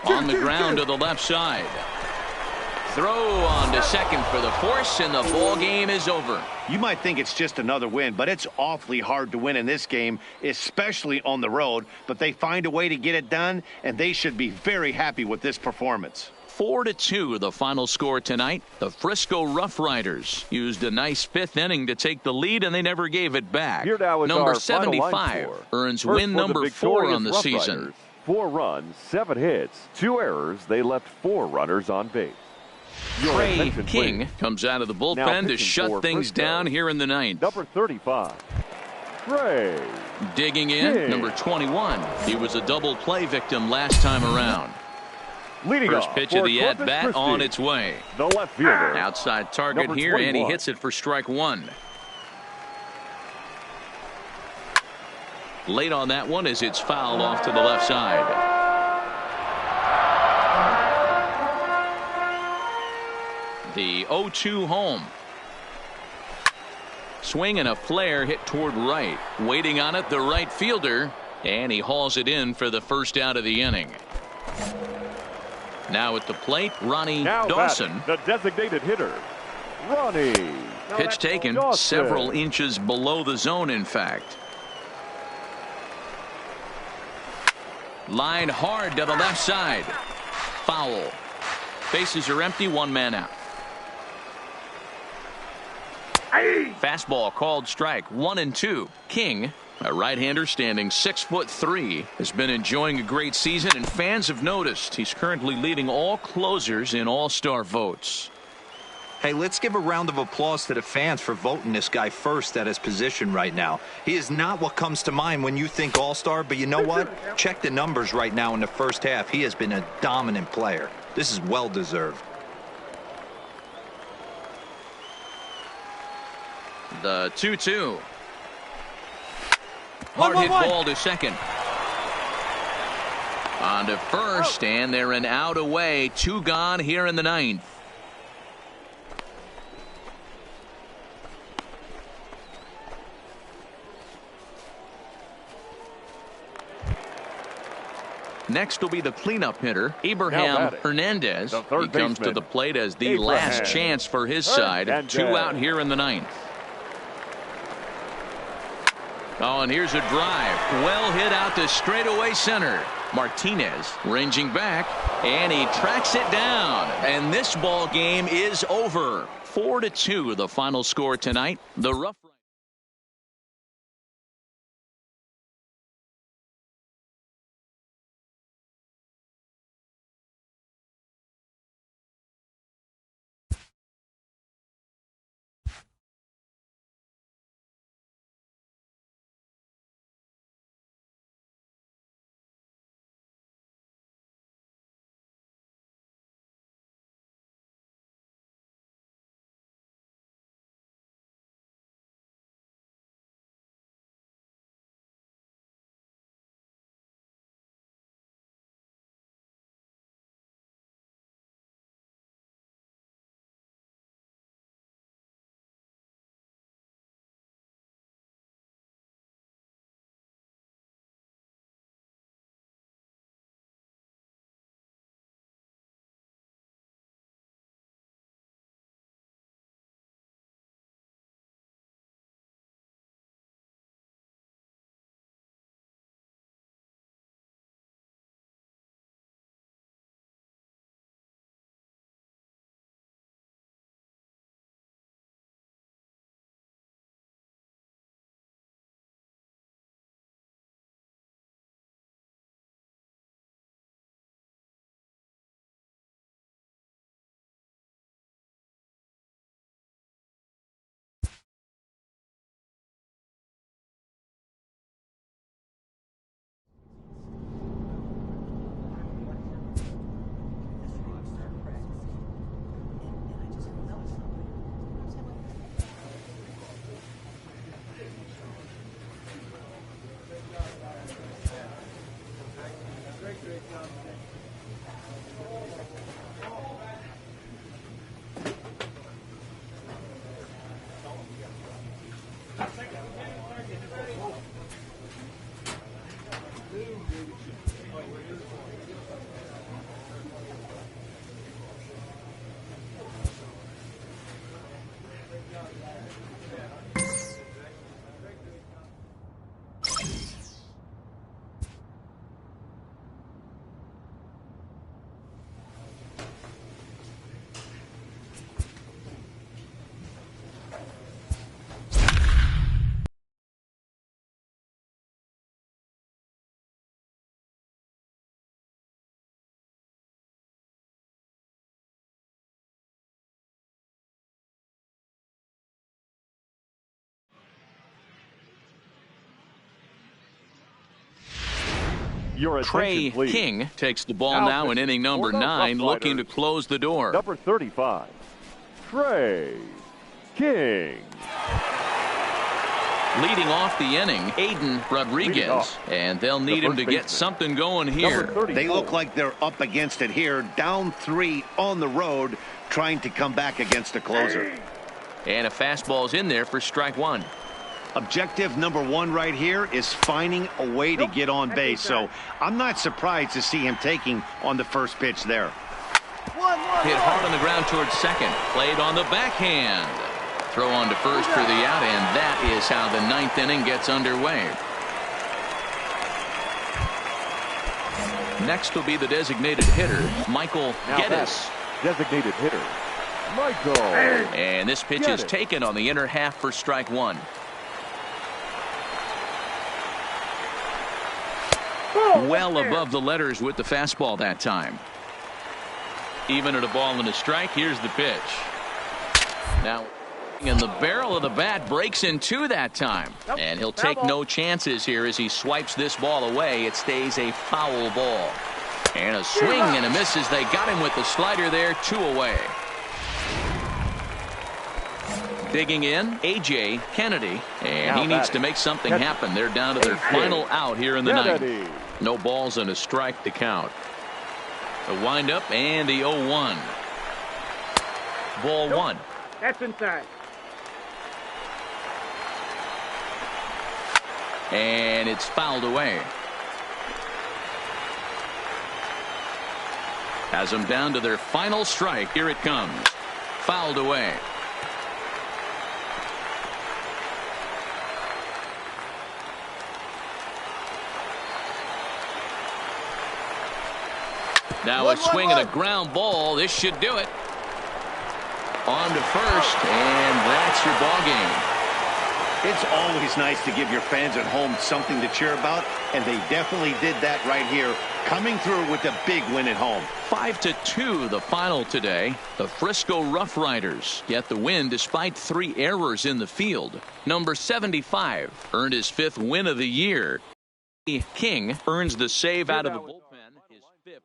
On the ground to the left side. Throw on to second for the force, and the ball game is over. You might think it's just another win, but it's awfully hard to win in this game, especially on the road. But they find a way to get it done, and they should be very happy with this performance. 4-2 the final score tonight. The Frisco Rough Riders used a nice 5th inning to take the lead, and they never gave it back. Number 75 earns win number 4 on the season. 4 runs, 7 hits, 2 errors. They left 4 runners on base. Your Trey attention, King please. comes out of the Now bullpen to pitching shut for things Frisco. down here in the ninth. Number 35, Trey. Digging in, King. number 21. He was a double play victim last time around. Leading First off pitch for of the Corpus at-bat Christi, on its way. the left fielder. Outside target Number here, and he 21. hits it for strike one. Late on that one as it's fouled off to the left side. The 0-2 home. Swing and a flare hit toward right. Waiting on it, the right fielder, and he hauls it in for the first out of the inning. Now at the plate, Ronnie Now Dawson. batting, the designated hitter, Ronnie. Pitch taken Dawson. several inches below the zone, in fact. Line hard to the left side. Foul. Bases are empty, one man out. Fastball called strike, 1-2. King, a right-hander standing 6'3", has been enjoying a great season, and fans have noticed he's currently leading all closers in all-star votes. Hey, let's give a round of applause to the fans for voting this guy first at his position right now. He is not what comes to mind when you think all-star, but you know what? Check the numbers right now in the first half. He has been a dominant player. This is well-deserved. The 2-2. Hard hit ball to second. On to first, and they're an out away. Two gone here in the ninth. Next will be the cleanup hitter, Abraham Hernandez. He comes to the plate as the last chance for his side. Two out here in the ninth. Oh, and here's a drive. Well hit out to straightaway center. Martinez ranging back, and he tracks it down. And this ball game is over. 4-2 the final score tonight. The Rough Your Trey attention, please. King takes the ball now in inning number 9, looking to close the door. Number 35, Trey King. Leading off the inning, Aiden Rodriguez, and they'll need him to get something going here. They look like they're up against it here, down 3 on the road, trying to come back against a closer. And a fastball's in there for strike 1. Objective number 1 right here is finding a way to get on base, so I'm not surprised to see him taking on the first pitch there. Hit hard on the ground towards second, played on the backhand. Throw on to first for the out, and that is how the 9th inning gets underway. Next will be the designated hitter, Michael Geddes. Designated hitter, Michael. And this pitch is taken on the inner half for strike 1. Well above the letters with the fastball that time. Even at a ball and a strike, here's the pitch. Now, and the barrel of the bat breaks in 2 that time. And he'll take no chances here as he swipes this ball away. It stays a foul ball. And a swing and a miss as they got him with the slider there, 2 away. Digging in, A.J. Kennedy. And he needs to make something happen. They're down to their final out here in the 9th. No balls and a strike to count. The windup and the 0-1. Ball 1. That's inside. And it's fouled away. Has them down to their final strike. Here it comes. Fouled away. Now a swing and a ground ball. This should do it. On to first, and that's your ball game. It's always nice to give your fans at home something to cheer about, and they definitely did that right here, coming through with a big win at home. 5-2 the final today. The Frisco Rough Riders get the win despite 3 errors in the field. Number 75 earned his 5th win of the year. King earns the save out of the bullpen. His 5th.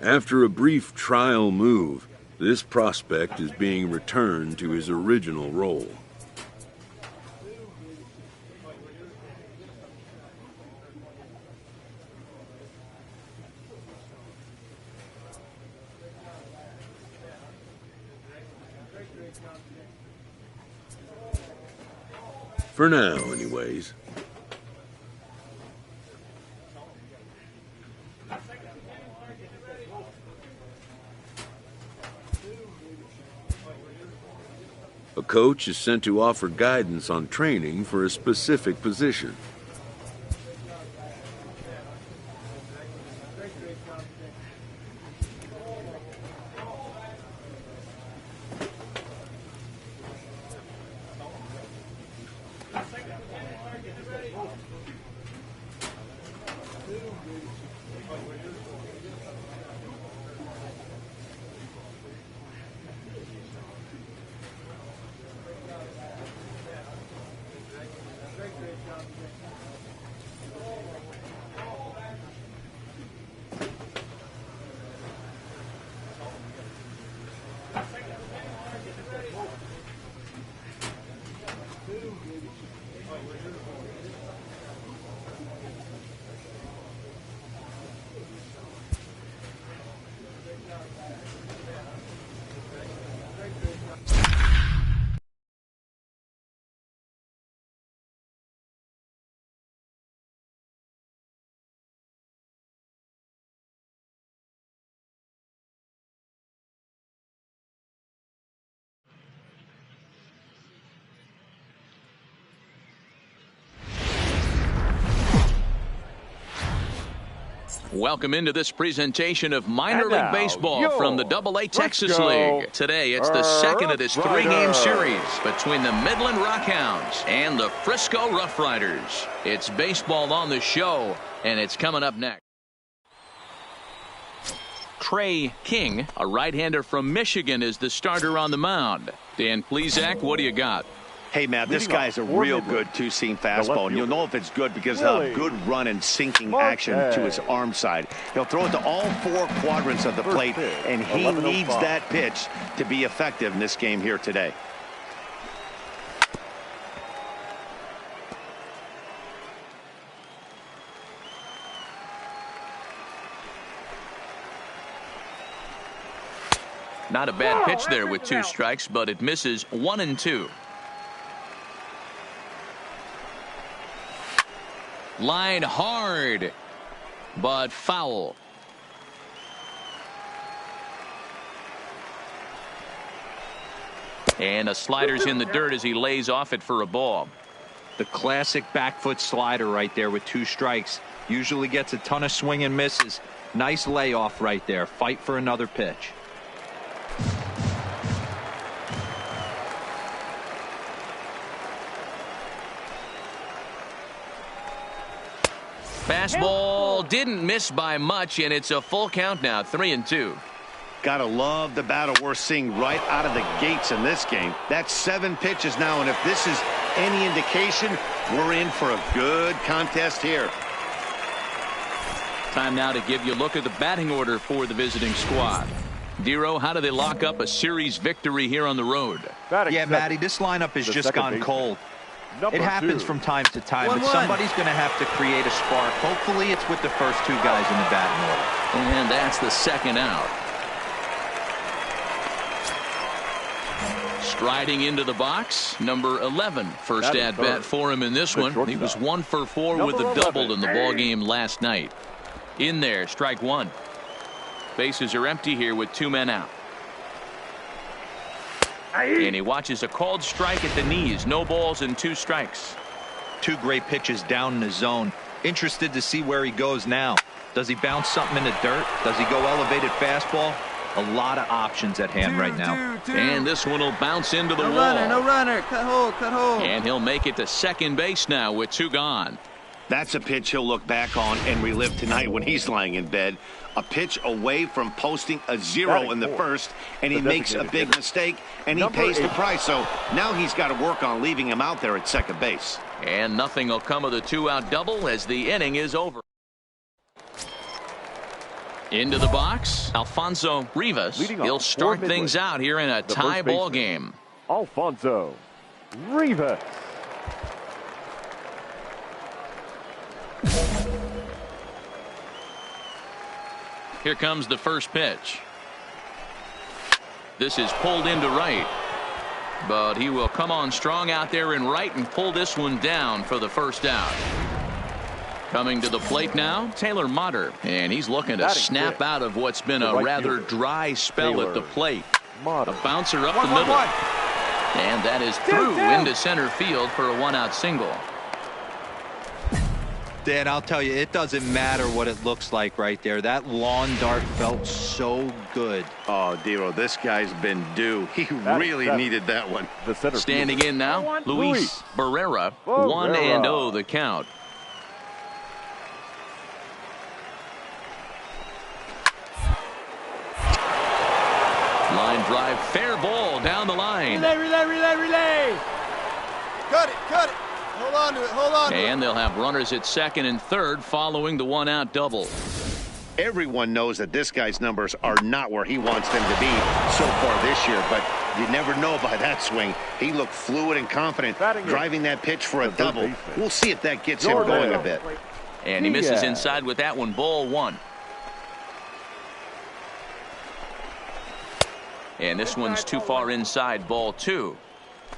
After a brief trial move, this prospect is being returned to his original role. For now, anyways. A coach is sent to offer guidance on training for a specific position. Welcome into this presentation of minor league baseball from the AA Texas go. League. Today, it's the second of this three-game series between the Midland Rockhounds and the Frisco Rough Riders. It's baseball on the show, and it's coming up next. Trey King, a right-hander from Michigan, is the starter on the mound. Dan Plesac, what do you got? Hey, Matt, this guy's a real good two-seam fastball, and you'll know if it's good because he'll have good run and sinking action to his arm side. He'll throw it to all four quadrants of the plate, and he needs that pitch to be effective in this game here today. Not a bad pitch there with 2 strikes, but it misses 1-2. Line hard, but foul. And a slider's in the dirt as he lays off it for a ball. The classic back foot slider right there with 2 strikes. Usually gets a ton of swing and misses. Nice layoff right there. Fight for another pitch. Fastball didn't miss by much, and it's a full count now, 3-2. Gotta love the battle we're seeing right out of the gates in this game. That's 7 pitches now, and if this is any indication, we're in for a good contest here. Time now to give you a look at the batting order for the visiting squad. Dero, how do they lock up a series victory here on the road? Yeah, Matty, this lineup has just gone cold. It happens from time to time, but somebody's going to have to create a spark. Hopefully it's with the first 2 guys in the batting order. And that's the second out. Striding into the box, number 11. First at bat for him in this one. He was 1 for 4 with a double in the ball game last night. In there, strike 1. Bases are empty here with 2 men out. And he watches a called strike at the knees. No balls and 2 strikes. 2 great pitches down in the zone. Interested to see where he goes now. Does he bounce something in the dirt? Does he go elevated fastball? A lot of options at hand right now. And this one will bounce into the wall. No runner. Cut hole. And he'll make it to second base now with 2 gone. That's a pitch he'll look back on and relive tonight when he's lying in bed. A pitch away from posting a 0 in the first, and he makes a big mistake, and he pays the price. So now he's got to work on leaving him out there at second base. And nothing will come of the 2-out double as the inning is over. Into the box, Alfonso Rivas. He'll start things out here in a tie ball game. Alfonso Rivas. Here comes the first pitch. This is pulled into right, but he will come on strong out there in right and pull this one down for the first out. Coming to the plate now, Taylor Motter, and he's looking to snap out of what's been a rather dry spell at the plate. A bouncer up the middle, and that is through into center field for a 1-out single. Dan, I'll tell you, it doesn't matter what it looks like right there. That lawn dart felt so good. Oh, Dero, this guy's been due. He really needed that one. Standing in now, Luis Barrera, 1-0 the count. Line drive, fair ball down the line. Relay. Cut it. Hold on to it. And they'll have runners at second and third following the 1-out double. Everyone knows that this guy's numbers are not where he wants them to be so far this year, but you never know by that swing. He looked fluid and confident driving that pitch for a double. We'll see if that gets him going a bit. And he misses inside with that one, ball 1. And this one's too far inside, ball 2.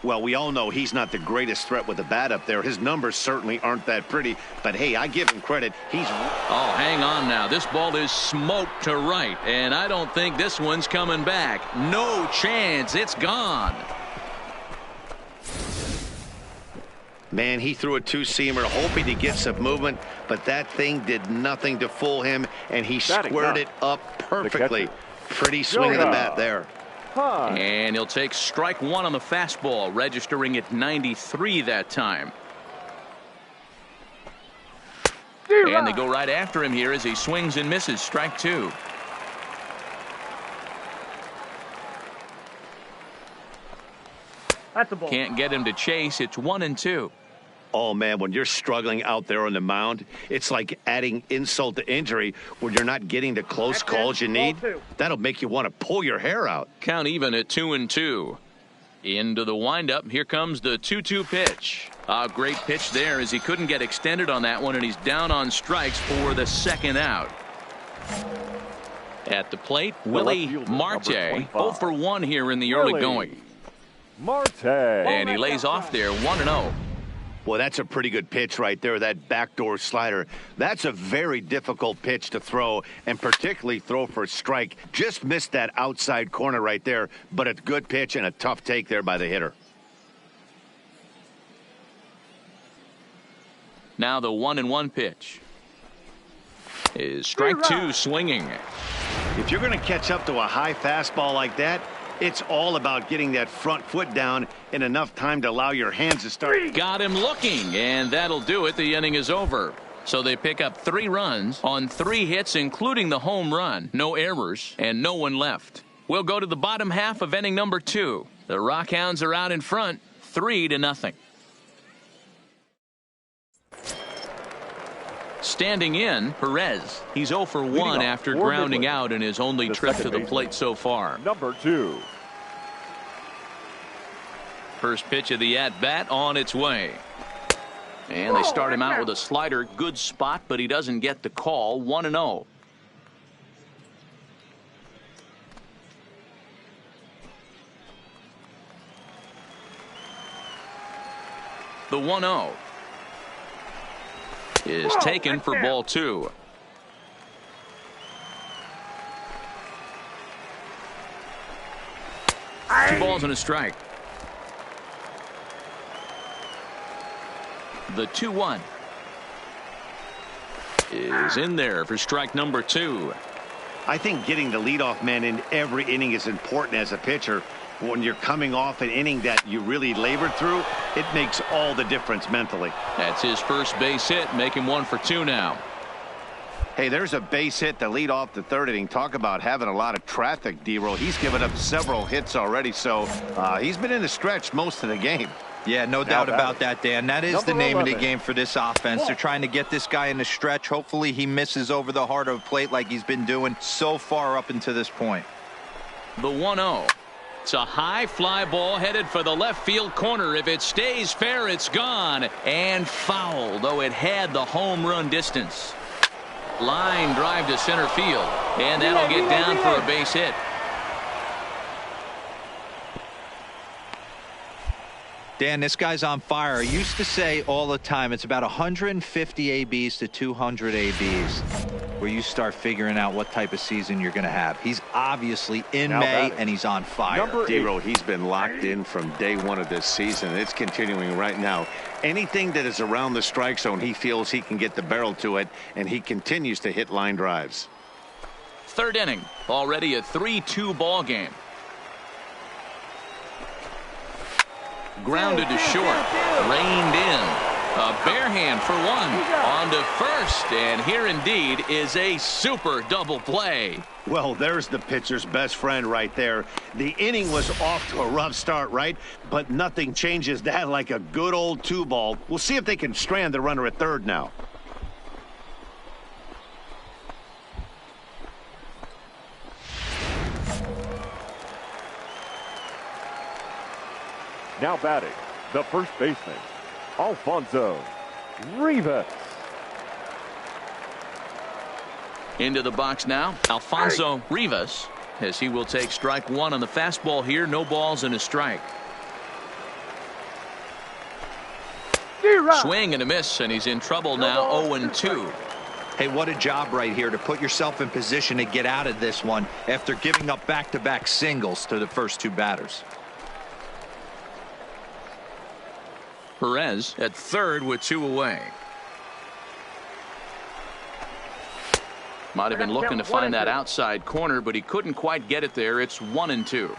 Well, we all know he's not the greatest threat with the bat up there. His numbers certainly aren't that pretty, but hey, I give him credit. Oh, hang on now. This ball is smoked to right, and I don't think this one's coming back. No chance. It's gone. Man, he threw a two-seamer hoping to get some movement, but that thing did nothing to fool him, and he squared it up perfectly. Pretty swing of the bat there. And he'll take strike one on the fastball, registering at 93 that time. And they go right after him here as he swings and misses. Strike two. That's a ball. Can't get him to chase. It's 1-2. Oh, man, when you're struggling out there on the mound, it's like adding insult to injury when you're not getting the close calls you need. That'll make you want to pull your hair out. Count even at 2-2. Into the windup. Here comes the 2-2 pitch. A great pitch there as he couldn't get extended on that one, and he's down on strikes for the second out. At the plate, Willie Marte. 0 for 1 here in the early going. Marte. And he lays off there, 1-0. Well, that's a pretty good pitch right there, that backdoor slider. That's a very difficult pitch to throw, and particularly throw for a strike. Just missed that outside corner right there, but a good pitch and a tough take there by the hitter. Now the 1-1 pitch is strike two, swinging. If you're going to catch up to a high fastball like that, it's all about getting that front foot down in enough time to allow your hands to start. Got him looking, and that'll do it. The inning is over. So they pick up 3 runs on 3 hits, including the home run. No errors, and no one left. We'll go to the bottom half of inning number 2. The Rockhounds are out in front, 3-0. Standing in, Perez. He's 0 for 1 after grounding out in his only trip to the plate so far. Number 2. First pitch of the at-bat on its way. And they start him out with a slider. Good spot, but he doesn't get the call. 1-0. The 1-0 is taken for ball 2. Two balls and a strike. The 2-1 is in there for strike number 2. I think getting the leadoff man in every inning is important as a pitcher. When you're coming off an inning that you really labored through, it makes all the difference mentally. That's his first base hit, make him 1 for 2 now. Hey, there's a base hit to lead off the third inning. Talk about having a lot of traffic, D-Roll. He's given up several hits already, so he's been in the stretch most of the game. Yeah, no doubt about that, Dan. That is the name of the game for this offense. They're trying to get this guy in the stretch. Hopefully he misses over the heart of the plate like he's been doing so far up until this point. The 1-0. It's a high fly ball headed for the left field corner. If it stays fair, it's gone. And foul, though it had the home run distance. Line drive to center field. And that'll get down for a base hit. Dan, this guy's on fire. I used to say all the time it's about 150 ABs to 200 ABs where you start figuring out what type of season you're going to have. He's obviously in May, and he's on fire. D-Roll, he's been locked in from day one of this season. It's continuing right now. Anything that is around the strike zone, he feels he can get the barrel to it, and he continues to hit line drives. Third inning, already a 3-2 ball game. Grounded to short, reined in. A bare hand for 1 on to first, and here indeed is a super double play. Well, there's the pitcher's best friend right there. The inning was off to a rough start, right? But nothing changes that like a good old 2-ball. We'll see if they can strand the runner at third now. Now batting, the first baseman, Alfonso Rivas. Into the box now, Alfonso Rivas, as he will take strike 1 on the fastball here. No balls and a strike. Swing and a miss, and he's in trouble now. 0-2. Hey, what a job right here to put yourself in position to get out of this one after giving up back-to-back singles to the first 2 batters. Perez at third with 2 away. Might have been looking to find that outside corner, but he couldn't quite get it there. It's 1-2.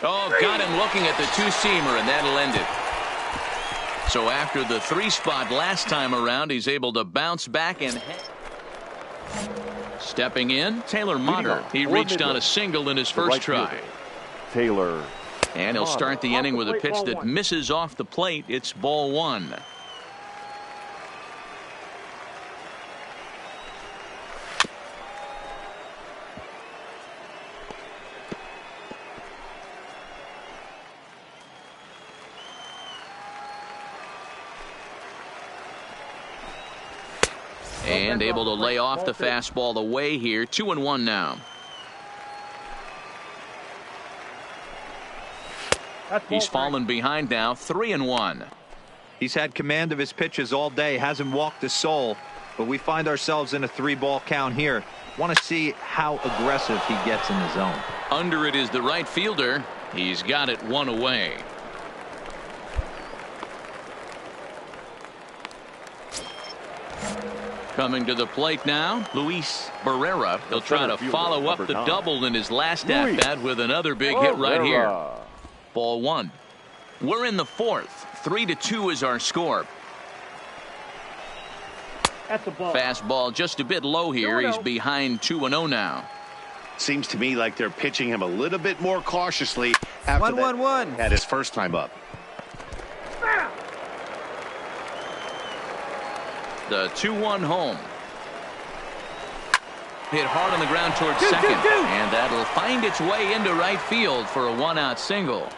Oh, got him looking at the two-seamer, and that'll end it. So after the 3 spot last time around, he's able to bounce back and stepping in, Taylor Motter. He reached on a single in his first try. Taylor. And he'll start the inning with a pitch that misses off the plate. It's ball 1. And able to lay off the fastball away here. 2-1 now. He's fallen behind now. 3-1. He's had command of his pitches all day. Hasn't walked a soul. But we find ourselves in a 3-ball count here. Want to see how aggressive he gets in the zone. Under it is the right fielder. He's got it 1 away. Coming to the plate now, Luis Barrera. He'll try to follow up the double in his last at-bat with another big hit right here. Ball 1. We're in the 4th. 3-2 is our score. That's a ball. Fastball just a bit low here. He's behind 2-0 now. Seems to me like they're pitching him a little bit more cautiously after that at his first time up. The 2-1 home. Hit hard on the ground towards second. And that'll find its way into right field for a 1-out single.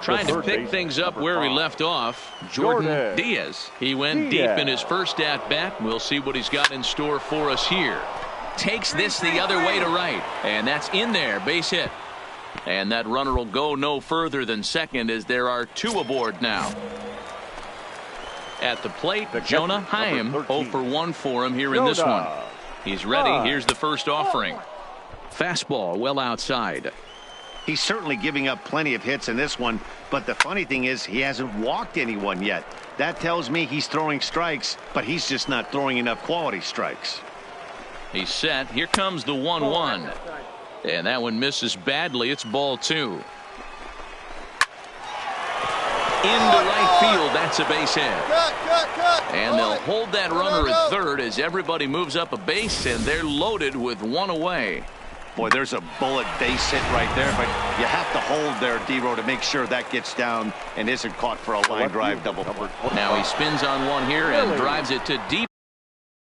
Trying to pick things up where he left off, Jordan Diaz. He went deep in his first at-bat. We'll see what he's got in store for us here. Takes this the other way to right, and that's in there, base hit. And that runner will go no further than second as there are 2 aboard now. At the plate, Jonah Heim, 0 for 1 for him here in this one. He's ready. Here's the first offering. Fastball well outside. He's certainly giving up plenty of hits in this one, but the funny thing is he hasn't walked anyone yet. That tells me he's throwing strikes, but he's just not throwing enough quality strikes. He's set. Here comes the 1-1. And that one misses badly. It's ball 2. Into right field. That's a base hit. And they'll hold that runner at third as everybody moves up a base, and they're loaded with 1 away. Boy, there's a bullet base hit right there, but you have to hold there, D-Row, to make sure that gets down and isn't caught for a line drive double play. Now he spins on one here and drives it to deep.